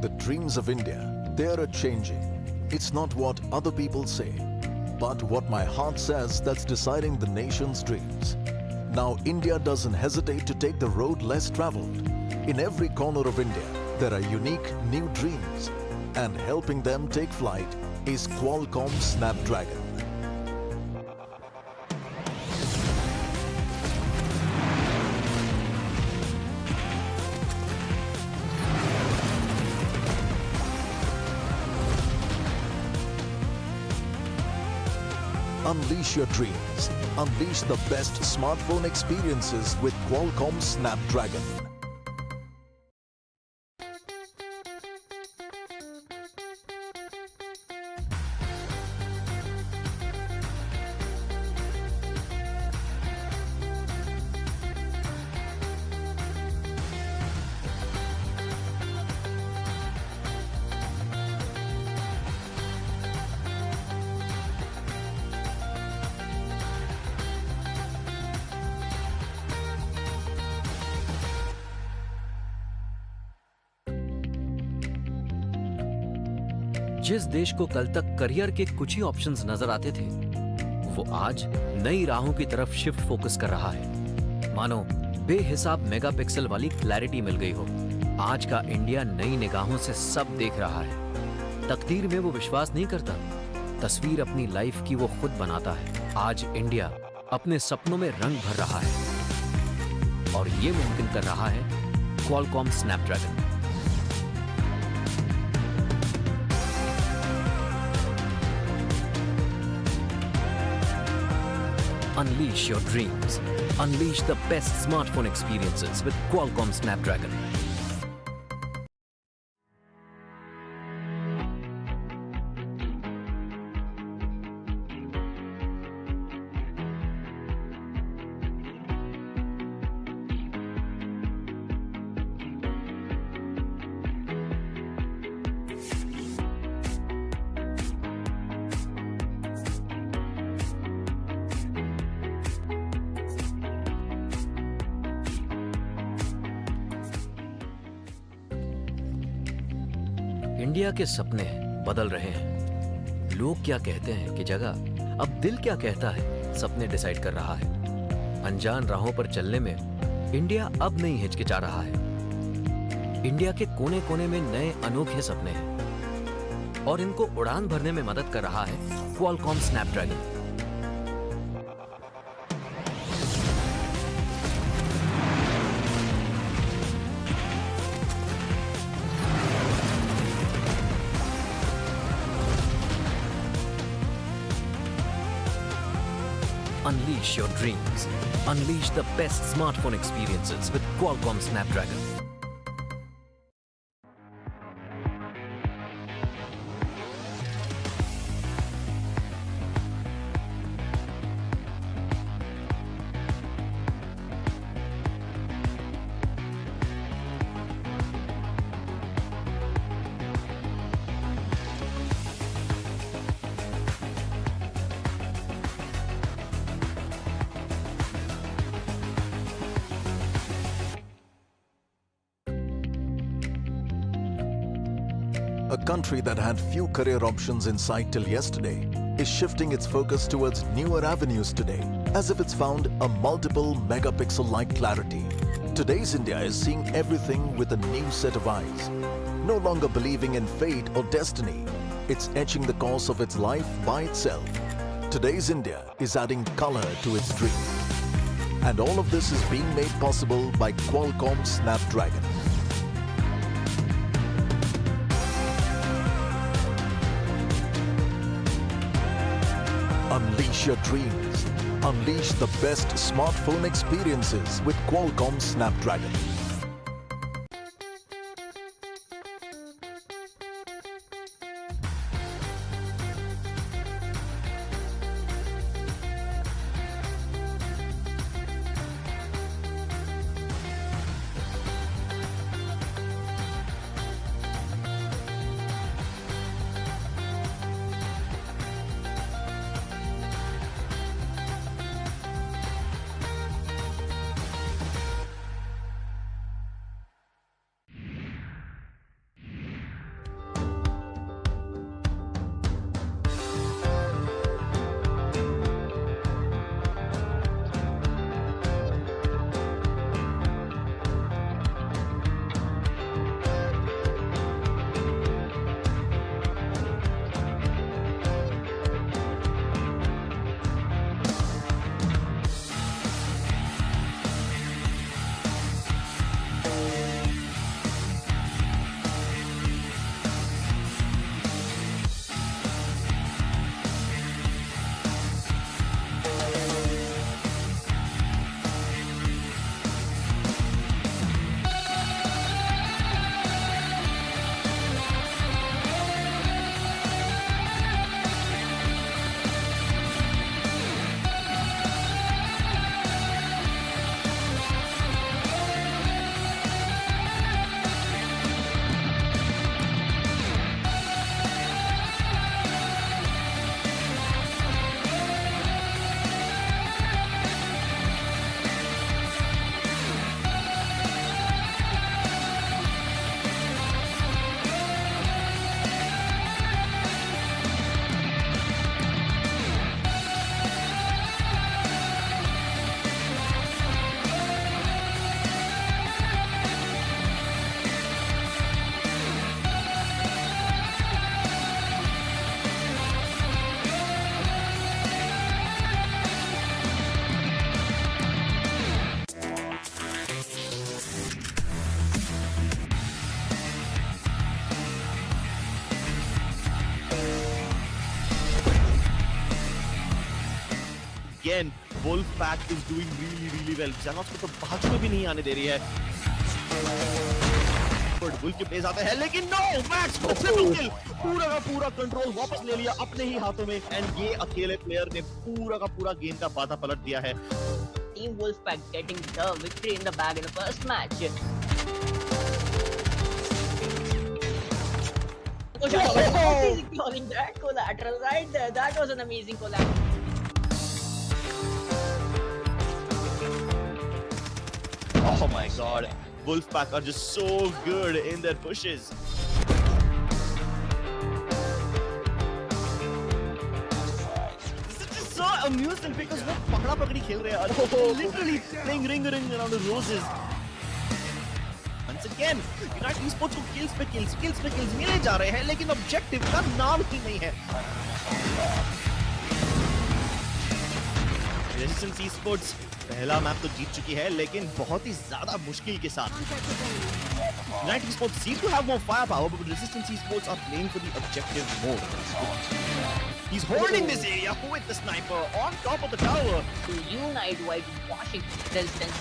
The dreams of India, they are changing. It's not what other people say, but what my heart says that's deciding the nation's dreams. Now India doesn't hesitate to take the road less traveled. In every corner of India, there are unique new dreams, and helping them take flight is Qualcomm Snapdragon. Unleash your dreams. Unleash the best smartphone experiences with Qualcomm Snapdragon. जिस देश को कल तक career के कुछ ही options नजर आते थे, वो आज नई राहों की तरफ शिफ्ट फोकस कर रहा है। मानो बेहिसाब मेगापिक्सल वाली क्लैरिटी मिल गई हो। आज का इंडिया नई निगाहों से सब देख रहा है। तकदीर में वो विश्वास नहीं करता, तस्वीर अपनी लाइफ की वो खुद बनाता है। आज इंडिया अपने सपनों में रंग भर रहा है और ये मुमकिन कर रहा है Qualcomm Snapdragon. Unleash your dreams. Unleash the best smartphone experiences with Qualcomm Snapdragon. India के सपने बदल रहे हैं। लोग क्या कहते हैं कि जगह, अब दिल क्या कहता है सपने डिसाइड कर रहा है। अनजान राहों पर चलने में इंडिया अब नहीं हिचकिचा रहा है। इंडिया के कोने कोने में नए अनोखे सपने हैं और इनको उड़ान भरने में मदद कर रहा है Qualcomm Snapdragon. Unleash your dreams. Unleash the best smartphone experiences with Qualcomm Snapdragon. A country that had few career options in sight till yesterday is shifting its focus towards newer avenues today, as if it's found a multiple megapixel-like clarity. Today's India is seeing everything with a new set of eyes. No longer believing in fate or destiny, it's etching the course of its life by itself. Today's India is adding color to its dream. And all of this is being made possible by Qualcomm Snapdragon. Unleash your dreams. Unleash the best smartphone experiences with Qualcomm Snapdragon. Again, Wolfpack is doing really well. Xenos को तो बाजू में भी नहीं आने दे रही है. Wolf के पेस आते हैं लेकिन no, Max को ट्रिपल किल. पूरा का पूरा कंट्रोल वापस ले लिया अपने ही हाथों में and ये अकेले प्लेयर ने पूरा का पूरा गेम का बाधा पलट दिया है. Team Wolfpack getting the victory in the bag in the first match. Calling that collateral right there. That was an amazing collateral. Oh my god, Wolfpack are just so good in their pushes. This is just so amusing because वो पकड़ा पकड़ी खेल रहे हैं, literally playing ring around the roses. Once again, United Esports को kills पे kills मिले जा रहे हैं, लेकिन objective का नाम ही नहीं है. Resistance Esports पहला मैप तो जीत चुकी है, लेकिन बहुत ही ज्यादा मुश्किल के साथ. United Esports seem to have more firepower, but Resistance Esports are playing for the objective more. He's holding this area with the sniper on top of the tower. Unite whitewashing Resistance.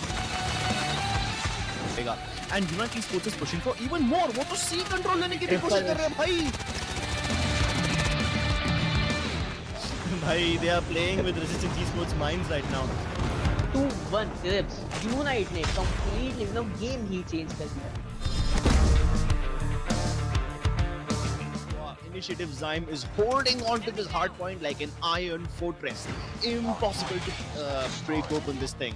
And United Esports is pushing for even more. वो तो C control लेने की कोशिश कर रहे हैं भाई. भाई, they are playing with Resistance Esports minds right now. 2-1 clips. Unite ने completely game ही change कर दिया. Initiative Zyme is holding on to this hard point like an iron fortress. Impossible to break open this thing.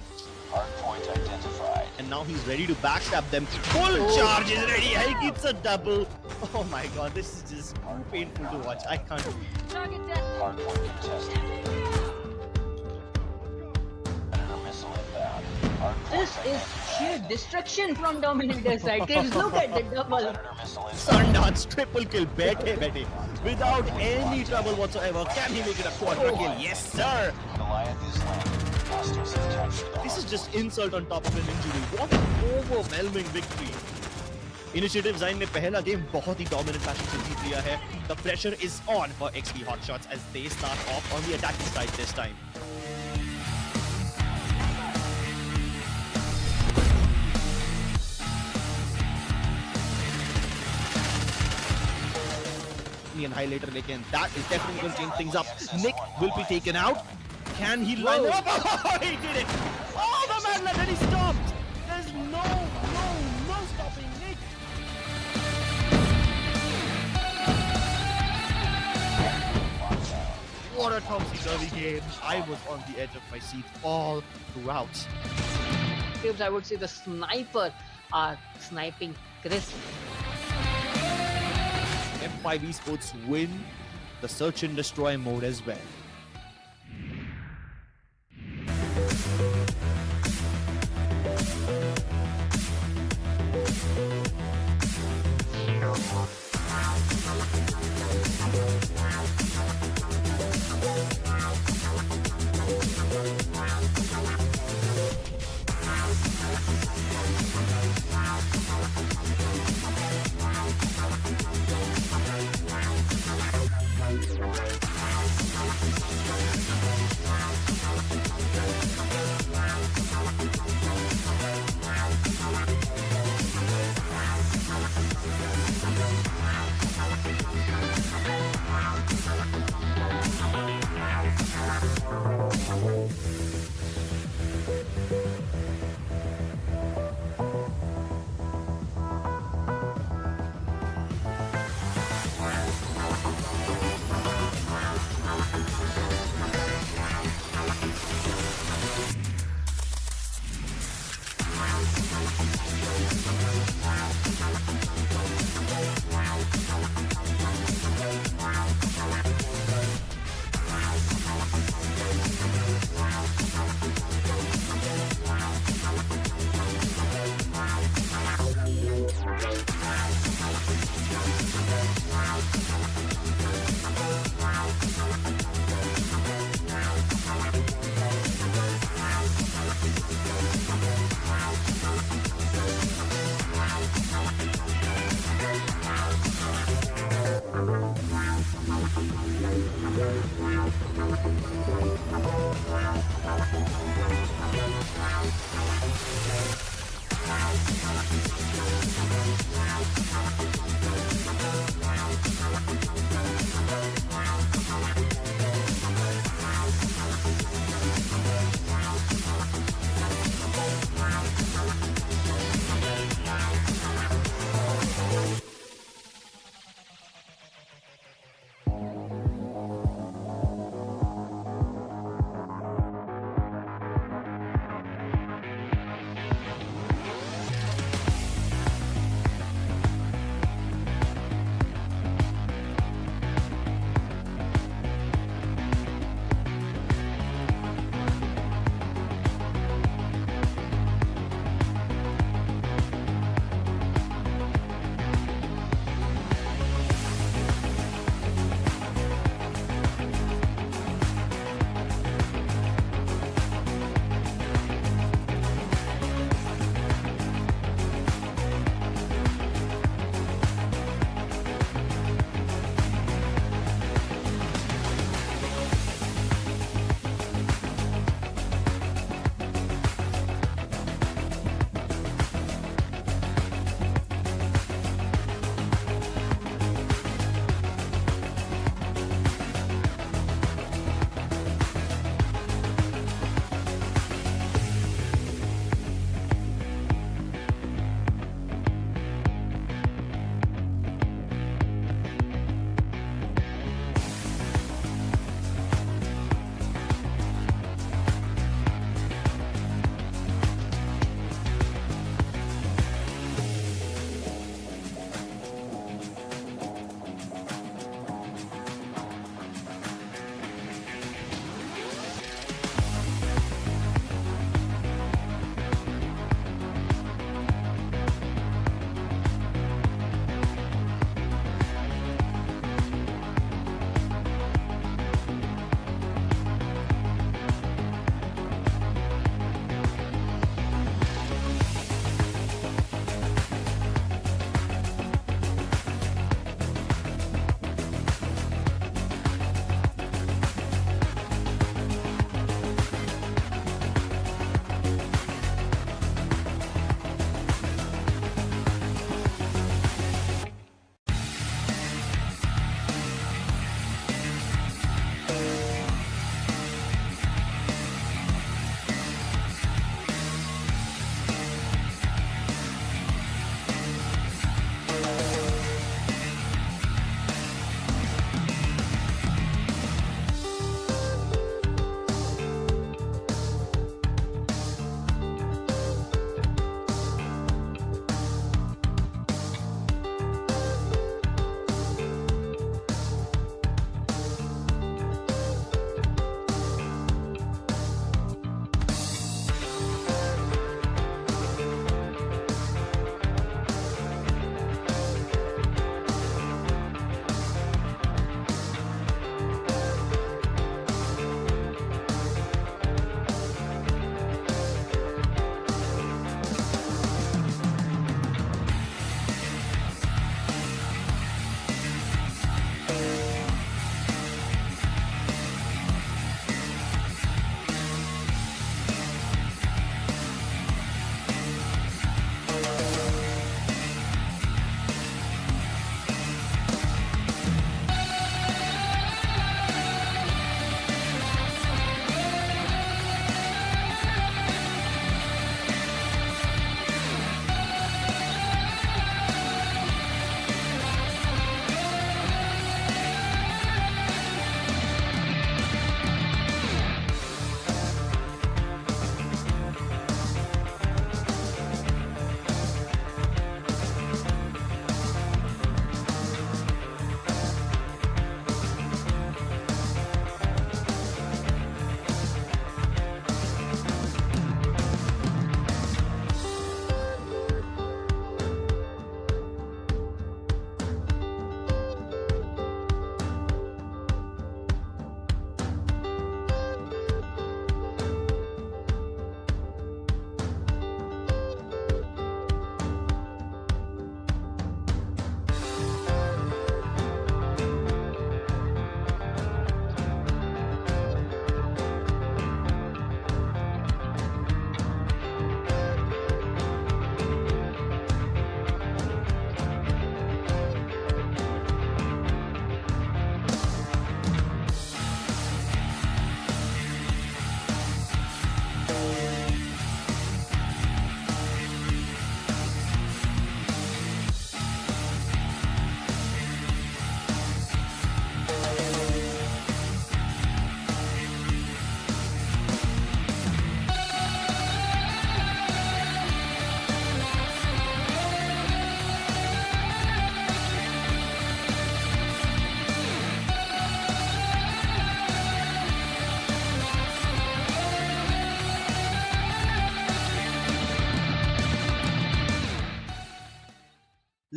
Hardpoint identified. And now he's ready to backstab them. Full charge is ready. He gets a double. Oh my god, this is just painful to watch. I can't. Hardpoint contested. Predator missile inbound. Hardpoint This is sheer destruction from Dominant their side. Kids, look at the double. Predator missile inbound. Sundance triple kill. बैठे. without any trouble whatsoever. Can he make it a quadra kill? Yes, sir. Goliath is landed. Hostiles have captured the This is just insult on top of an injury. What an overwhelming victory. Initiative Design ने पहला game बहुत ही dominant fashion से जीत लिया है. The pressure is on for XP Hotshots as they start off on the attacking side this time. And highlighter लेकिन that is definitely going to change things up. Nick will be taken out. Can he line it up? Oh, he did it! Oh, the man let it, he stopped! There's no stopping Nick! What a topsy-turvy game. I was on the edge of my seat all throughout. Tips, I would say the sniper are sniping crisp. F5 Esports win the search and destroy mode as well.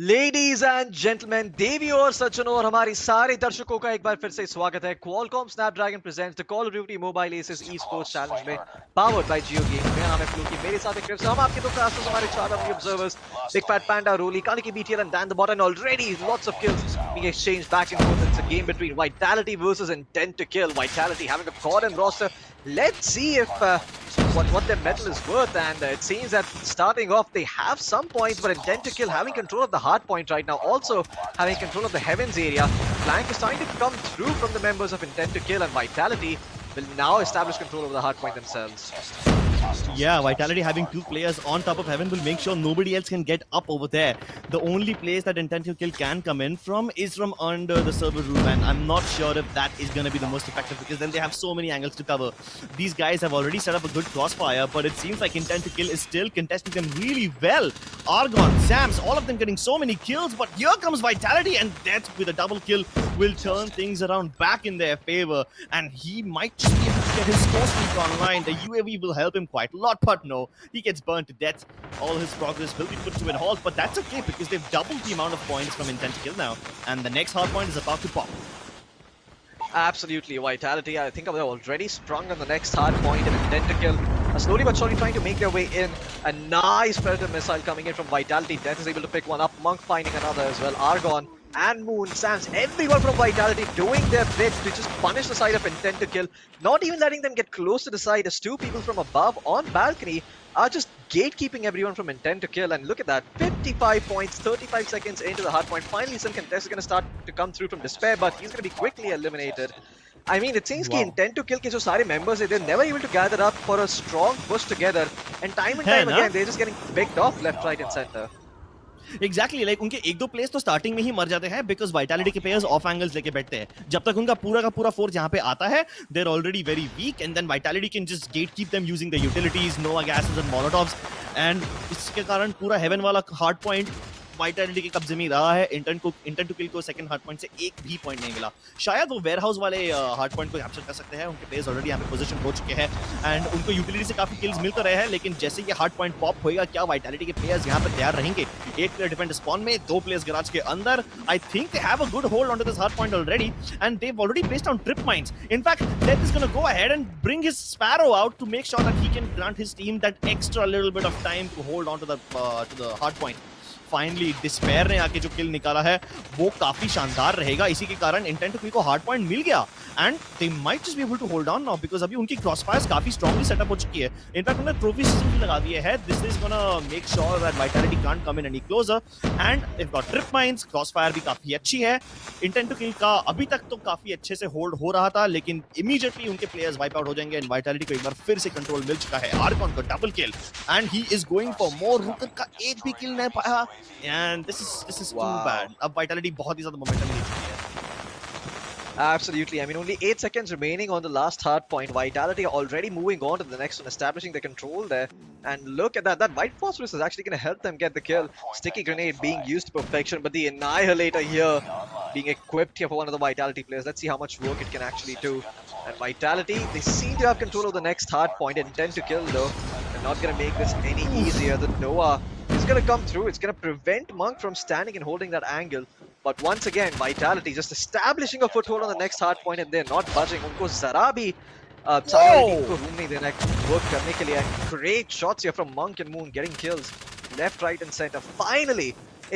Ladies and gentleman, देवी और सज्जनों और हमारे सारे दर्शकों का एक बार फिर से स्वागत है Qualcomm Snapdragon presents the Call of Duty Mobile Aces Esports Challenge में powered by JioGames। मेरा नाम है फ्लूकी, मेरे साथ है क्रिप्स। हम आपके दो कास्टर्स, हमारे चार अपने observers, Big Fat Panda, Rolly, Kaniki BTL and Dan the Bot, and already lots of kills being exchanged back and forth. It's a game between Vitality versus Intent to Kill. Vitality having a CODM roster. Let's see if what their metal is worth, and it seems that starting off they have some points, but Intent to Kill having control of the hard point right now, also having control of the heavens area. Flank is starting to come through from the members of Intent to Kill, and Vitality will now establish control over the hard point themselves. Yeah, Vitality having two players on top of Heaven will make sure nobody else can get up over there. The only place that Intent to Kill can come in from is from under the server room, and I'm not sure if that is going to be the most effective, because then they have so many angles to cover. These guys have already set up a good crossfire, but it seems like Intent to Kill is still contesting them really well. Argon, Sams, all of them getting so many kills, but here comes Vitality, and that with a double kill will turn things around back in their favor, and he might just be able to get his score streak online. The UAV will help him quite a lot, but no, he gets burnt to death. All his progress will be put to a halt, but that's okay because they've doubled the amount of points from Intent to Kill now, and the next hard point is about to pop. Absolutely, Vitality, I think they're already sprung on the next hard point, and Intent to Kill are slowly but surely trying to make their way in. A nice Predator missile coming in from Vitality. Death is able to pick one up, Monk finding another as well. Argon and Moon, Sams, everyone from Vitality doing their bit to just punish the side of Intent to Kill, not even letting them get close to the side, as two people from above on balcony are just gatekeeping everyone from Intent to Kill. And look at that, 55 points, 35 seconds into the hard point. Finally, some contest is going to start to come through from Despair, but he's going to be quickly eliminated. I mean, it seems कि Intent to Kill के जो सारे members है, they're never able to gather up for a strong push together, and time again, they're just getting picked off left, right, and center. Exactly, like उनके एक दो place तो starting में ही मर जाते हैं बिकॉज वाइटैलिटी के प्लेयर्स ऑफ एंगल्स लेके बैठते हैं. जब तक उनका पूरा का पूरा फोर्स यहाँ पे आता है, they're already very weak, and then Vitality can just gatekeep them using the utilities, Nova gases and Molotovs, and इसके कारण पूरा हेवन वाला हार्ड पॉइंट वाइटैलिटी के कब्जे में रहा है. इंटेंट टू किल को सेकंड हार्ड पॉइंट से एक भी पॉइंट नहीं मिला. शायद वो वेयरहाउस वाले हार्ड पॉइंट को कैप्चर कर सकते हैं. उनके प्लेयर्स ऑलरेडी यहाँ पे पोजीशन हो चुके हैं, एंड उनको यूटिलिटी से काफी किल्स मिल तो रहे हैं, लेकिन जैसे ये हार्ड पॉइंट पॉप होएगा, क्या वाइटैलिटी के प्लेयर्स यहाँ पे तैयार रहेंगे? एक प्लेयर डिफेंड स्पॉन में, दो प्लेयर्स गैराज के अंदर. I think they have a good hold on to this hard point already, and they have already placed down trip mines. In fact, Death is going to go ahead and bring his Sparrow out to make sure that he can grant his team that extra little bit of time to hold on to the hard point. Finally despair ने आके जो किल निकाला है वो काफी शानदार रहेगा. इसी के कारण इंटेंट टू किल को हार्ड पॉइंट मिल गया, and they might just be able to hold on now, because अभी उनकी क्रॉसफायर्स काफी स्ट्रांगली सेटअप हो चुकी है. इनफैक्ट उन्होंने ट्रॉफी सिस्टम भी लगा दिए है. This is gonna make sure that Vitality can't come in any closer, and they got trip mines. Crossfire भी काफी अच्छी है. इंटेंट टू किल का अभी तक तो काफी अच्छे से होल्ड हो रहा था, लेकिन इमीडिएटली उनके प्लेयर्स वाइप आउट हो जाएंगे, एंड वाइटैलिटी को एक बार फिर से कंट्रोल मिल चुका है. आर्कॉन को double kill, and he is going for more. Rucker का एक भी किल नहीं पाया, and this is too bad. अब Vitality बहुत ही ज़्यादा momentum ले चुकी है. Absolutely. I mean, only 8 seconds remaining on the last hard point. Vitality are already moving on to the next one, establishing their control there. And look at that. That White Phosphorus is actually going to help them get the kill. Sticky Grenade being used to perfection, but the Annihilator here being equipped here for one of the Vitality players. Let's see how much work it can actually do. And Vitality, they seem to have control of the next hard point. Intent to Kill, though, they're not going to make this any easier. The Noah is going to come through. It's going to prevent Monk from standing and holding that angle. But once again, Vitality just establishing a foothold on the next hard point, and they're not budging. उनको जरा भी सारी team को room नहीं देना है work करने के लिए. Great shots here from Monk and Moon, getting kills left, right, and center. Finally,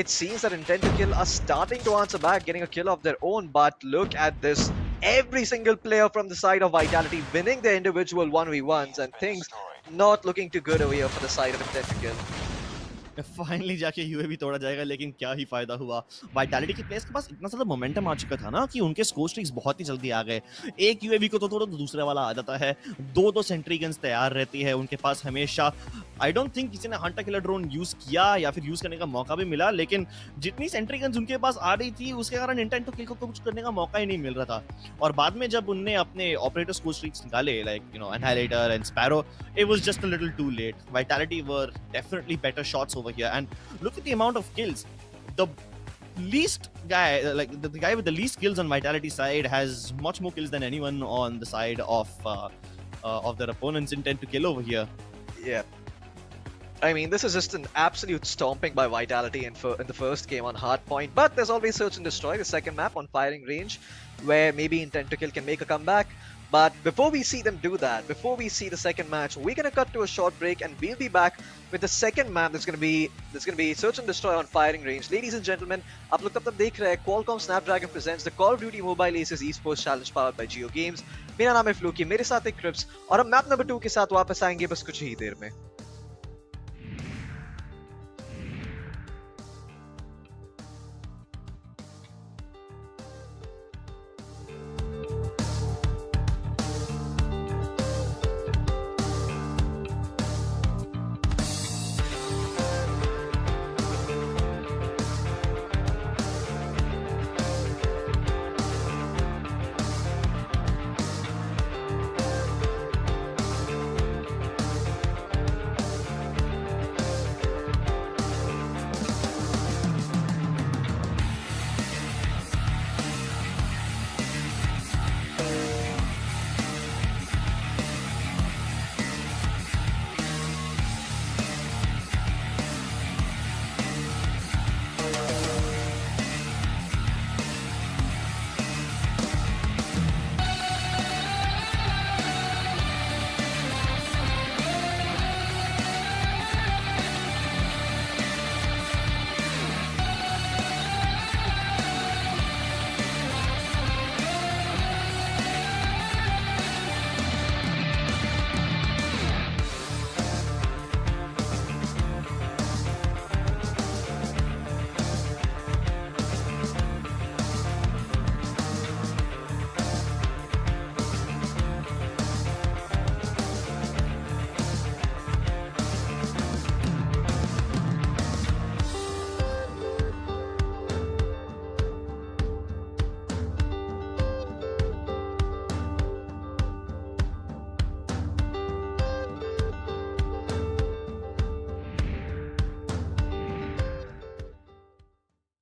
it seems that Intent to Kill are starting to answer back, getting a kill of their own. But look at this. Every single player from the side of Vitality winning their individual 1v1s, and things not looking too good over here for the side of Intent to Kill. Finally जाके UAV तोड़ा जाएगा, लेकिन क्या ही फायदा हुआ. Vitality के players के पास इतना ज़्यादा मोमेंटम आ चुका था ना कि उनके स्कोर स्ट्रिक्स बहुत ही जल्दी आ गए. एक यूएवी को तो तोड़ो तो दूसरे वाला आ जाता है. दो सेंट्री गन्स तैयार रहती है उनके पास हमेशा. आई डोंट थिंक किसी ने हंटर किलर ड्रोन यूज किया या फिर यूज करने का मौका भी मिला, लेकिन जितनी सेंट्री गन्स उनके पास आ रही थी उसके कारण इंटेंट टू किल को कुछ करने का मौका ही नहीं मिल रहा था. और बाद में जब उनने अपने ऑपरेटर स्कोर स्ट्रिक्स निकाले, like you know annihilator and sparrow, it was just a little too late. Vitality were definitely better shots over here, and look at the amount of kills. The least guy, like the guy with the least kills on Vitality side, has much more kills than anyone on the side of their opponents. Intent to Kill over here. Yeah. I mean, this is just an absolute stomping by Vitality in the first game on Hardpoint. But there's always Search and Destroy, the second map on Firing Range, where maybe Intent to Kill can make a comeback. But before we see them do that, before we see the second match, we're gonna cut to a short break, and we'll be back with the second map. That's gonna be Search and Destroy on Firing Range. Ladies and gentlemen, आप लोग तब तक देख रहे हैं Qualcomm Snapdragon presents the Call of Duty Mobile Aces Esports Challenge powered by JioGames. मेरा नाम है फ्लूकी, मेरे साथ है क्रिप्स, और हम मैप नंबर 2 के साथ वापस आएंगे बस कुछ ही देर में.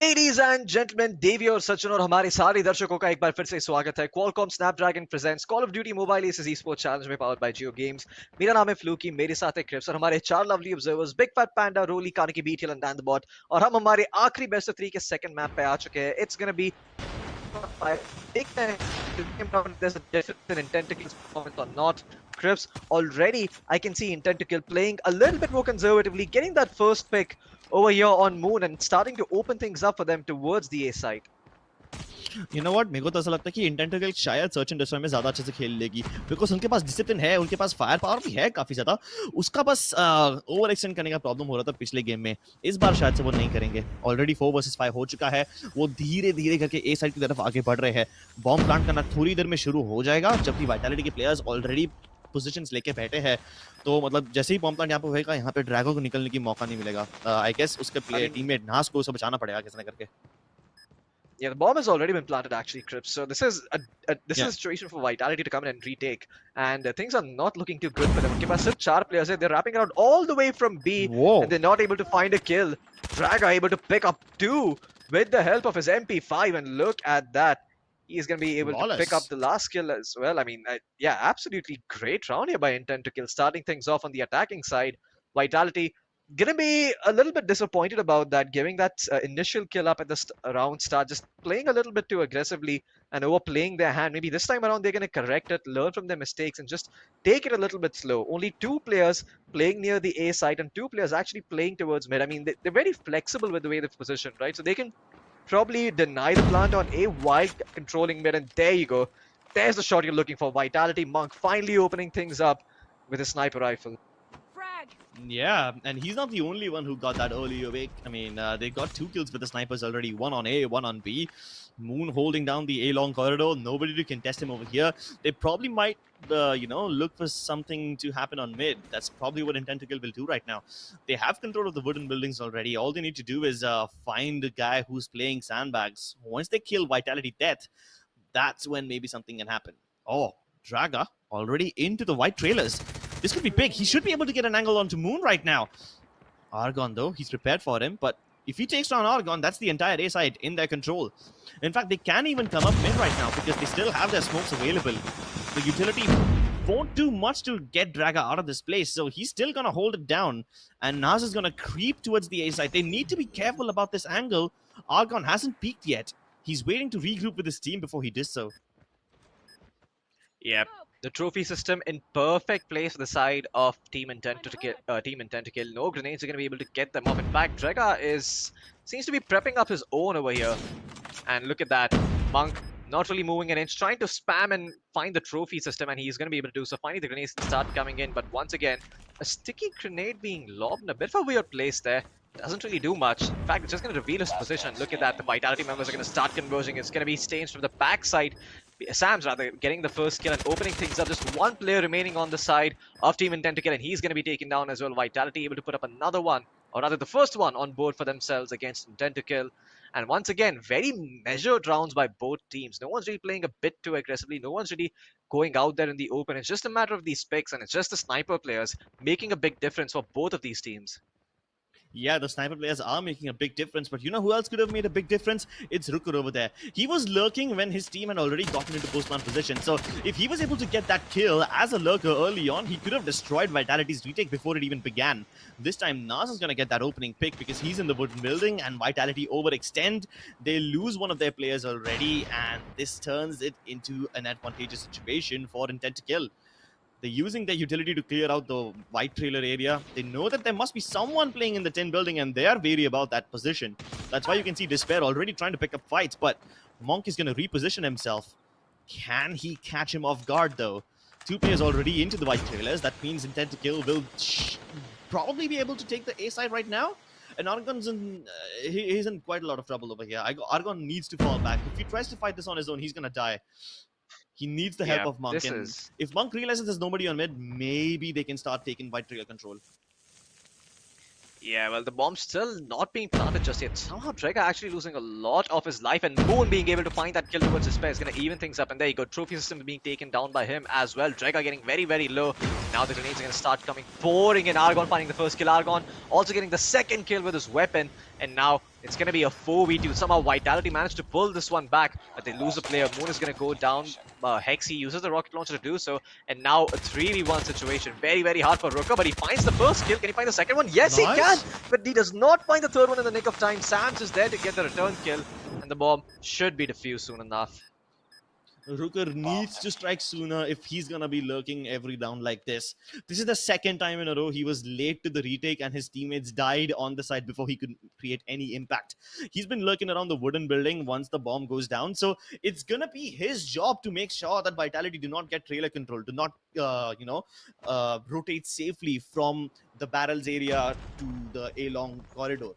Ladies and gentlemen, देवी और सचिन और हमारे सारे दर्शकों का एक बार फिर से स्वागत है. Qualcomm Snapdragon presents Call of Duty Mobile Aces Esports Challenge में powered by JioGames. मेरा नाम है फ्लूकी, मेरे साथ है क्रिप्स और हमारे 4 lovely observers Big Fat Panda, Rolly, Kaneki, BTL and Dan the Bot. और हम हमारे आखिरी best of 3 के second map पे आ चुके हैं. It's gonna be there's a difference in Intent to Kill's performance or not. Crips, already I can see Intent to Kill playing a little bit more conservatively, getting that first pick over here on Moon and starting to open things up for them towards the A side. You know what? मेरे को तो ऐसा लगता है कि intent to शायद search and destroy में ज्यादा अच्छे से खेल लेगी, बिकॉज उनके पास डिसिप्लिन है, उनके पास फायर पावर भी है काफी ज्यादा. उसका बस ओवर एक्सटेंड करने का प्रॉब्लम हो रहा था पिछले गेम में. इस बार शायद से वो नहीं करेंगे. ऑलरेडी 4 वर्सेस 5 हो चुका है. वो धीरे धीरे करके ए साइड की तरफ आगे बढ़ रहे हैं. बॉम्ब प्लांट करना थोड़ी देर में शुरू हो जाएगा, जबकि वाइटैलिटी के प्लेयर्स ऑलरेडी पोजीशंस लेके बैठे हैं. तो मतलब जैसे ही बॉम्ब प्लांट यहाँ पे होएगा, यहाँ पे ड्रैगन को निकलने की मौका नहीं मिलेगा. आई गेस उसके प्लेयर टीममेट नास को उसे बचाना पड़ेगा किसी न करके. Yeah, the bomb has already been planted actually, Crips. So this is a situation for Vitality to come in and retake, and things are not looking too good for them. Unke paas sirf 4 players hai. They're wrapping around all the way from B, and they're not able to find a kill. Draga able to pick up 2 with the help of his MP5, and look at that. He's going to be able to pick up the last kill as well. I mean, yeah, absolutely great round here by Intent to Kill, starting things off on the attacking side. Vitality gonna be a little bit disappointed about that, giving that initial kill up at the round start, just playing a little bit too aggressively and overplaying their hand. Maybe this time around they're gonna correct it, learn from their mistakes, and just take it a little bit slow. Only 2 players playing near the A side and 2 players actually playing towards mid. I mean, they're very flexible with the way they've positioned, right? So they can probably deny the plant on A while controlling mid, and there you go. There's the shot you're looking for. Vitality Monk finally opening things up with a sniper rifle. Yeah, and he's not the only one who got that early awake. I mean, they got 2 kills with the snipers already. 1 on A, 1 on B. Moon holding down the A-long corridor. Nobody to contest him over here. They probably might, look for something to happen on mid. That's probably what Intent to Kill will do right now. They have control of the wooden buildings already. All they need to do is find a guy who's playing sandbags. Once they kill Vitality Death, that's when maybe something can happen. Oh, Draga already into the white trailers. This could be big. He should be able to get an angle onto Moon right now. Argon, though, he's prepared for him. But if he takes down Argon, that's the entire A side in their control. In fact, they can even come up mid right now because they still have their smokes available. The utility won't do much to get Draga out of this place, so he's still gonna hold it down. And Naz is gonna creep towards the A side. They need to be careful about this angle. Argon hasn't peaked yet. He's waiting to regroup with his team before he does so. Yep. The trophy system in perfect place for the side of Team Intent to kill. No grenades are going to be able to get them off. In fact, Drega seems to be prepping up his own over here. And look at that. Monk not really moving an inch, trying to spam and find the trophy system, and he's going to be able to do so. Finally, the grenades start coming in, but once again, a sticky grenade being lobbed in a bit of a weird place there. Doesn't really do much. In fact, it's just going to reveal his position. Look at that. The Vitality members are going to start converging. It's going to be Stains from the backside. Sam's rather getting the first kill and opening things up. Just one player remaining on the side of Team Intent to kill, and he's going to be taken down as well. Vitality able to put up another one, or rather the first one on board for themselves against Intent to kill. And once again, very measured rounds by both teams. No one's really playing a bit too aggressively. No one's really going out there in the open. It's just a matter of these picks, and it's just the sniper players making a big difference for both of these teams. Yeah, the sniper players are making a big difference, but you know who else could have made a big difference? It's Rooker over there. He was lurking when his team had already gotten into post-plant position, so if he was able to get that kill as a lurker early on, he could have destroyed Vitality's retake before it even began. This time, Nas is going to get that opening pick because he's in the wooden building, and Vitality overextend. They lose one of their players already, and this turns it into an advantageous situation for Intent to kill. They're using their utility to clear out the white trailer area. They know that there must be someone playing in the 10 building, and they are wary about that position. That's why you can see Despair already trying to pick up fights, but Monk is going to reposition himself. Can he catch him off guard, though? Two players already into the white trailers. That means Intent to kill will probably be able to take the A side right now. And Argon's he's in quite a lot of trouble over here. Argon needs to fall back. If he tries to fight this on his own, he's going to die. He needs the help of Monk. And if Monk realizes there's nobody on mid, maybe they can start taking white trigger control. Yeah, well, the bomb's still not being planted just yet. Somehow Drega actually losing a lot of his life, and Moon being able to find that kill towards Despair is going to even things up. And there you go, trophy system being taken down by him as well. Drega getting very, very low. Now the grenades are going to start coming, pouring in. Argon finding the first kill. Argon also getting the second kill with his weapon. And now it's going to be a 4v2. Somehow Vitality managed to pull this one back, but they lose a player. Moon is going to go down. Hexy uses the rocket launcher to do so. And now a 3v1 situation. Very, very hard for Rooker, but he finds the first kill. Can he find the second one? Yes, nice. He can! But he does not find the third one in the nick of time. Sam's is there to get the return kill, and the bomb should be defused soon enough. Rooker needs to strike sooner if he's gonna be lurking every round like this. This is the second time in a row he was late to the retake and his teammates died on the side before he could create any impact. He's been lurking around the wooden building once the bomb goes down, so it's gonna be his job to make sure that Vitality do not get trailer control, do not rotate safely from the barrels area to the A-long corridor.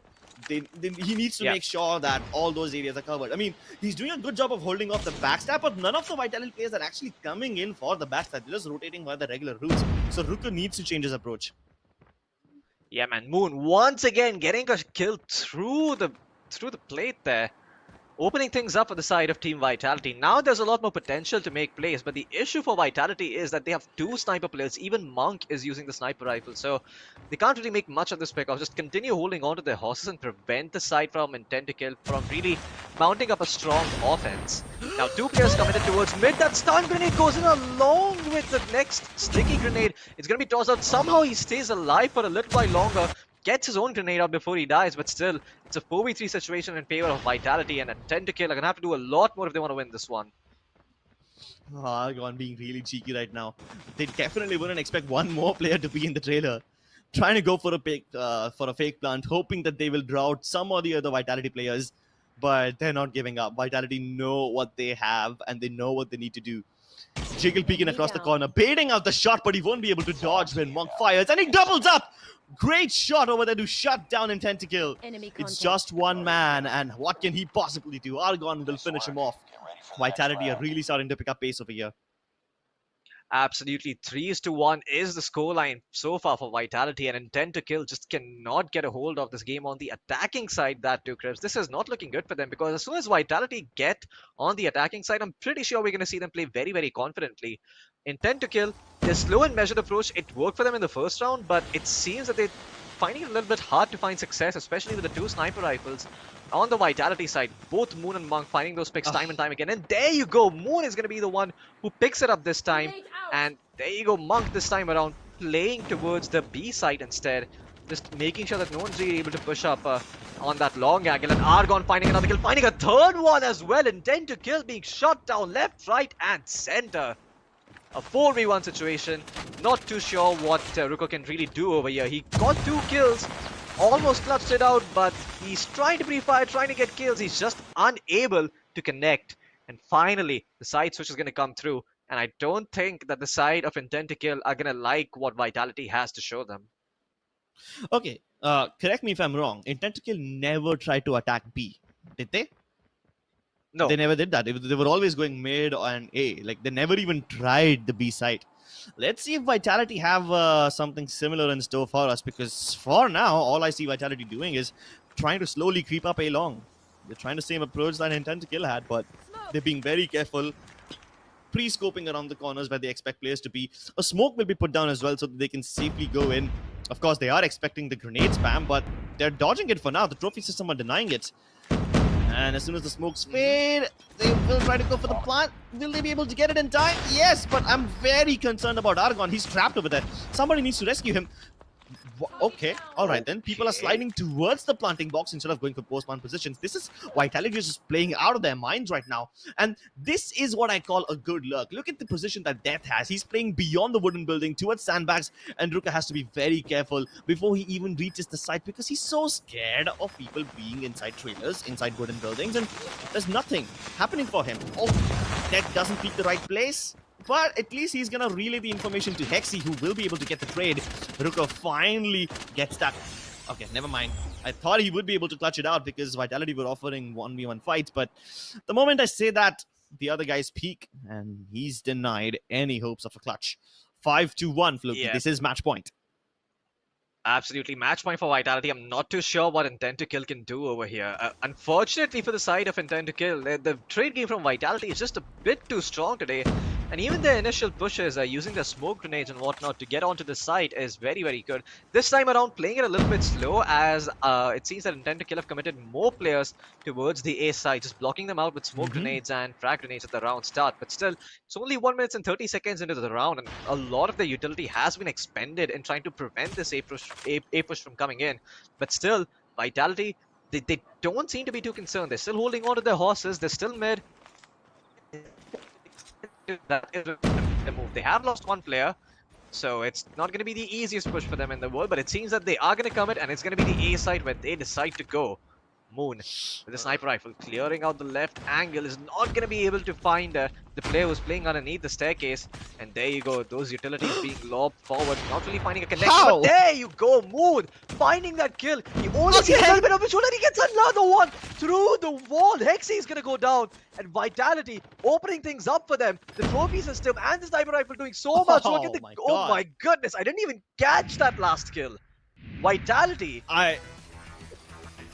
He needs to make sure that all those areas are covered. I mean, he's doing a good job of holding off the backstab, but none of the Vitality players are actually coming in for the backstab. They're just rotating via the regular routes. So Rooker needs to change his approach. Yeah, man. Moon once again getting a kill through the plate there. Opening things up for the side of Team Vitality. Now there's a lot more potential to make plays, but the issue for Vitality is that they have two sniper players. Even Monk is using the sniper rifle, so they can't really make much of this pick off. Just continue holding on to their horses and prevent the side from Intent to kill from really mounting up a strong offense. Now two players committed towards mid. That stun grenade goes in along with the next sticky grenade. It's going to be tossed out. Somehow he stays alive for a little while longer. Gets his own grenade out before he dies, but still, it's a 4v3 situation in favor of Vitality, and Intent to kill are going to have to do a lot more if they want to win this one. Argon being really cheeky right now. They definitely wouldn't expect one more player to be in the trailer. Trying to go for a fake plant, hoping that they will draw out some of the other Vitality players, but they're not giving up. Vitality know what they have, and they know what they need to do. Jiggle peeking across the corner, baiting out the shot, but he won't be able to dodge when Monk fires, and he doubles up! Great shot over there to shut down Intent to kill. It's just one man, and what can he possibly do? Argon will finish him off. Vitality are really starting to pick up pace over here. Absolutely, 3-1 is the scoreline so far for Vitality, and Intent to kill just cannot get a hold of this game on the attacking side. That too, Krebs. This is not looking good for them, because as soon as Vitality get on the attacking side, I'm pretty sure we're going to see them play very, very confidently. Intent to kill, their slow and measured approach, it worked for them in the first round, but it seems that they're finding it a little bit hard to find success, especially with the two sniper rifles. on the Vitality side, both Moon and Monk finding those picks time and time again. And there you go. Moon is going to be the one who picks it up this time. And there you go. Monk this time around playing towards the B side instead. Just making sure that no one's really able to push up on that long angle. And Argon finding another kill, finding a third one as well. Intent to kill being shot down left, right, and center. A 4v1 situation. Not too sure what Ruko can really do over here. He got 2 kills. Almost clutched it out, but he's trying to pre-fire, trying to get kills. He's just unable to connect. And finally, the side switch is going to come through. And I don't think that the side of Intent to Kill are going to like what Vitality has to show them. Okay, correct me if I'm wrong. Intent to Kill never tried to attack B, did they? No. They never did that. They were always going mid and A. Like, they never even tried the B side. Let's see if Vitality have something similar in store for us, because for now, all I see Vitality doing is trying to slowly creep up A long. They're trying the same approach that Intent to Kill had, but they're being very careful, pre-scoping around the corners where they expect players to be. A smoke will be put down as well so that they can safely go in. Of course, they are expecting the grenade spam, but they're dodging it for now. The trophy system are denying it. And as soon as the smokes fade, they will try to go for the plant. Will they be able to get it in time? Yes, but I'm very concerned about Argon. He's trapped over there. Somebody needs to rescue him. Okay, alright then. People are sliding towards the planting box instead of going for post-plant positions. This is Vitality just playing out of their minds right now. And this is what I call a good luck. Look at the position that Death has. He's playing beyond the wooden building towards sandbags, and Ruka has to be very careful before he even reaches the site because he's so scared of people being inside trailers, inside wooden buildings, and there's nothing happening for him. Oh, Death doesn't pick the right place. But at least he's gonna relay the information to Hexy, who will be able to get the trade. Ruka finally gets that. Okay, never mind. I thought he would be able to clutch it out because Vitality were offering 1v1 fights, but the moment I say that, the other guys peek, and he's denied any hopes of a clutch. 5-1, Floki. Yeah. This is match point. Absolutely. Match point for Vitality. I'm not too sure what Intent to Kill can do over here. Unfortunately for the side of Intent to Kill, the trade game from Vitality is just a bit too strong today. And even their initial pushes using the smoke grenades and whatnot to get onto the site is very, very good. This time around, playing it a little bit slow as it seems that Intent to Kill have committed more players towards the A side, just blocking them out with smoke grenades and frag grenades at the round start. But still, it's only 1 minute and 30 seconds into the round, and a lot of the utility has been expended in trying to prevent this A push from coming in. But still, Vitality, they don't seem to be too concerned. They're still holding on to their horses. They're still mid. That is the move. They have lost 1 player, so it's not going to be the easiest push for them in the world, but it seems that they are going to commit, and it's going to be the A side where they decide to go. Moon with the sniper rifle clearing out the left angle is not going to be able to find the player who's playing underneath the staircase, and there you go, those utilities being lobbed forward, not really finding a connection. How? But there you go, Moon finding that kill. He only sees a little bit of it, he gets another one through the wall. Hexy is going to go down, and Vitality opening things up for them. The trophy system and the sniper rifle doing so much. Look at the oh my goodness, I didn't even catch that last kill. Vitality.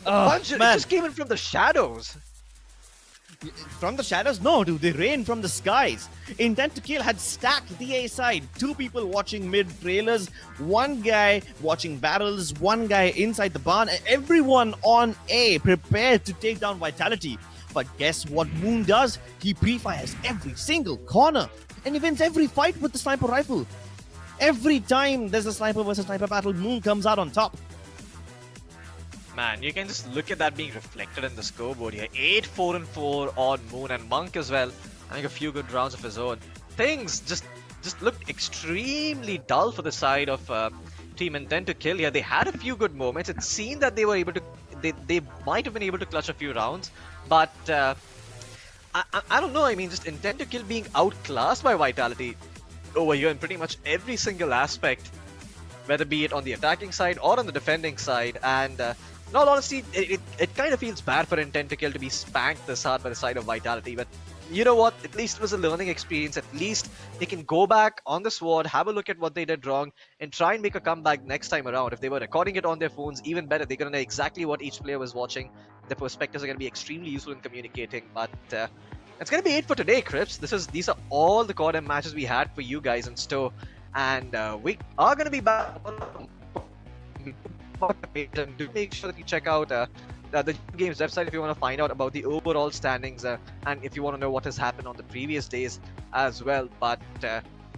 Bunch it just came in from the shadows. From the shadows? No, dude, they rain from the skies. Intent to Kill had stacked the A side. 2 people watching mid trailers, 1 guy watching barrels, 1 guy inside the barn, and everyone on A prepared to take down Vitality. But guess what Moon does? He pre-fires every single corner, and he wins every fight with the sniper rifle. Every time there's a sniper versus sniper battle, Moon comes out on top. Man, you can just look at that being reflected in the scoreboard here. 8-4-4 on Moon, and Monk as well, having a few good rounds of his own. Things just looked extremely dull for the side of Team Intent to Kill here. They had a few good moments. It seemed that they were able to, they might have been able to clutch a few rounds, but I don't know. I mean, just Intent to Kill being outclassed by Vitality over here in pretty much every single aspect, whether be it on the attacking side or on the defending side. And in all honesty, it kind of feels bad for Intent to Kill to be spanked this hard by the side of Vitality. But you know what? At least it was a learning experience. At least they can go back on the sword, have a look at what they did wrong, and try and make a comeback next time around. If they were recording it on their phones, even better. They're going to know exactly what each player was watching. Their perspectives are going to be extremely useful in communicating. But that's going to be it for today, Crips. These are all the CODM matches we had for you guys in store. And we are going to be back. And do make sure that you check out the games website if you want to find out about the overall standings and if you want to know what has happened on the previous days as well. But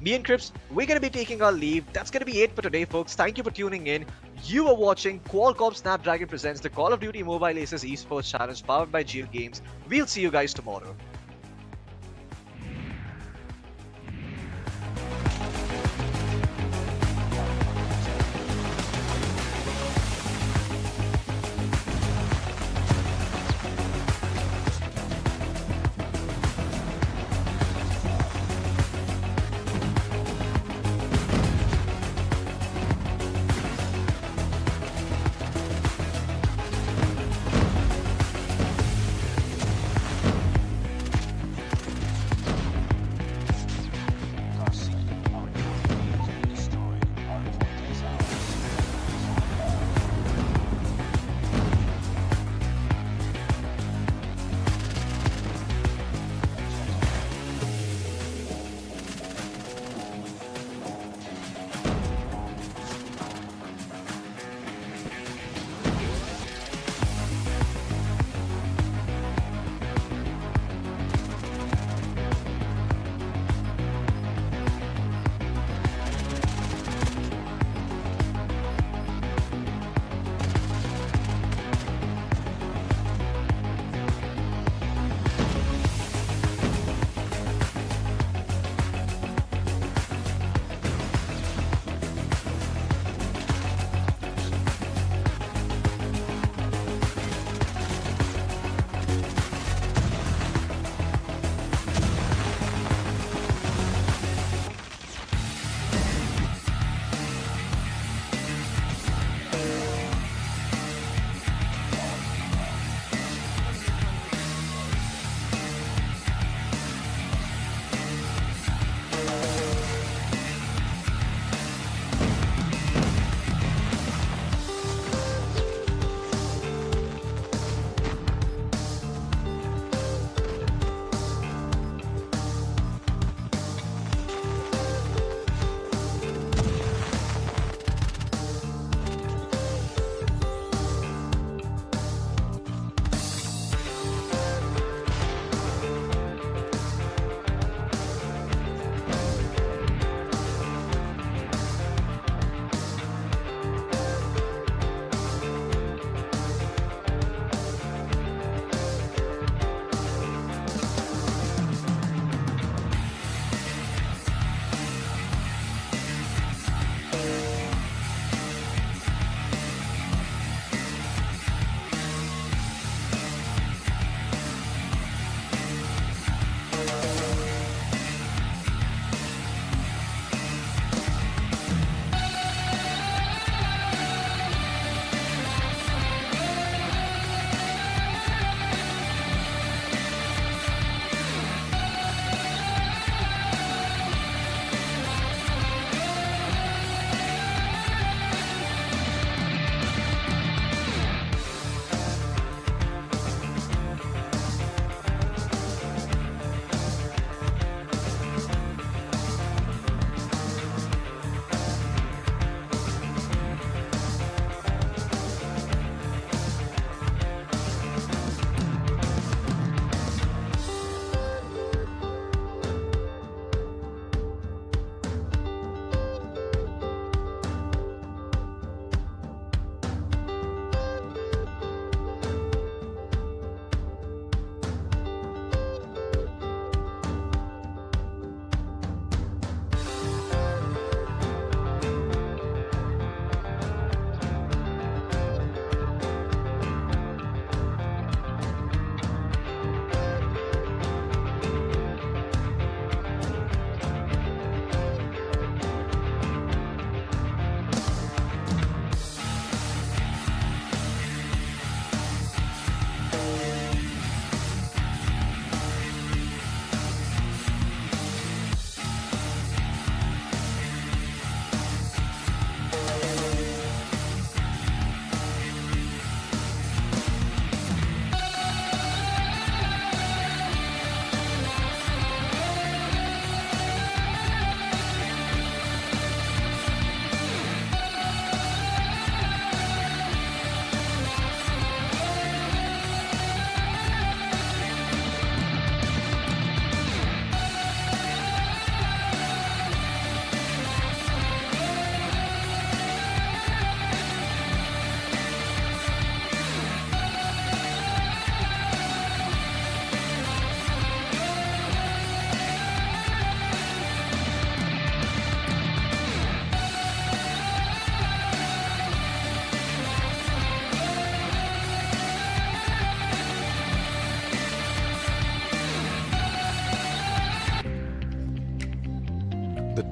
me and Crips, we're going to be taking our leave. That's going to be it for today, folks. Thank you for tuning in. You are watching Qualcomm Snapdragon presents the Call of Duty Mobile Aces Esports Challenge powered by JioGames. We'll see you guys tomorrow.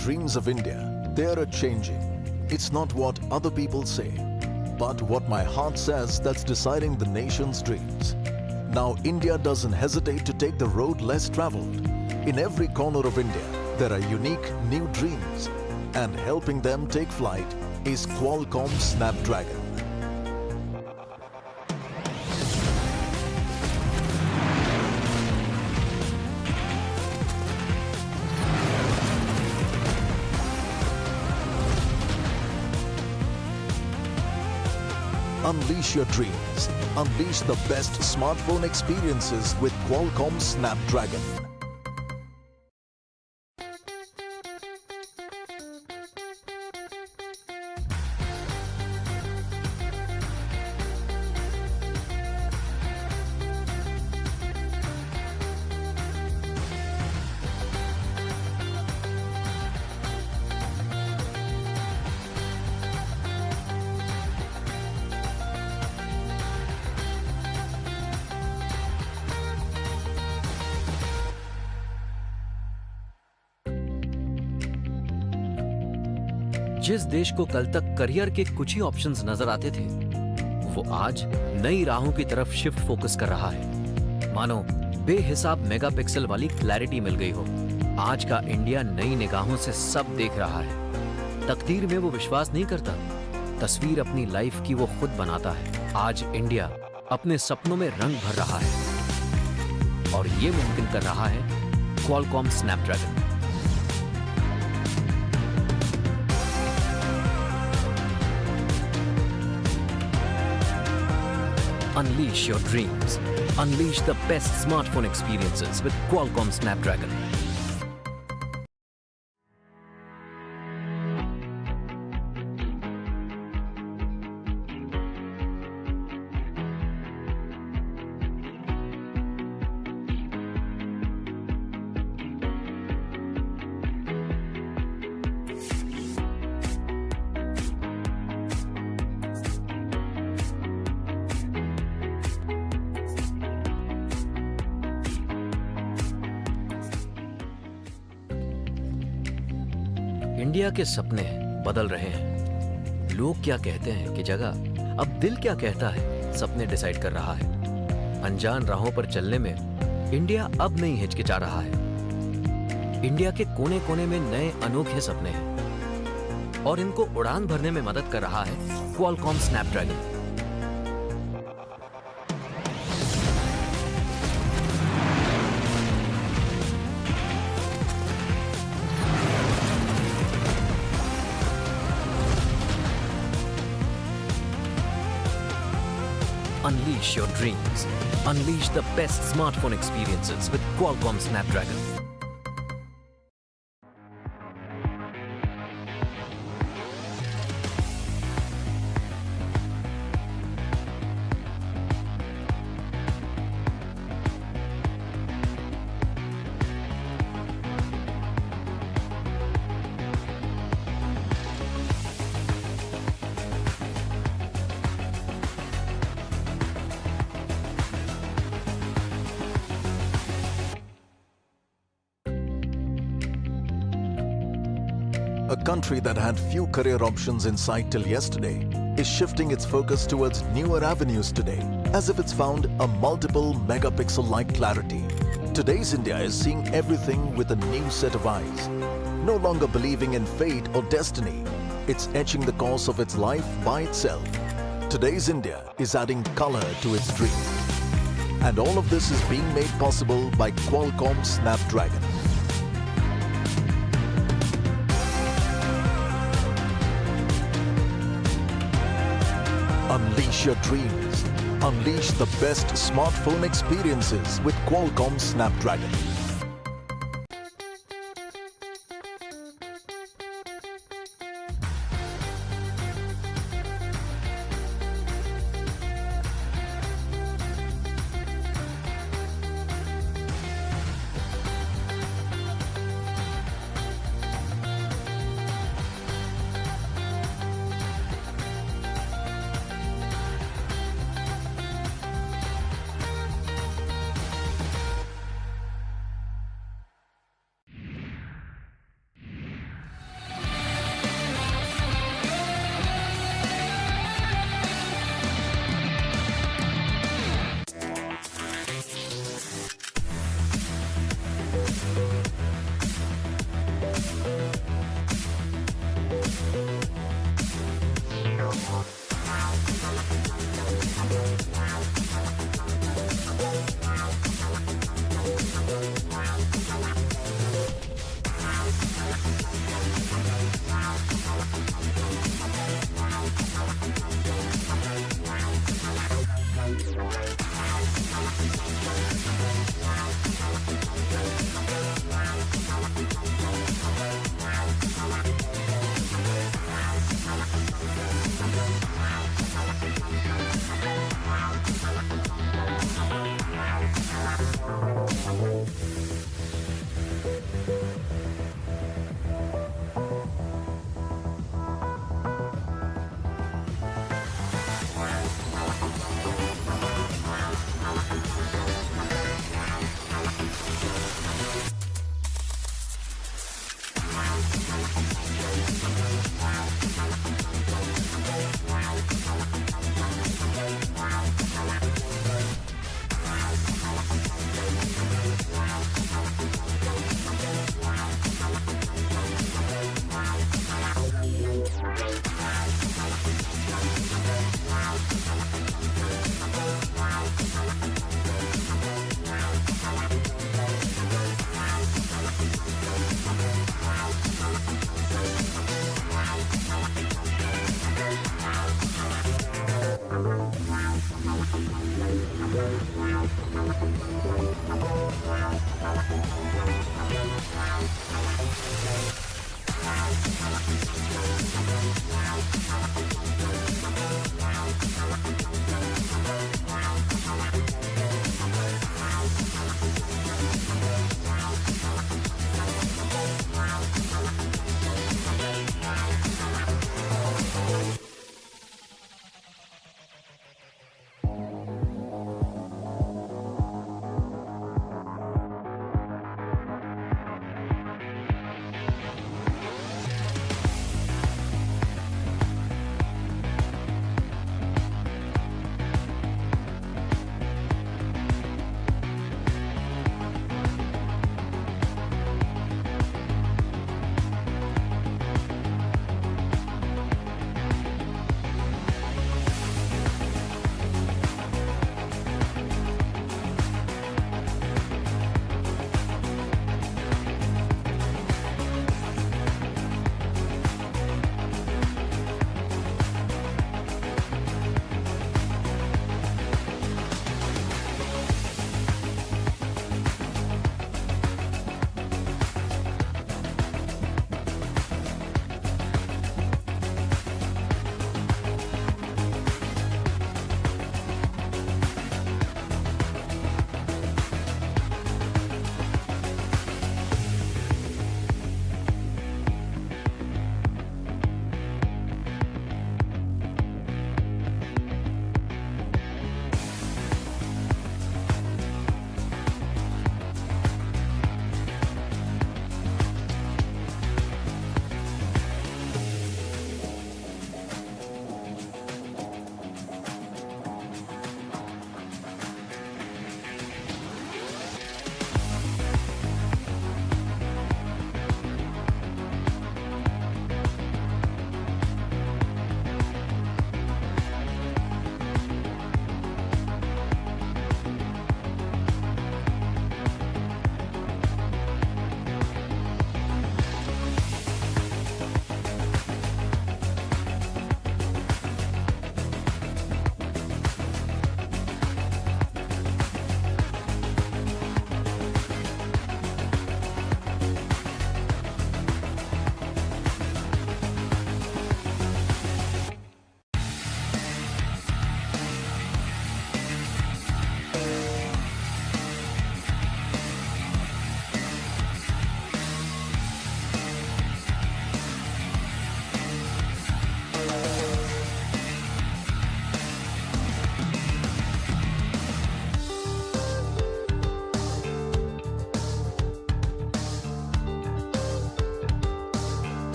dreams of India, they are changing. It's not what other people say, but what my heart says that's deciding the nation's dreams. Now India doesn't hesitate to take the road less traveled. In every corner of India, there are unique new dreams, and helping them take flight is Qualcomm Snapdragon. Unleash your dreams. Unleash the best smartphone experiences with Qualcomm Snapdragon. जिस देश को कल तक career के कुछ ही options नजर आते थे, वो आज नई राहों की तरफ शिफ्ट फोकस कर रहा है। मानो बेहिसाब मेगापिक्सल वाली क्लैरिटी मिल गई हो। आज का इंडिया नई निगाहों से सब देख रहा है। तकदीर में वो विश्वास नहीं करता, तस्वीर अपनी लाइफ की वो खुद बनाता है। आज इंडिया अपने सपनों में रंग भर रहा है और ये मुमकिन कर रहा है Qualcomm Snapdragon। Unleash your dreams. Unleash the best smartphone experiences with Qualcomm Snapdragon. India के सपने बदल रहे हैं। लोग क्या कहते हैं कि जगह, अब दिल क्या कहता है सपने डिसाइड कर रहा है। अनजान राहों पर चलने में इंडिया अब नहीं हिचकिचा रहा है। इंडिया के कोने कोने में नए अनोखे सपने हैं और इनको उड़ान भरने में मदद कर रहा है Qualcomm Snapdragon। Unleash your dreams. Unleash the best smartphone experiences with Qualcomm Snapdragon. A country that had few career options in sight till yesterday is shifting its focus towards newer avenues today, as if it's found a multiple megapixel-like clarity. Today's India is seeing everything with a new set of eyes. No longer believing in fate or destiny, it's etching the course of its life by itself. Today's India is adding color to its dream. And all of this is being made possible by Qualcomm Snapdragon. Unleash your dreams. Unleash the best smartphone experiences with Qualcomm Snapdragon.